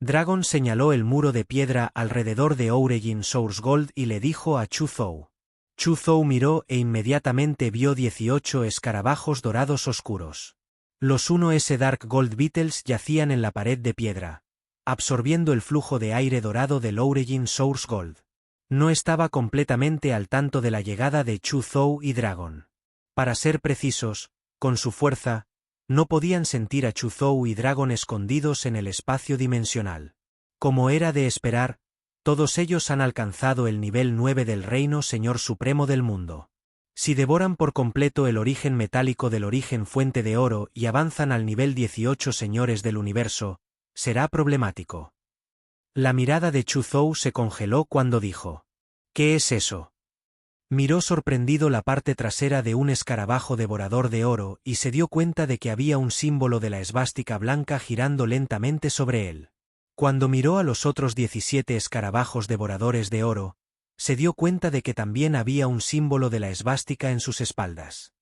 Dragon señaló el muro de piedra alrededor de Origin Source Gold y le dijo a Chu Zhou. Chu Zhou miró e inmediatamente vio 18 escarabajos dorados oscuros. Los 1S Dark Gold Beetles yacían en la pared de piedra, absorbiendo el flujo de aire dorado del Origin Source Gold. No estaba completamente al tanto de la llegada de Chu Zhou y Dragon. Para ser precisos, con su fuerza, No podían sentir a Chuzhou y Dragon escondidos en el espacio dimensional. Como era de esperar, todos ellos han alcanzado el nivel 9 del Reino Señor Supremo del Mundo. Si devoran por completo el origen metálico del origen fuente de oro y avanzan al nivel 18 Señores del Universo, será problemático. La mirada de Chuzhou se congeló cuando dijo: ¿Qué es eso? Miró sorprendido la parte trasera de un escarabajo devorador de oro y se dio cuenta de que había un símbolo de la esvástica blanca girando lentamente sobre él. Cuando miró a los otros 17 escarabajos devoradores de oro, se dio cuenta de que también había un símbolo de la esvástica en sus espaldas.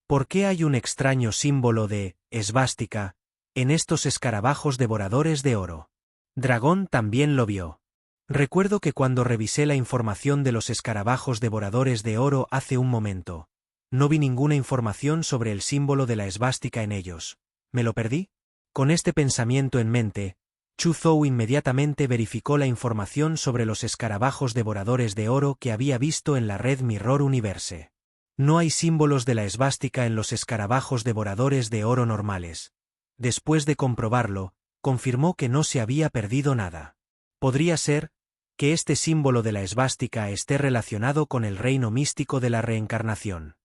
¿Por qué hay un extraño símbolo de esvástica en estos escarabajos devoradores de oro? Dragón también lo vio. Recuerdo que cuando revisé la información de los escarabajos devoradores de oro hace un momento, no vi ninguna información sobre el símbolo de la esvástica en ellos. ¿Me lo perdí? Con este pensamiento en mente, Chuzhou inmediatamente verificó la información sobre los escarabajos devoradores de oro que había visto en la red Mirror Universe. No hay símbolos de la esvástica en los escarabajos devoradores de oro normales. Después de comprobarlo, confirmó que no se había perdido nada. Podría ser que este símbolo de la esvástica esté relacionado con el reino místico de la reencarnación.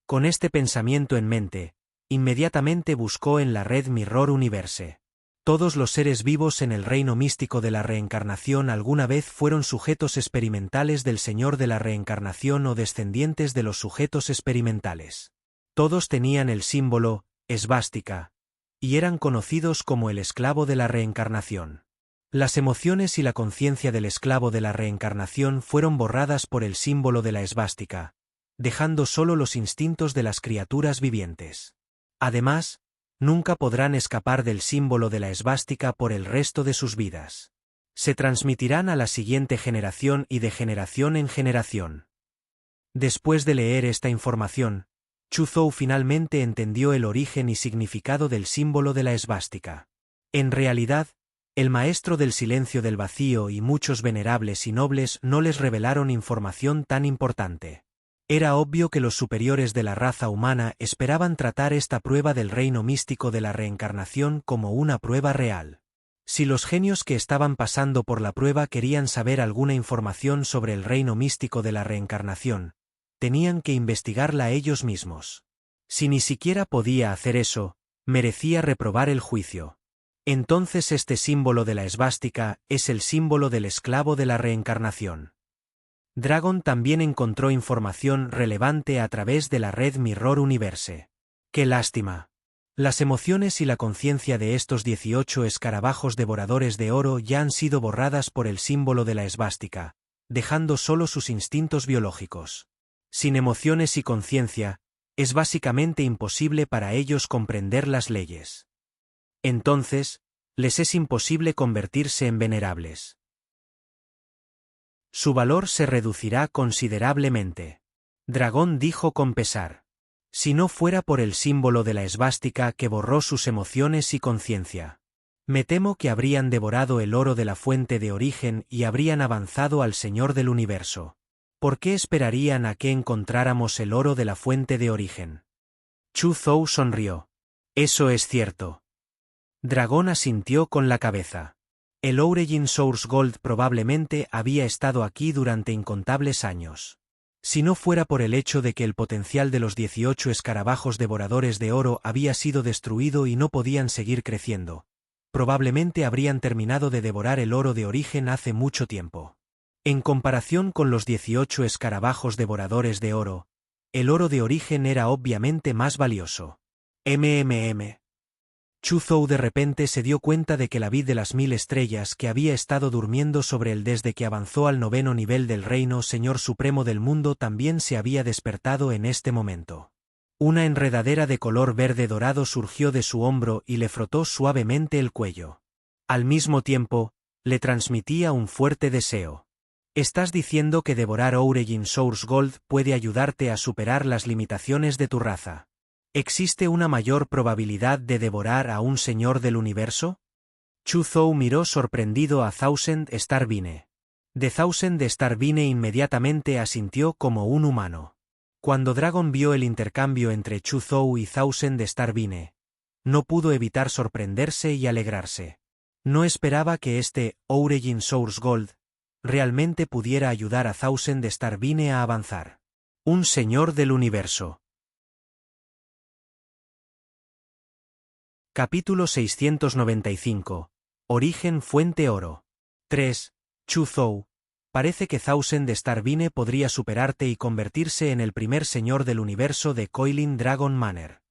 Con este pensamiento en mente, inmediatamente buscó en la red Mirror Universe. Todos los seres vivos en el reino místico de la reencarnación alguna vez fueron sujetos experimentales del Señor de la Reencarnación o descendientes de los sujetos experimentales. Todos tenían el símbolo esvástica y eran conocidos como el esclavo de la reencarnación. Las emociones y la conciencia del esclavo de la reencarnación fueron borradas por el símbolo de la esvástica, dejando solo los instintos de las criaturas vivientes. Además, nunca podrán escapar del símbolo de la esvástica por el resto de sus vidas. Se transmitirán a la siguiente generación y de generación en generación. Después de leer esta información, Chuzhou finalmente entendió el origen y significado del símbolo de la esvástica. En realidad, el maestro del silencio del vacío y muchos venerables y nobles no les revelaron información tan importante. Era obvio que los superiores de la raza humana esperaban tratar esta prueba del reino místico de la reencarnación como una prueba real. Si los genios que estaban pasando por la prueba querían saber alguna información sobre el reino místico de la reencarnación, tenían que investigarla ellos mismos. Si ni siquiera podía hacer eso, merecía reprobar el juicio. Entonces este símbolo de la esvástica es el símbolo del esclavo de la reencarnación. Dragon también encontró información relevante a través de la red Mirror Universe. ¡Qué lástima! Las emociones y la conciencia de estos 18 escarabajos devoradores de oro ya han sido borradas por el símbolo de la esvástica, dejando solo sus instintos biológicos. Sin emociones y conciencia, es básicamente imposible para ellos comprender las leyes. Entonces, les es imposible convertirse en venerables. Su valor se reducirá considerablemente. Dragón dijo con pesar. Si no fuera por el símbolo de la esvástica que borró sus emociones y conciencia. Me temo que habrían devorado el oro de la fuente de origen y habrían avanzado al Señor del Universo. ¿Por qué esperarían a que encontráramos el oro de la fuente de origen? Chuzhou sonrió. Eso es cierto. Dragón asintió con la cabeza. El Origin Source Gold probablemente había estado aquí durante incontables años. Si no fuera por el hecho de que el potencial de los 18 escarabajos devoradores de oro había sido destruido y no podían seguir creciendo, probablemente habrían terminado de devorar el oro de origen hace mucho tiempo. En comparación con los 18 escarabajos devoradores de oro, el oro de origen era obviamente más valioso. Chuzhou de repente se dio cuenta de que la vid de las 1000 estrellas que había estado durmiendo sobre él desde que avanzó al 9º nivel del reino Señor Supremo del Mundo también se había despertado en este momento. Una enredadera de color verde dorado surgió de su hombro y le frotó suavemente el cuello. Al mismo tiempo, le transmitía un fuerte deseo. ¿Estás diciendo que devorar Origin Source Gold puede ayudarte a superar las limitaciones de tu raza? ¿Existe una mayor probabilidad de devorar a un señor del universo? Chuzhou miró sorprendido a Thousand Starvine. The Thousand Starvine inmediatamente asintió como un humano. Cuando Dragon vio el intercambio entre Chu Zhou y Thousand Starvine, no pudo evitar sorprenderse y alegrarse. No esperaba que este Origin Source Gold realmente pudiera ayudar a Thousand Starvine a avanzar. Un señor del universo. Capítulo 695. Origen Fuente Oro. 3. Chu Zhou. Parece que Thousand Starvine podría superarte y convertirse en el primer señor del universo de Coilin Dragon Manor.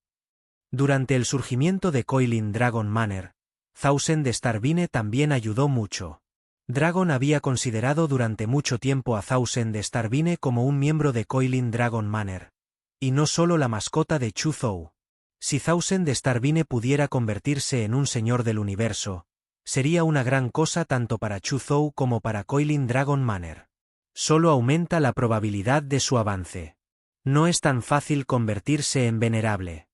Durante el surgimiento de Coilin Dragon Manor, Thousand Starvine también ayudó mucho. Dragon había considerado durante mucho tiempo a Thousand Starvine como un miembro de Coilin Dragon Manor, y no solo la mascota de Chu Zhou. Si Thousand Starvine pudiera convertirse en un señor del universo, sería una gran cosa tanto para Chu Zhou como para Coilin Dragon Manor. Solo aumenta la probabilidad de su avance. No es tan fácil convertirse en venerable.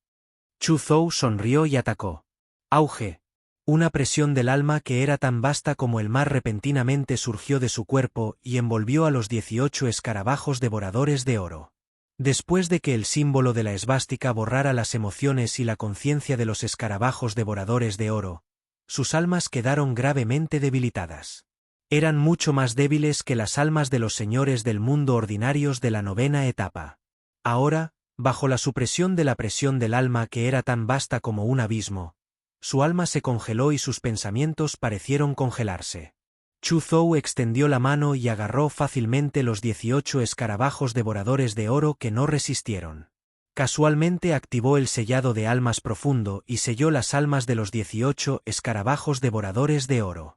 Chu Zhou sonrió y atacó. Auge. Una presión del alma que era tan vasta como el mar repentinamente surgió de su cuerpo y envolvió a los 18 escarabajos devoradores de oro. Después de que el símbolo de la esvástica borrara las emociones y la conciencia de los escarabajos devoradores de oro, sus almas quedaron gravemente debilitadas. Eran mucho más débiles que las almas de los señores del mundo ordinarios de la 9ª etapa. Ahora, bajo la supresión de la presión del alma que era tan vasta como un abismo, su alma se congeló y sus pensamientos parecieron congelarse. Chu Zhou extendió la mano y agarró fácilmente los 18 escarabajos devoradores de oro que no resistieron. Casualmente activó el sellado de almas profundo y selló las almas de los 18 escarabajos devoradores de oro.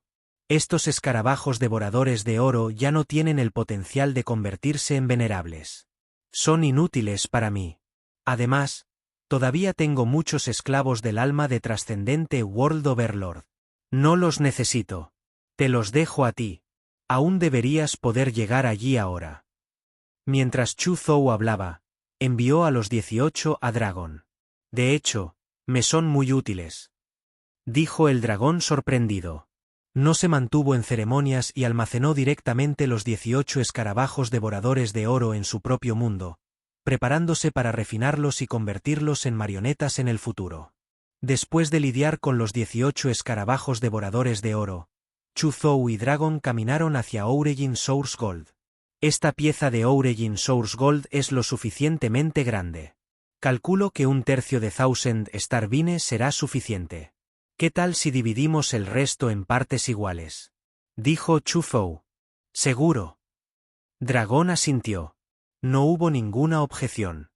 Estos escarabajos devoradores de oro ya no tienen el potencial de convertirse en venerables. Son inútiles para mí. Además, todavía tengo muchos esclavos del alma de trascendente World Overlord. No los necesito. Te los dejo a ti. Aún deberías poder llegar allí ahora. Mientras Chu Zhou hablaba, envió a los 18 a Dragon. De hecho, me son muy útiles, dijo el dragón sorprendido. No se mantuvo en ceremonias y almacenó directamente los 18 escarabajos devoradores de oro en su propio mundo, preparándose para refinarlos y convertirlos en marionetas en el futuro. Después de lidiar con los 18 escarabajos devoradores de oro, Chu Zhou y Dragon caminaron hacia Origin Source Gold. Esta pieza de Origin Source Gold es lo suficientemente grande. Calculo que 1/3 de Thousand Starvine será suficiente. ¿Qué tal si dividimos el resto en partes iguales?, dijo Chu Zhou. Seguro. Dragon asintió. No hubo ninguna objeción.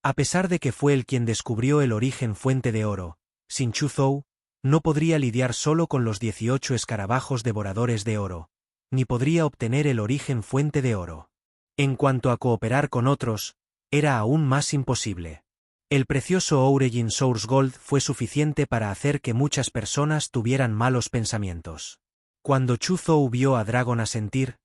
A pesar de que fue él quien descubrió el origen fuente de oro, sin Chu Zhou, no podría lidiar solo con los 18 escarabajos devoradores de oro, ni podría obtener el origen fuente de oro. En cuanto a cooperar con otros, era aún más imposible. El precioso Origin Source Gold fue suficiente para hacer que muchas personas tuvieran malos pensamientos. Cuando Chu Zhou vio a Dragon asentir,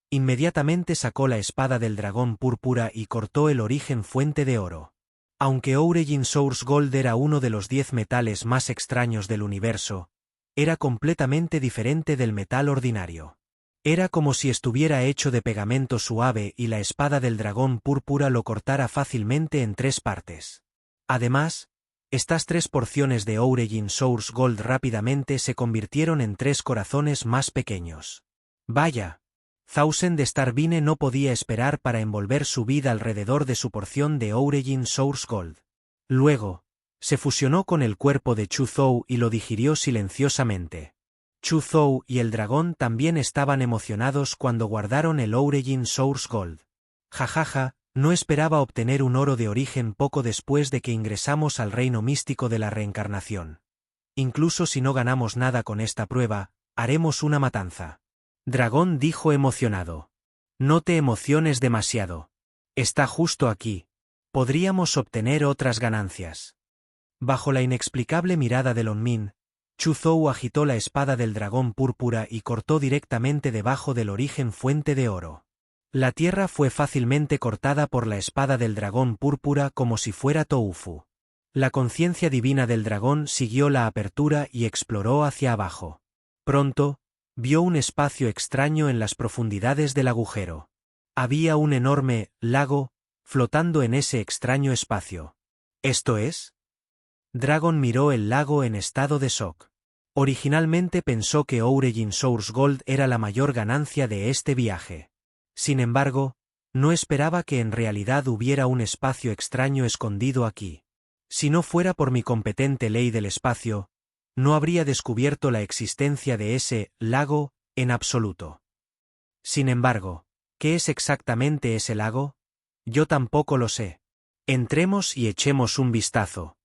inmediatamente sacó la espada del dragón púrpura y cortó el origen fuente de oro. Aunque Origin Source Gold era uno de los 10 metales más extraños del universo, era completamente diferente del metal ordinario. Era como si estuviera hecho de pegamento suave y la espada del dragón púrpura lo cortara fácilmente en 3 partes. Además, estas 3 porciones de Origin Source Gold rápidamente se convirtieron en 3 corazones más pequeños. Vaya. Thousand Starvine no podía esperar para envolver su vida alrededor de su porción de Origin Source Gold. Luego, se fusionó con el cuerpo de Chu Zhou y lo digirió silenciosamente. Chu Zhou y el dragón también estaban emocionados cuando guardaron el Origin Source Gold. Jajaja, no esperaba obtener un oro de origen poco después de que ingresamos al reino místico de la reencarnación. Incluso si no ganamos nada con esta prueba, haremos una matanza. Dragón dijo emocionado. No te emociones demasiado. Está justo aquí. Podríamos obtener otras ganancias. Bajo la inexplicable mirada de Lonmin, Chu Zhou agitó la espada del dragón púrpura y cortó directamente debajo del origen fuente de oro. La tierra fue fácilmente cortada por la espada del dragón púrpura como si fuera tofu. La conciencia divina del dragón siguió la apertura y exploró hacia abajo. Pronto, vio un espacio extraño en las profundidades del agujero. Había un enorme lago flotando en ese extraño espacio. ¿Esto es? Dragon miró el lago en estado de shock. Originalmente pensó que Origin Source Gold era la mayor ganancia de este viaje. Sin embargo, no esperaba que en realidad hubiera un espacio extraño escondido aquí. Si no fuera por mi competente ley del espacio, no habría descubierto la existencia de ese lago en absoluto. Sin embargo, ¿qué es exactamente ese lago? Yo tampoco lo sé. Entremos y echemos un vistazo.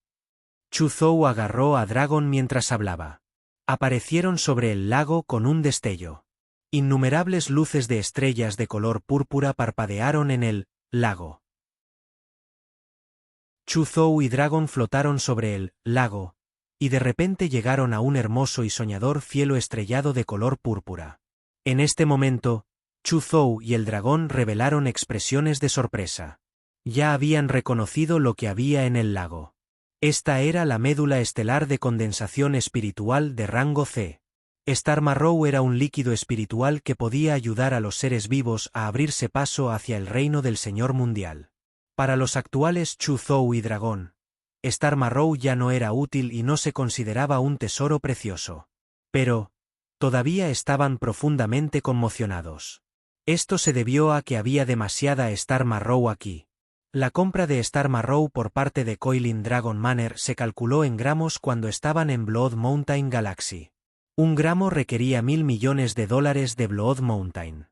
Chu Zhou agarró a Dragon mientras hablaba. Aparecieron sobre el lago con un destello. Innumerables luces de estrellas de color púrpura parpadearon en el lago. Chu Zhou y Dragon flotaron sobre el lago, y de repente llegaron a un hermoso y soñador cielo estrellado de color púrpura. En este momento, Chu Zhou y el dragón revelaron expresiones de sorpresa. Ya habían reconocido lo que había en el lago. Esta era la médula estelar de condensación espiritual de rango C. Star Marrow era un líquido espiritual que podía ayudar a los seres vivos a abrirse paso hacia el reino del Señor Mundial. Para los actuales Chu Zhou y dragón, Star Marrow ya no era útil y no se consideraba un tesoro precioso. Pero, todavía estaban profundamente conmocionados. Esto se debió a que había demasiada Star Marrow aquí. La compra de Star Marrow por parte de Coilin Dragon Manor se calculó en gramos cuando estaban en Blood Mountain Galaxy. Un gramo requería $1.000 millones de Blood Mountain.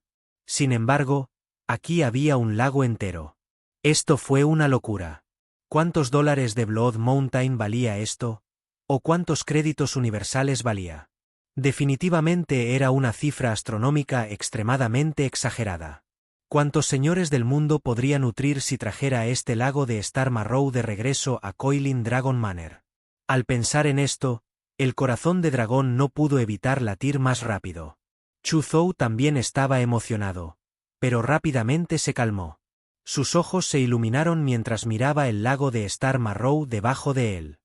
Sin embargo, aquí había un lago entero. Esto fue una locura. ¿Cuántos dólares de Blood Mountain valía esto? ¿O cuántos créditos universales valía? Definitivamente era una cifra astronómica extremadamente exagerada. ¿Cuántos señores del mundo podría nutrir si trajera este lago de Star Marrow de regreso a Coilin Dragon Manor? Al pensar en esto, el corazón de dragón no pudo evitar latir más rápido. Chu Zhou también estaba emocionado, pero rápidamente se calmó. Sus ojos se iluminaron mientras miraba el lago de Star Marrow debajo de él.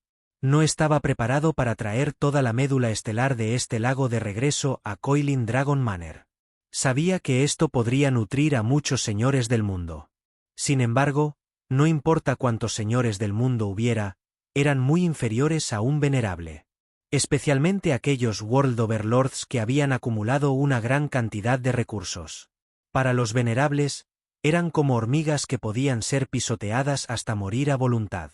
No estaba preparado para traer toda la médula estelar de este lago de regreso a Coilin Dragon Manor. Sabía que esto podría nutrir a muchos señores del mundo. Sin embargo, no importa cuántos señores del mundo hubiera, eran muy inferiores a un venerable. Especialmente aquellos World Overlords que habían acumulado una gran cantidad de recursos. Para los venerables, eran como hormigas que podían ser pisoteadas hasta morir a voluntad.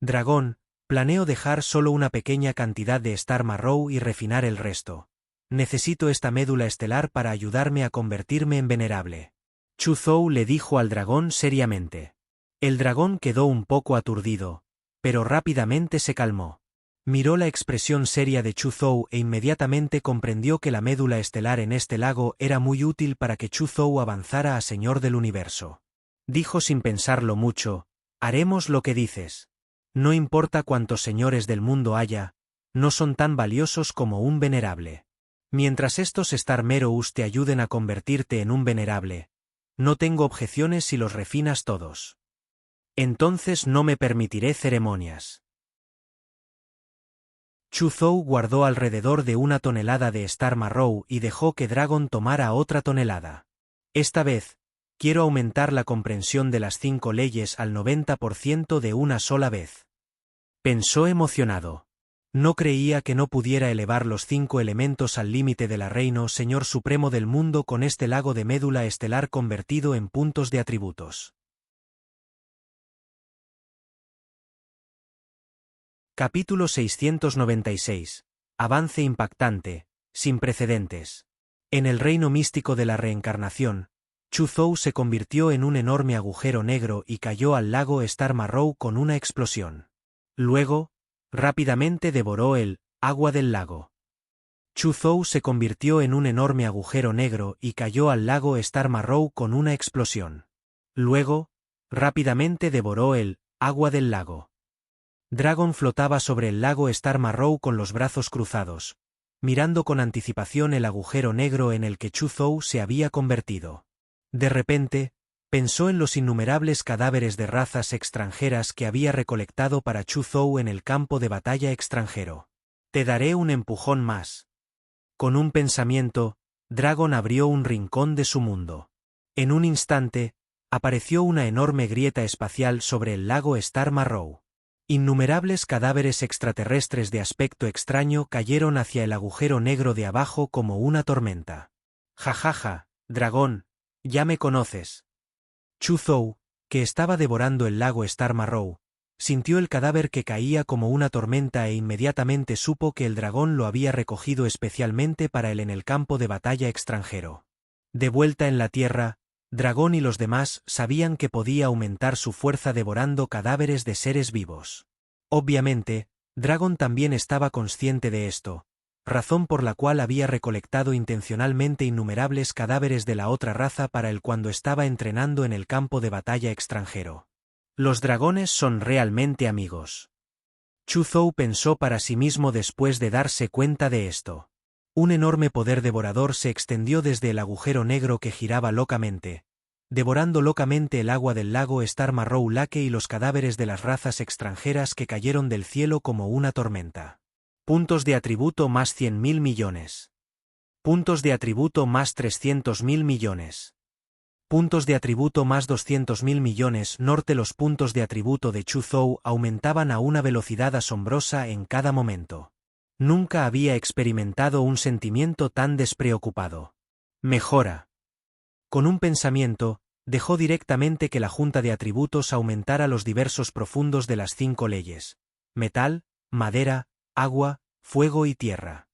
Dragón, planeo dejar solo una pequeña cantidad de Star Marrow y refinar el resto. Necesito esta médula estelar para ayudarme a convertirme en venerable. Chu Zhou le dijo al dragón seriamente. El dragón quedó un poco aturdido, pero rápidamente se calmó. Miró la expresión seria de Chu Zhou e inmediatamente comprendió que la médula estelar en este lago era muy útil para que Chu Zhou avanzara a Señor del Universo. Dijo sin pensarlo mucho, haremos lo que dices. No importa cuántos señores del mundo haya, no son tan valiosos como un venerable. Mientras estos Star Marrows te ayuden a convertirte en un venerable, no tengo objeciones si los refinas todos. Entonces no me permitiré ceremonias. Chu Zhou guardó alrededor de 1 tonelada de Star Marrow y dejó que Dragon tomara otra tonelada. Esta vez, quiero aumentar la comprensión de las 5 leyes al 90% de una sola vez. Pensó emocionado. No creía que no pudiera elevar los 5 elementos al límite de la Reino Señor Supremo del mundo con este lago de médula estelar convertido en puntos de atributos. Capítulo 696. Avance impactante, sin precedentes. En el reino místico de la reencarnación, Chu Zhou se convirtió en un enorme agujero negro y cayó al lago Star Marrow con una explosión. Luego, rápidamente devoró el agua del lago. Chu Zhou se convirtió en un enorme agujero negro y cayó al lago Star Marrow con una explosión. Luego, rápidamente devoró el agua del lago. Dragon flotaba sobre el lago Star Marrow con los brazos cruzados, mirando con anticipación el agujero negro en el que Chu Zhou se había convertido. De repente, pensó en los innumerables cadáveres de razas extranjeras que había recolectado para Chu Zhou en el campo de batalla extranjero. Te daré un empujón más. Con un pensamiento, Dragon abrió un rincón de su mundo. En un instante, apareció una enorme grieta espacial sobre el lago Star Marrow. Innumerables cadáveres extraterrestres de aspecto extraño cayeron hacia el agujero negro de abajo como una tormenta. Jajaja, dragón, ya me conoces. Chu Zhou, que estaba devorando el lago Star Marrow, sintió el cadáver que caía como una tormenta e inmediatamente supo que el dragón lo había recogido especialmente para él en el campo de batalla extranjero. De vuelta en la tierra, Dragón y los demás sabían que podía aumentar su fuerza devorando cadáveres de seres vivos. Obviamente, Dragon también estaba consciente de esto, razón por la cual había recolectado intencionalmente innumerables cadáveres de la otra raza para él cuando estaba entrenando en el campo de batalla extranjero. Los dragones son realmente amigos. Chu Zhou pensó para sí mismo después de darse cuenta de esto. Un enorme poder devorador se extendió desde el agujero negro que giraba locamente, devorando locamente el agua del lago Star Marrow Lake y los cadáveres de las razas extranjeras que cayeron del cielo como una tormenta. Puntos de atributo más 100.000 millones. Puntos de atributo más 300.000 millones. Puntos de atributo más 200.000 millones. Norte. Los puntos de atributo de Chu Zhou aumentaban a una velocidad asombrosa en cada momento. Nunca había experimentado un sentimiento tan despreocupado. Mejora. Con un pensamiento, dejó directamente que la junta de atributos aumentara los diversos profundos de las 5 leyes: metal, madera, agua, fuego y tierra.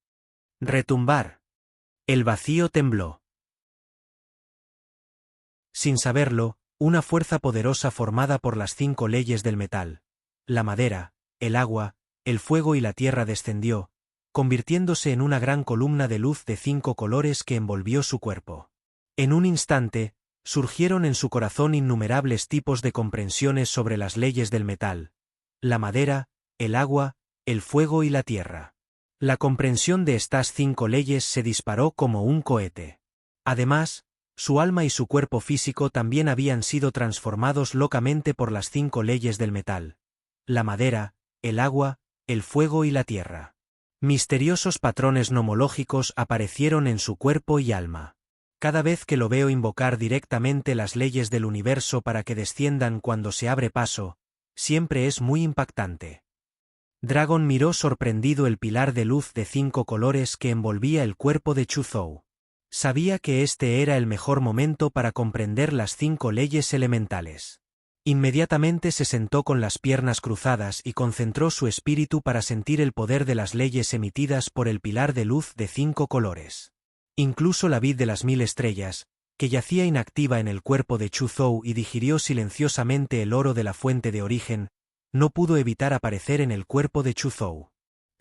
Retumbar. El vacío tembló. Sin saberlo, una fuerza poderosa formada por las 5 leyes del metal, la madera, el agua, el fuego y la tierra descendió, convirtiéndose en una gran columna de luz de 5 colores que envolvió su cuerpo. En un instante, surgieron en su corazón innumerables tipos de comprensiones sobre las leyes del metal, la madera, el agua, el fuego y la tierra. La comprensión de estas 5 leyes se disparó como un cohete. Además, su alma y su cuerpo físico también habían sido transformados locamente por las 5 leyes del metal, la madera, el agua, el fuego y la tierra. Misteriosos patrones nomológicos aparecieron en su cuerpo y alma. Cada vez que lo veo invocar directamente las leyes del universo para que desciendan cuando se abre paso, siempre es muy impactante. Dragon miró sorprendido el pilar de luz de 5 colores que envolvía el cuerpo de Chu Zhou. Sabía que este era el mejor momento para comprender las 5 leyes elementales. Inmediatamente se sentó con las piernas cruzadas y concentró su espíritu para sentir el poder de las leyes emitidas por el pilar de luz de 5 colores. Incluso la vid de las 1000 estrellas, que yacía inactiva en el cuerpo de Chu Zhou y digirió silenciosamente el oro de la fuente de origen, no pudo evitar aparecer en el cuerpo de Chu Zhou.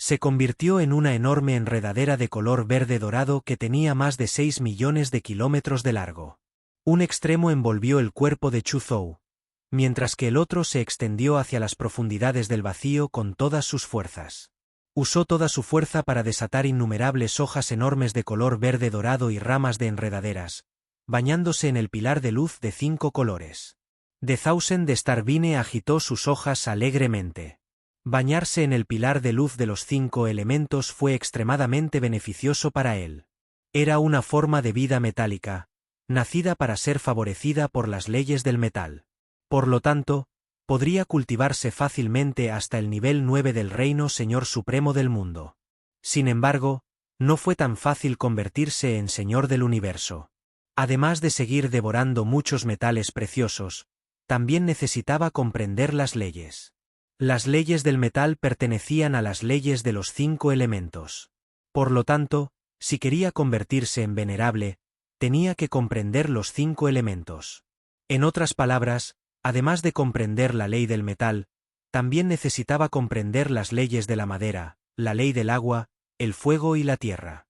Se convirtió en una enorme enredadera de color verde dorado que tenía más de 6 millones de kilómetros de largo. Un extremo envolvió el cuerpo de Chu Zhou, mientras que el otro se extendió hacia las profundidades del vacío con todas sus fuerzas. Usó toda su fuerza para desatar innumerables hojas enormes de color verde dorado y ramas de enredaderas, bañándose en el pilar de luz de 5 colores. The Thousand de Starvine agitó sus hojas alegremente. Bañarse en el pilar de luz de los 5 elementos fue extremadamente beneficioso para él. Era una forma de vida metálica, nacida para ser favorecida por las leyes del metal. Por lo tanto, podría cultivarse fácilmente hasta el nivel 9 del Reino Señor Supremo del Mundo. Sin embargo, no fue tan fácil convertirse en Señor del Universo. Además de seguir devorando muchos metales preciosos, también necesitaba comprender las leyes. Las leyes del metal pertenecían a las leyes de los 5 elementos. Por lo tanto, si quería convertirse en venerable, tenía que comprender los 5 elementos. En otras palabras, además de comprender la ley del metal, también necesitaba comprender las leyes de la madera, la ley del agua, el fuego y la tierra.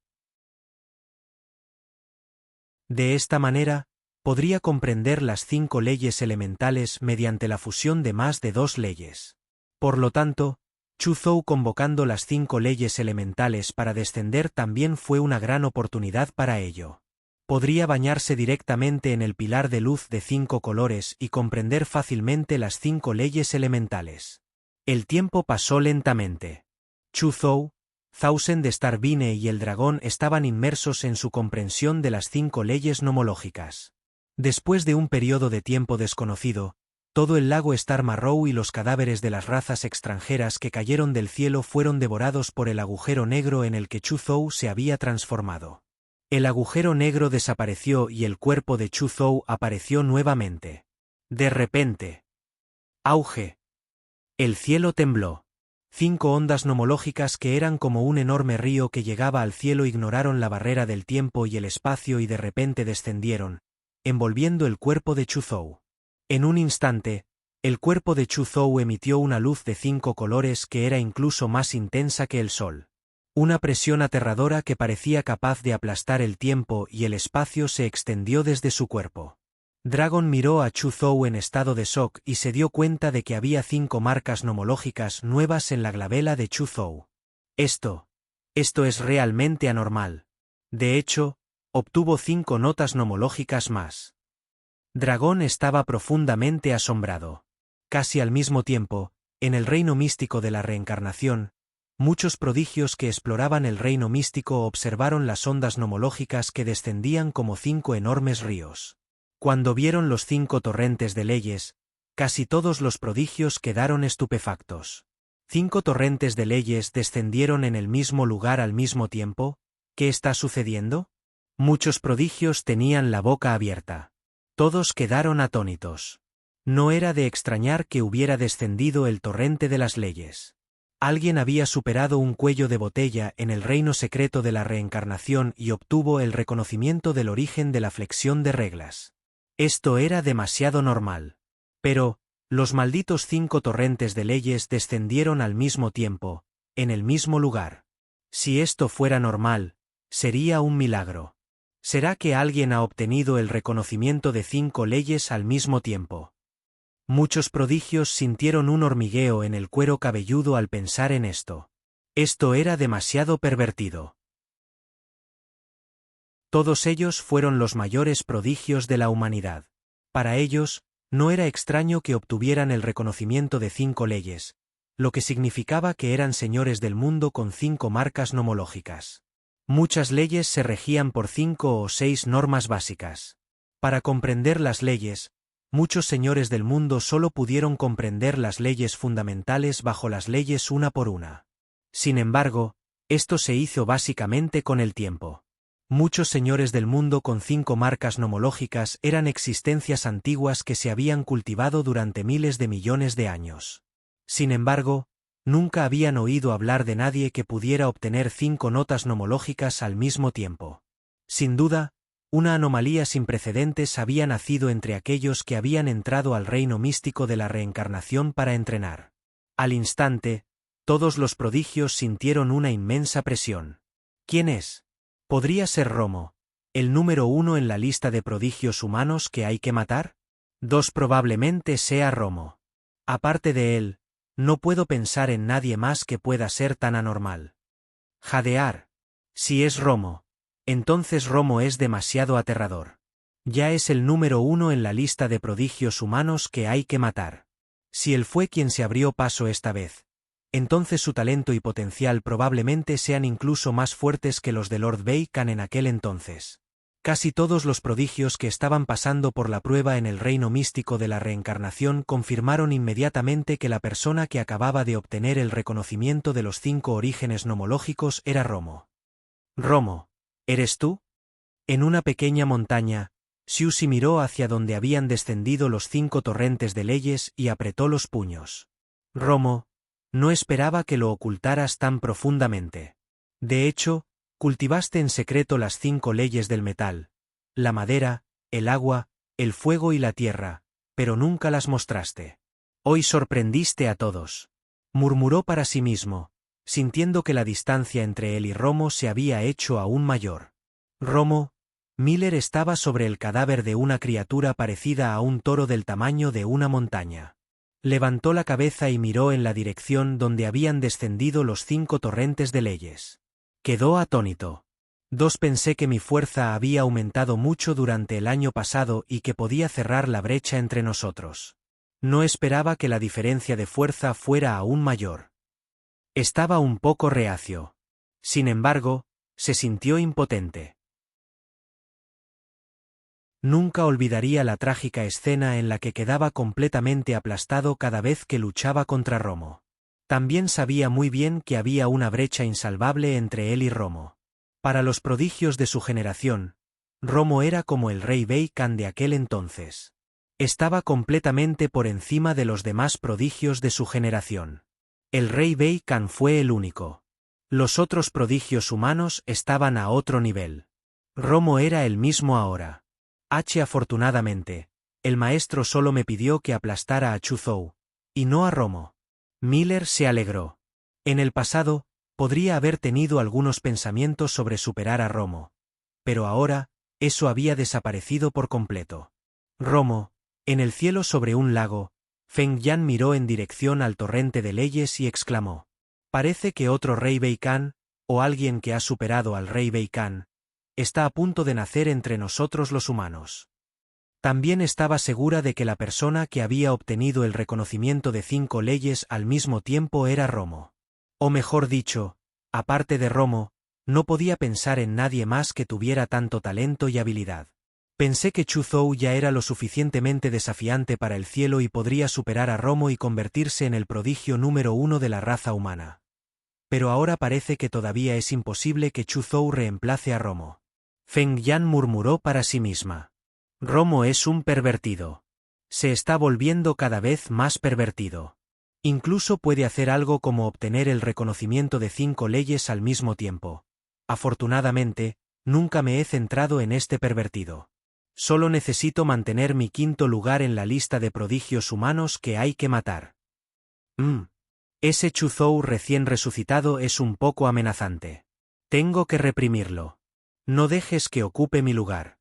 De esta manera, podría comprender las 5 leyes elementales mediante la fusión de más de 2 leyes. Por lo tanto, Chu Zhou convocando las 5 leyes elementales para descender también fue una gran oportunidad para ello. Podría bañarse directamente en el pilar de luz de 5 colores y comprender fácilmente las 5 leyes elementales. El tiempo pasó lentamente. Chu Zhou, Thousand de Starvine y el dragón estaban inmersos en su comprensión de las 5 leyes nomológicas. Después de un periodo de tiempo desconocido, todo el lago Star Marrow y los cadáveres de las razas extranjeras que cayeron del cielo fueron devorados por el agujero negro en el que Chu Zhou se había transformado. El agujero negro desapareció y el cuerpo de Chu Zhou apareció nuevamente. De repente. Auge. El cielo tembló. 5 ondas nomológicas que eran como un enorme río que llegaba al cielo ignoraron la barrera del tiempo y el espacio y de repente descendieron, envolviendo el cuerpo de Chu Zhou. En un instante, el cuerpo de Chu Zhou emitió una luz de 5 colores que era incluso más intensa que el sol. Una presión aterradora que parecía capaz de aplastar el tiempo y el espacio se extendió desde su cuerpo. Dragon miró a Chu Zhou en estado de shock y se dio cuenta de que había 5 marcas nomológicas nuevas en la glabela de Chu Zhou. Esto es realmente anormal. De hecho, obtuvo 5 notas nomológicas más. Dragón estaba profundamente asombrado. Casi al mismo tiempo, en el reino místico de la reencarnación, muchos prodigios que exploraban el reino místico observaron las ondas nomológicas que descendían como 5 enormes ríos. Cuando vieron los 5 torrentes de leyes, casi todos los prodigios quedaron estupefactos. 5 torrentes de leyes descendieron en el mismo lugar al mismo tiempo. ¿Qué está sucediendo? Muchos prodigios tenían la boca abierta. Todos quedaron atónitos. No era de extrañar que hubiera descendido el torrente de las leyes. Alguien había superado un cuello de botella en el reino secreto de la reencarnación y obtuvo el reconocimiento del origen de la flexión de reglas. Esto era demasiado normal. Pero, los malditos 5 torrentes de leyes descendieron al mismo tiempo, en el mismo lugar. Si esto fuera normal, sería un milagro. ¿Será que alguien ha obtenido el reconocimiento de 5 leyes al mismo tiempo? Muchos prodigios sintieron un hormigueo en el cuero cabelludo al pensar en esto. Esto era demasiado pervertido. Todos ellos fueron los mayores prodigios de la humanidad. Para ellos, no era extraño que obtuvieran el reconocimiento de 5 leyes, lo que significaba que eran señores del mundo con 5 marcas nomológicas. Muchas leyes se regían por 5 o 6 normas básicas. Para comprender las leyes, muchos señores del mundo solo pudieron comprender las leyes fundamentales bajo las leyes una por una. Sin embargo, esto se hizo básicamente con el tiempo. Muchos señores del mundo con 5 marcas nomológicas eran existencias antiguas que se habían cultivado durante miles de millones de años. Sin embargo, nunca habían oído hablar de nadie que pudiera obtener 5 notas nomológicas al mismo tiempo. Sin duda, una anomalía sin precedentes había nacido entre aquellos que habían entrado al reino místico de la reencarnación para entrenar. Al instante, todos los prodigios sintieron una inmensa presión. ¿Quién es? ¿Podría ser Romo, el número 1 en la lista de prodigios humanos que hay que matar? 2 probablemente sea Romo. Aparte de él, no puedo pensar en nadie más que pueda ser tan anormal. Jadear. Si es Romo, entonces Romo es demasiado aterrador. Ya es el número 1 en la lista de prodigios humanos que hay que matar. Si él fue quien se abrió paso esta vez, entonces su talento y potencial probablemente sean incluso más fuertes que los de Lord Bacon en aquel entonces. Casi todos los prodigios que estaban pasando por la prueba en el reino místico de la reencarnación confirmaron inmediatamente que la persona que acababa de obtener el reconocimiento de los 5 orígenes nomológicos era Romo. Romo, ¿eres tú? En una pequeña montaña, Siuxi miró hacia donde habían descendido los 5 torrentes de leyes y apretó los puños. Romo, no esperaba que lo ocultaras tan profundamente. De hecho, cultivaste en secreto las 5 leyes del metal, la madera, el agua, el fuego y la tierra, pero nunca las mostraste. Hoy sorprendiste a todos. Murmuró para sí mismo, sintiendo que la distancia entre él y Romo se había hecho aún mayor. Romo, Miller estaba sobre el cadáver de una criatura parecida a un toro del tamaño de una montaña. Levantó la cabeza y miró en la dirección donde habían descendido los 5 torrentes de leyes. Quedó atónito. Pensé que mi fuerza había aumentado mucho durante el año pasado y que podía cerrar la brecha entre nosotros. No esperaba que la diferencia de fuerza fuera aún mayor. Estaba un poco reacio. Sin embargo, se sintió impotente. Nunca olvidaría la trágica escena en la que quedaba completamente aplastado cada vez que luchaba contra Romo. También sabía muy bien que había una brecha insalvable entre él y Romo. Para los prodigios de su generación, Romo era como el rey Bei Khan de aquel entonces. Estaba completamente por encima de los demás prodigios de su generación. El rey Bei Khan fue el único. Los otros prodigios humanos estaban a otro nivel. Romo era el mismo ahora. Afortunadamente, el maestro solo me pidió que aplastara a Chu Zhou, y no a Romo. Miller se alegró. En el pasado, podría haber tenido algunos pensamientos sobre superar a Romo. Pero ahora, eso había desaparecido por completo. Romo, en el cielo sobre un lago, Feng Yan miró en dirección al torrente de leyes y exclamó: «Parece que otro rey Bei Khan, o alguien que ha superado al rey Bei Khan, está a punto de nacer entre nosotros los humanos». También estaba segura de que la persona que había obtenido el reconocimiento de 5 leyes al mismo tiempo era Romo. O mejor dicho, aparte de Romo, no podía pensar en nadie más que tuviera tanto talento y habilidad. Pensé que Chu Zhou ya era lo suficientemente desafiante para el cielo y podría superar a Romo y convertirse en el prodigio número 1 de la raza humana. Pero ahora parece que todavía es imposible que Chu Zhou reemplace a Romo. Feng Yan murmuró para sí misma. Romo es un pervertido. Se está volviendo cada vez más pervertido. Incluso puede hacer algo como obtener el reconocimiento de 5 leyes al mismo tiempo. Afortunadamente, nunca me he centrado en este pervertido. Solo necesito mantener mi 5.º lugar en la lista de prodigios humanos que hay que matar. Ese Chu Zhou recién resucitado es un poco amenazante. Tengo que reprimirlo. No dejes que ocupe mi lugar.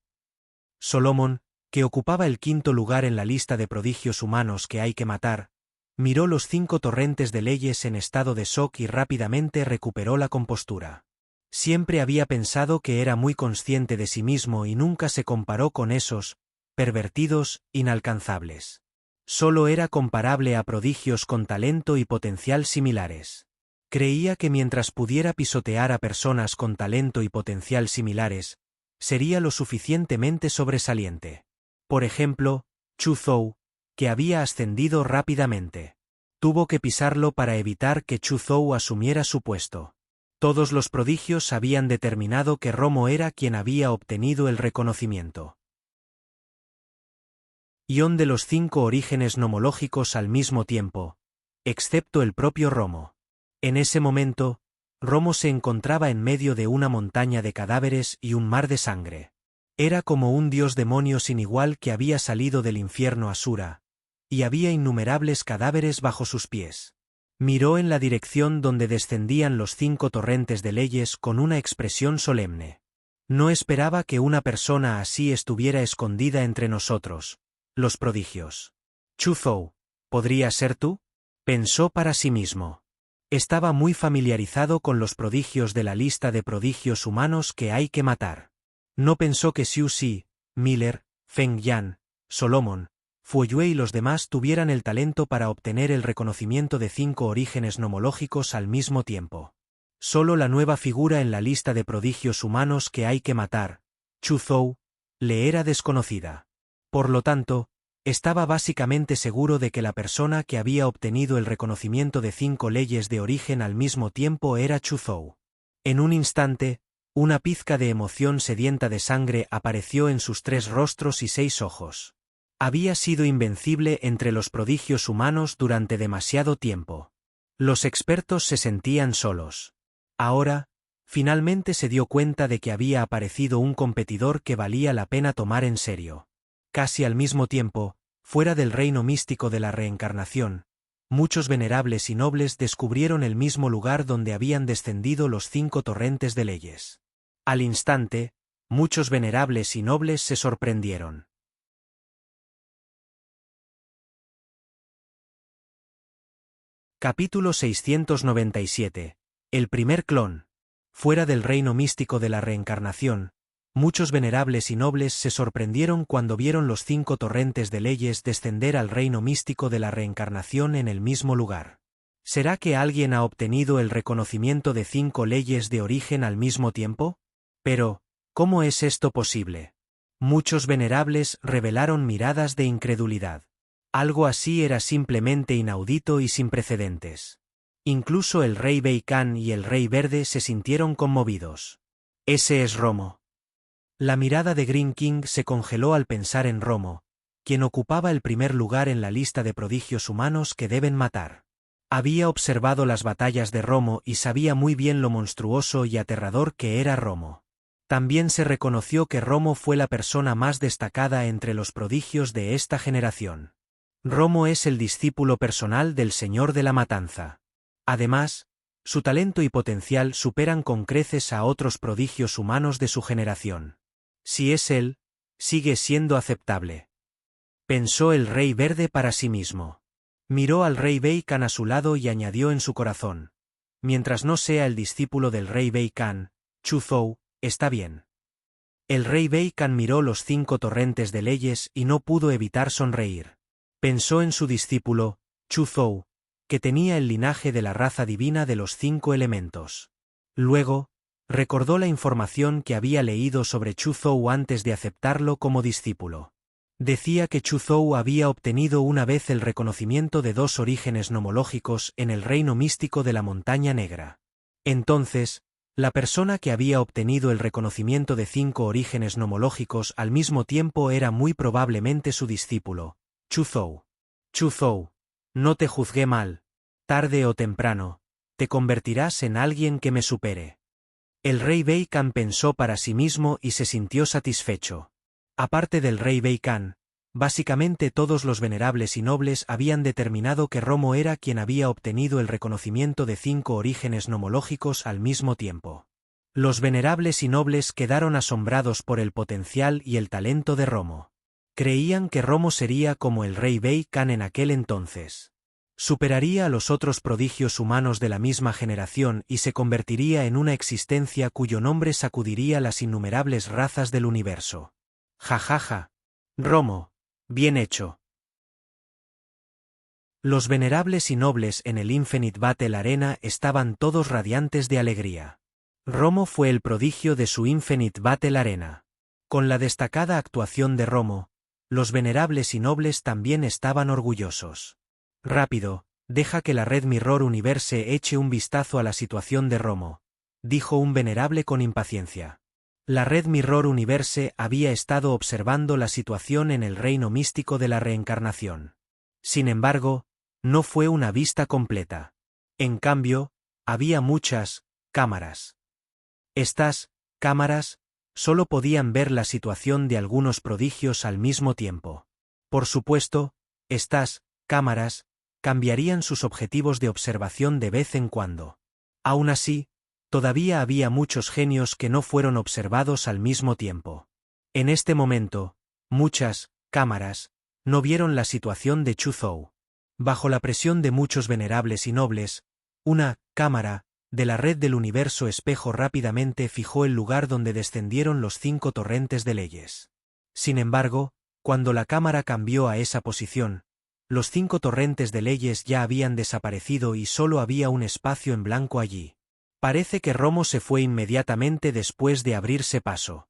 Solomon, que ocupaba el 5.º lugar en la lista de prodigios humanos que hay que matar, miró los 5 torrentes de leyes en estado de shock y rápidamente recuperó la compostura. Siempre había pensado que era muy consciente de sí mismo y nunca se comparó con esos pervertidos inalcanzables. Solo era comparable a prodigios con talento y potencial similares. Creía que mientras pudiera pisotear a personas con talento y potencial similares, sería lo suficientemente sobresaliente. Por ejemplo, Chu Zhou, que había ascendido rápidamente. Tuvo que pisarlo para evitar que Chu Zhou asumiera su puesto. Todos los prodigios habían determinado que Romo era quien había obtenido el reconocimiento. Ion de los 5 orígenes nomológicos al mismo tiempo, excepto el propio Romo. En ese momento, Romo se encontraba en medio de una montaña de cadáveres y un mar de sangre. Era como un dios demonio sin igual que había salido del infierno Asura, y había innumerables cadáveres bajo sus pies. Miró en la dirección donde descendían los 5 torrentes de leyes con una expresión solemne. No esperaba que una persona así estuviera escondida entre nosotros, los prodigios. Chu Zhou, ¿podría ser tú? Pensó para sí mismo. Estaba muy familiarizado con los prodigios de la lista de prodigios humanos que hay que matar. No pensó que Xiu Xi, Miller, Feng Yan, Solomon, Fueyue y los demás tuvieran el talento para obtener el reconocimiento de 5 orígenes nomológicos al mismo tiempo. Solo la nueva figura en la lista de prodigios humanos que hay que matar, Chu Zhou, le era desconocida. Por lo tanto, estaba básicamente seguro de que la persona que había obtenido el reconocimiento de 5 leyes de origen al mismo tiempo era Chu Zhou. En un instante, una pizca de emoción sedienta de sangre apareció en sus 3 rostros y 6 ojos. Había sido invencible entre los prodigios humanos durante demasiado tiempo. Los expertos se sentían solos. Ahora, finalmente se dio cuenta de que había aparecido un competidor que valía la pena tomar en serio. Casi al mismo tiempo, fuera del reino místico de la reencarnación, muchos venerables y nobles descubrieron el mismo lugar donde habían descendido los 5 torrentes de leyes. Al instante, muchos venerables y nobles se sorprendieron. Capítulo 697. El primer clon. Fuera del reino místico de la reencarnación, muchos venerables y nobles se sorprendieron cuando vieron los 5 torrentes de leyes descender al reino místico de la reencarnación en el mismo lugar. ¿Será que alguien ha obtenido el reconocimiento de 5 leyes de origen al mismo tiempo? Pero, ¿cómo es esto posible? Muchos venerables revelaron miradas de incredulidad. Algo así era simplemente inaudito y sin precedentes. Incluso el rey Bei Khan y el rey Verde se sintieron conmovidos. Ese es Romo. La mirada de Green King se congeló al pensar en Romo, quien ocupaba el primer lugar en la lista de prodigios humanos que deben matar. Había observado las batallas de Romo y sabía muy bien lo monstruoso y aterrador que era Romo. También se reconoció que Romo fue la persona más destacada entre los prodigios de esta generación. Romo es el discípulo personal del Señor de la Matanza. Además, su talento y potencial superan con creces a otros prodigios humanos de su generación. Si es él, sigue siendo aceptable. Pensó el rey Verde para sí mismo. Miró al rey Bei Khan a su lado y añadió en su corazón: mientras no sea el discípulo del rey Bei Khan, Chu Zhou, está bien. El rey Bei Khan miró los 5 torrentes de leyes y no pudo evitar sonreír. Pensó en su discípulo, Chu Zhou, que tenía el linaje de la raza divina de los 5 elementos. Luego, recordó la información que había leído sobre Chu Zhou antes de aceptarlo como discípulo. Decía que Chu Zhou había obtenido una vez el reconocimiento de 2 orígenes nomológicos en el reino místico de la Montaña Negra. Entonces, la persona que había obtenido el reconocimiento de 5 orígenes nomológicos al mismo tiempo era muy probablemente su discípulo, Chu Zhou. Chu Zhou, no te juzgué mal. Tarde o temprano, te convertirás en alguien que me supere. El rey Bei Khan pensó para sí mismo y se sintió satisfecho. Aparte del rey Bei Khan, básicamente todos los venerables y nobles habían determinado que Romo era quien había obtenido el reconocimiento de 5 orígenes nomológicos al mismo tiempo. Los venerables y nobles quedaron asombrados por el potencial y el talento de Romo. Creían que Romo sería como el rey Bei Khan en aquel entonces. Superaría a los otros prodigios humanos de la misma generación y se convertiría en una existencia cuyo nombre sacudiría las innumerables razas del universo. Jajaja. Romo, bien hecho. Los venerables y nobles en el Infinite Battle Arena estaban todos radiantes de alegría. Romo fue el prodigio de su Infinite Battle Arena. Con la destacada actuación de Romo, los venerables y nobles también estaban orgullosos. Rápido, deja que la Red Mirror Universe eche un vistazo a la situación de Romo, dijo un venerable con impaciencia. La Red Mirror Universe había estado observando la situación en el reino místico de la reencarnación. Sin embargo, no fue una vista completa. En cambio, había muchas cámaras. Estas cámaras solo podían ver la situación de algunos prodigios al mismo tiempo. Por supuesto, estas cámaras cambiarían sus objetivos de observación de vez en cuando. Aún así, todavía había muchos genios que no fueron observados al mismo tiempo. En este momento, muchas cámaras no vieron la situación de Chu Zhou. Bajo la presión de muchos venerables y nobles, una cámara de la red del universo espejo rápidamente fijó el lugar donde descendieron los 5 torrentes de leyes. Sin embargo, cuando la cámara cambió a esa posición, los 5 torrentes de leyes ya habían desaparecido y solo había un espacio en blanco allí. Parece que Romo se fue inmediatamente después de abrirse paso.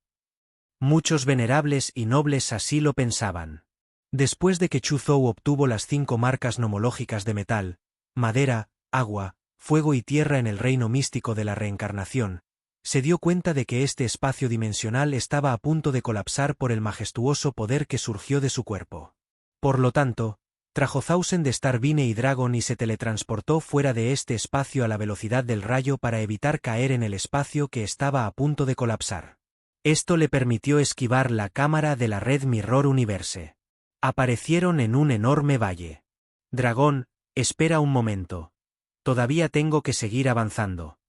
Muchos venerables y nobles así lo pensaban. Después de que Chu Zhou obtuvo las 5 marcas nomológicas de metal, madera, agua, fuego y tierra en el reino místico de la reencarnación, se dio cuenta de que este espacio dimensional estaba a punto de colapsar por el majestuoso poder que surgió de su cuerpo. Por lo tanto, trajo Thousand de Starvine y Dragon y se teletransportó fuera de este espacio a la velocidad del rayo para evitar caer en el espacio que estaba a punto de colapsar. Esto le permitió esquivar la cámara de la Red Mirror Universe. Aparecieron en un enorme valle. Dragón, espera un momento. Todavía tengo que seguir avanzando.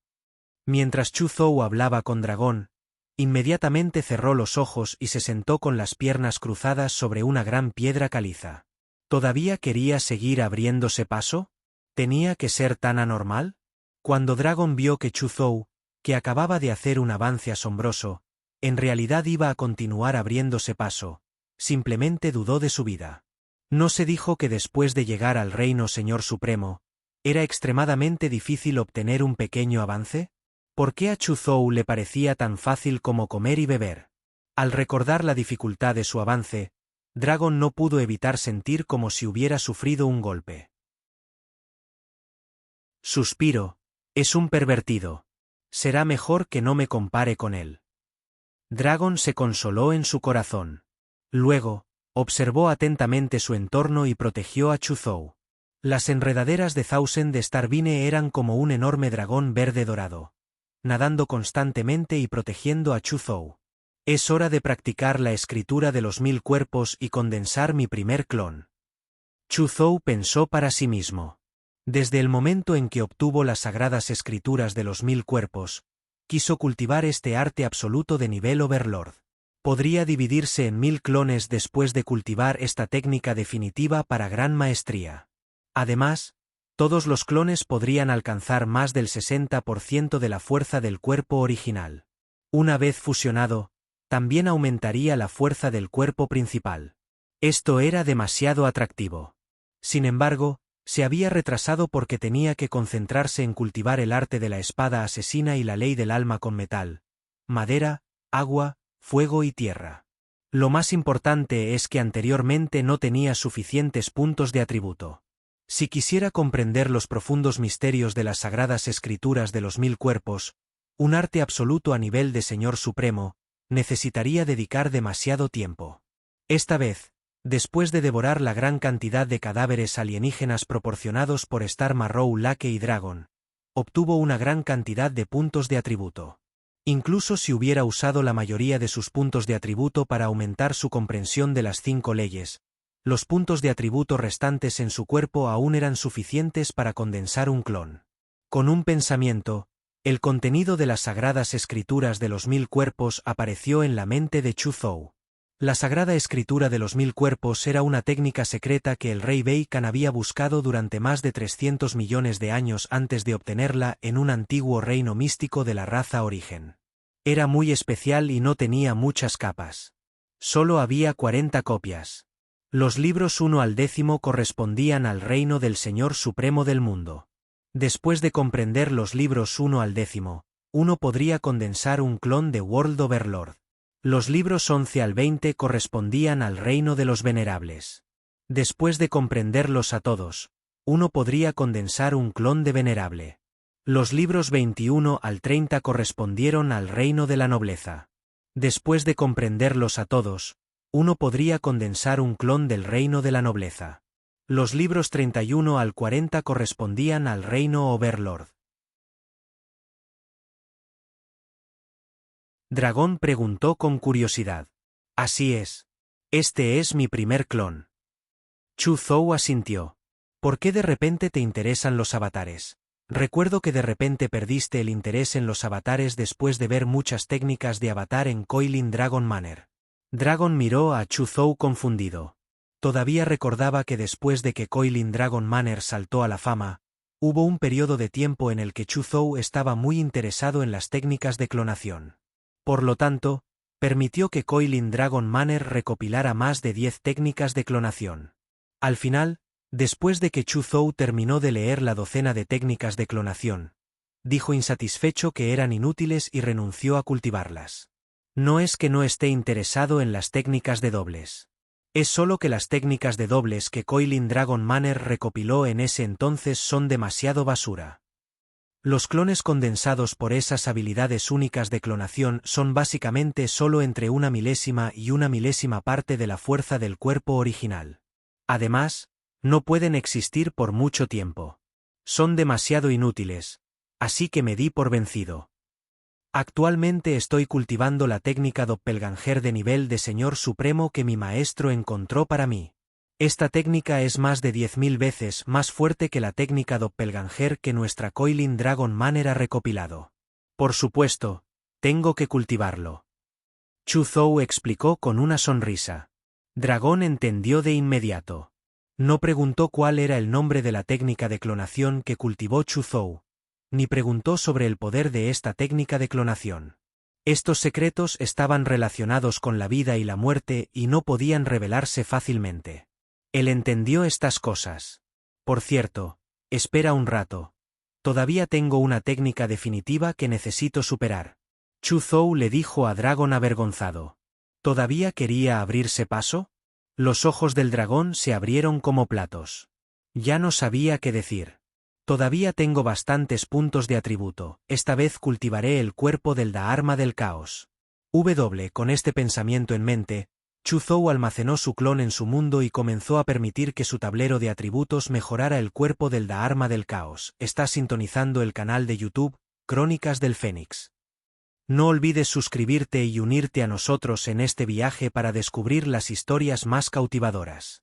Mientras Chu Zhou hablaba con Dragón, inmediatamente cerró los ojos y se sentó con las piernas cruzadas sobre una gran piedra caliza. ¿Todavía quería seguir abriéndose paso? ¿Tenía que ser tan anormal? Cuando Dragon vio que Chu Zhou, que acababa de hacer un avance asombroso, en realidad iba a continuar abriéndose paso, simplemente dudó de su vida. ¿No se dijo que después de llegar al reino Señor Supremo, era extremadamente difícil obtener un pequeño avance? ¿Por qué a Chu Zhou le parecía tan fácil como comer y beber? Al recordar la dificultad de su avance, Dragon no pudo evitar sentir como si hubiera sufrido un golpe. Suspiro, es un pervertido. Será mejor que no me compare con él. Dragon se consoló en su corazón. Luego, observó atentamente su entorno y protegió a Chuzhou. Las enredaderas de Thousand Starbine eran como un enorme dragón verde dorado, nadando constantemente y protegiendo a Chuzhou. Es hora de practicar la escritura de los 1000 cuerpos y condensar mi primer clon. Chuzhou pensó para sí mismo. Desde el momento en que obtuvo las sagradas escrituras de los 1000 cuerpos, quiso cultivar este arte absoluto de nivel Overlord. Podría dividirse en 1000 clones después de cultivar esta técnica definitiva para gran maestría. Además, todos los clones podrían alcanzar más del 60% de la fuerza del cuerpo original. Una vez fusionado, también aumentaría la fuerza del cuerpo principal. Esto era demasiado atractivo. Sin embargo, se había retrasado porque tenía que concentrarse en cultivar el arte de la espada asesina y la ley del alma con metal, madera, agua, fuego y tierra. Lo más importante es que anteriormente no tenía suficientes puntos de atributo. Si quisiera comprender los profundos misterios de las sagradas escrituras de los 1000 cuerpos, un arte absoluto a nivel de Señor Supremo, necesitaría dedicar demasiado tiempo. Esta vez, después de devorar la gran cantidad de cadáveres alienígenas proporcionados por Star Marrow Lake y Dragon, obtuvo una gran cantidad de puntos de atributo. Incluso si hubiera usado la mayoría de sus puntos de atributo para aumentar su comprensión de las 5 leyes, los puntos de atributo restantes en su cuerpo aún eran suficientes para condensar un clon. Con un pensamiento, el contenido de las sagradas escrituras de los 1000 cuerpos apareció en la mente de Chuzhou. La sagrada escritura de los 1000 cuerpos era una técnica secreta que el rey Beikan había buscado durante más de 300 millones de años antes de obtenerla en un antiguo reino místico de la raza Origen. Era muy especial y no tenía muchas capas. Solo había 40 copias. Los libros 1 al 10 correspondían al reino del Señor Supremo del mundo. Después de comprender los libros 1 al 10, uno podría condensar un clon de World Overlord. Los libros 11 al 20 correspondían al reino de los venerables. Después de comprenderlos a todos, uno podría condensar un clon de venerable. Los libros 21 al 30 correspondieron al reino de la nobleza. Después de comprenderlos a todos, uno podría condensar un clon del reino de la nobleza. Los libros 31 al 40 correspondían al reino Overlord. Dragón preguntó con curiosidad. Así es. Este es mi primer clon. Chuzhou asintió. ¿Por qué de repente te interesan los avatares? Recuerdo que de repente perdiste el interés en los avatares después de ver muchas técnicas de avatar en Coilin Dragon Manor. Dragon miró a Chuzhou confundido. Todavía recordaba que después de que Coilin Dragon Manor saltó a la fama, hubo un periodo de tiempo en el que Chuzhou estaba muy interesado en las técnicas de clonación. Por lo tanto, permitió que Coilin Dragon Manor recopilara más de 10 técnicas de clonación. Al final, después de que Chuzhou terminó de leer la docena de técnicas de clonación, dijo insatisfecho que eran inútiles y renunció a cultivarlas. No es que no esté interesado en las técnicas de dobles. Es solo que las técnicas de dobles que Coilin Dragon Manor recopiló en ese entonces son demasiado basura. Los clones condensados por esas habilidades únicas de clonación son básicamente solo entre 1 milésima y 1 milésima parte de la fuerza del cuerpo original. Además, no pueden existir por mucho tiempo. Son demasiado inútiles, así que me di por vencido. Actualmente estoy cultivando la técnica Doppelganger de nivel de Señor Supremo que mi maestro encontró para mí. Esta técnica es más de 10.000 veces más fuerte que la técnica Doppelganger que nuestra Coilin Dragon Manor ha recopilado. Por supuesto, tengo que cultivarlo. Chuzhou explicó con una sonrisa. Dragón entendió de inmediato. No preguntó cuál era el nombre de la técnica de clonación que cultivó Chuzhou, ni preguntó sobre el poder de esta técnica de clonación. Estos secretos estaban relacionados con la vida y la muerte y no podían revelarse fácilmente. Él entendió estas cosas. Por cierto, espera un rato. Todavía tengo una técnica definitiva que necesito superar. Chuzhou le dijo a Dragon avergonzado. ¿Todavía quería abrirse paso? Los ojos del dragón se abrieron como platos. Ya no sabía qué decir. Todavía tengo bastantes puntos de atributo, esta vez cultivaré el cuerpo del Dharma del caos. Con este pensamiento en mente, Chu Zhou almacenó su clon en su mundo y comenzó a permitir que su tablero de atributos mejorara el cuerpo del Dharma del caos. Estás sintonizando el canal de YouTube, Crónicas del Fénix. No olvides suscribirte y unirte a nosotros en este viaje para descubrir las historias más cautivadoras.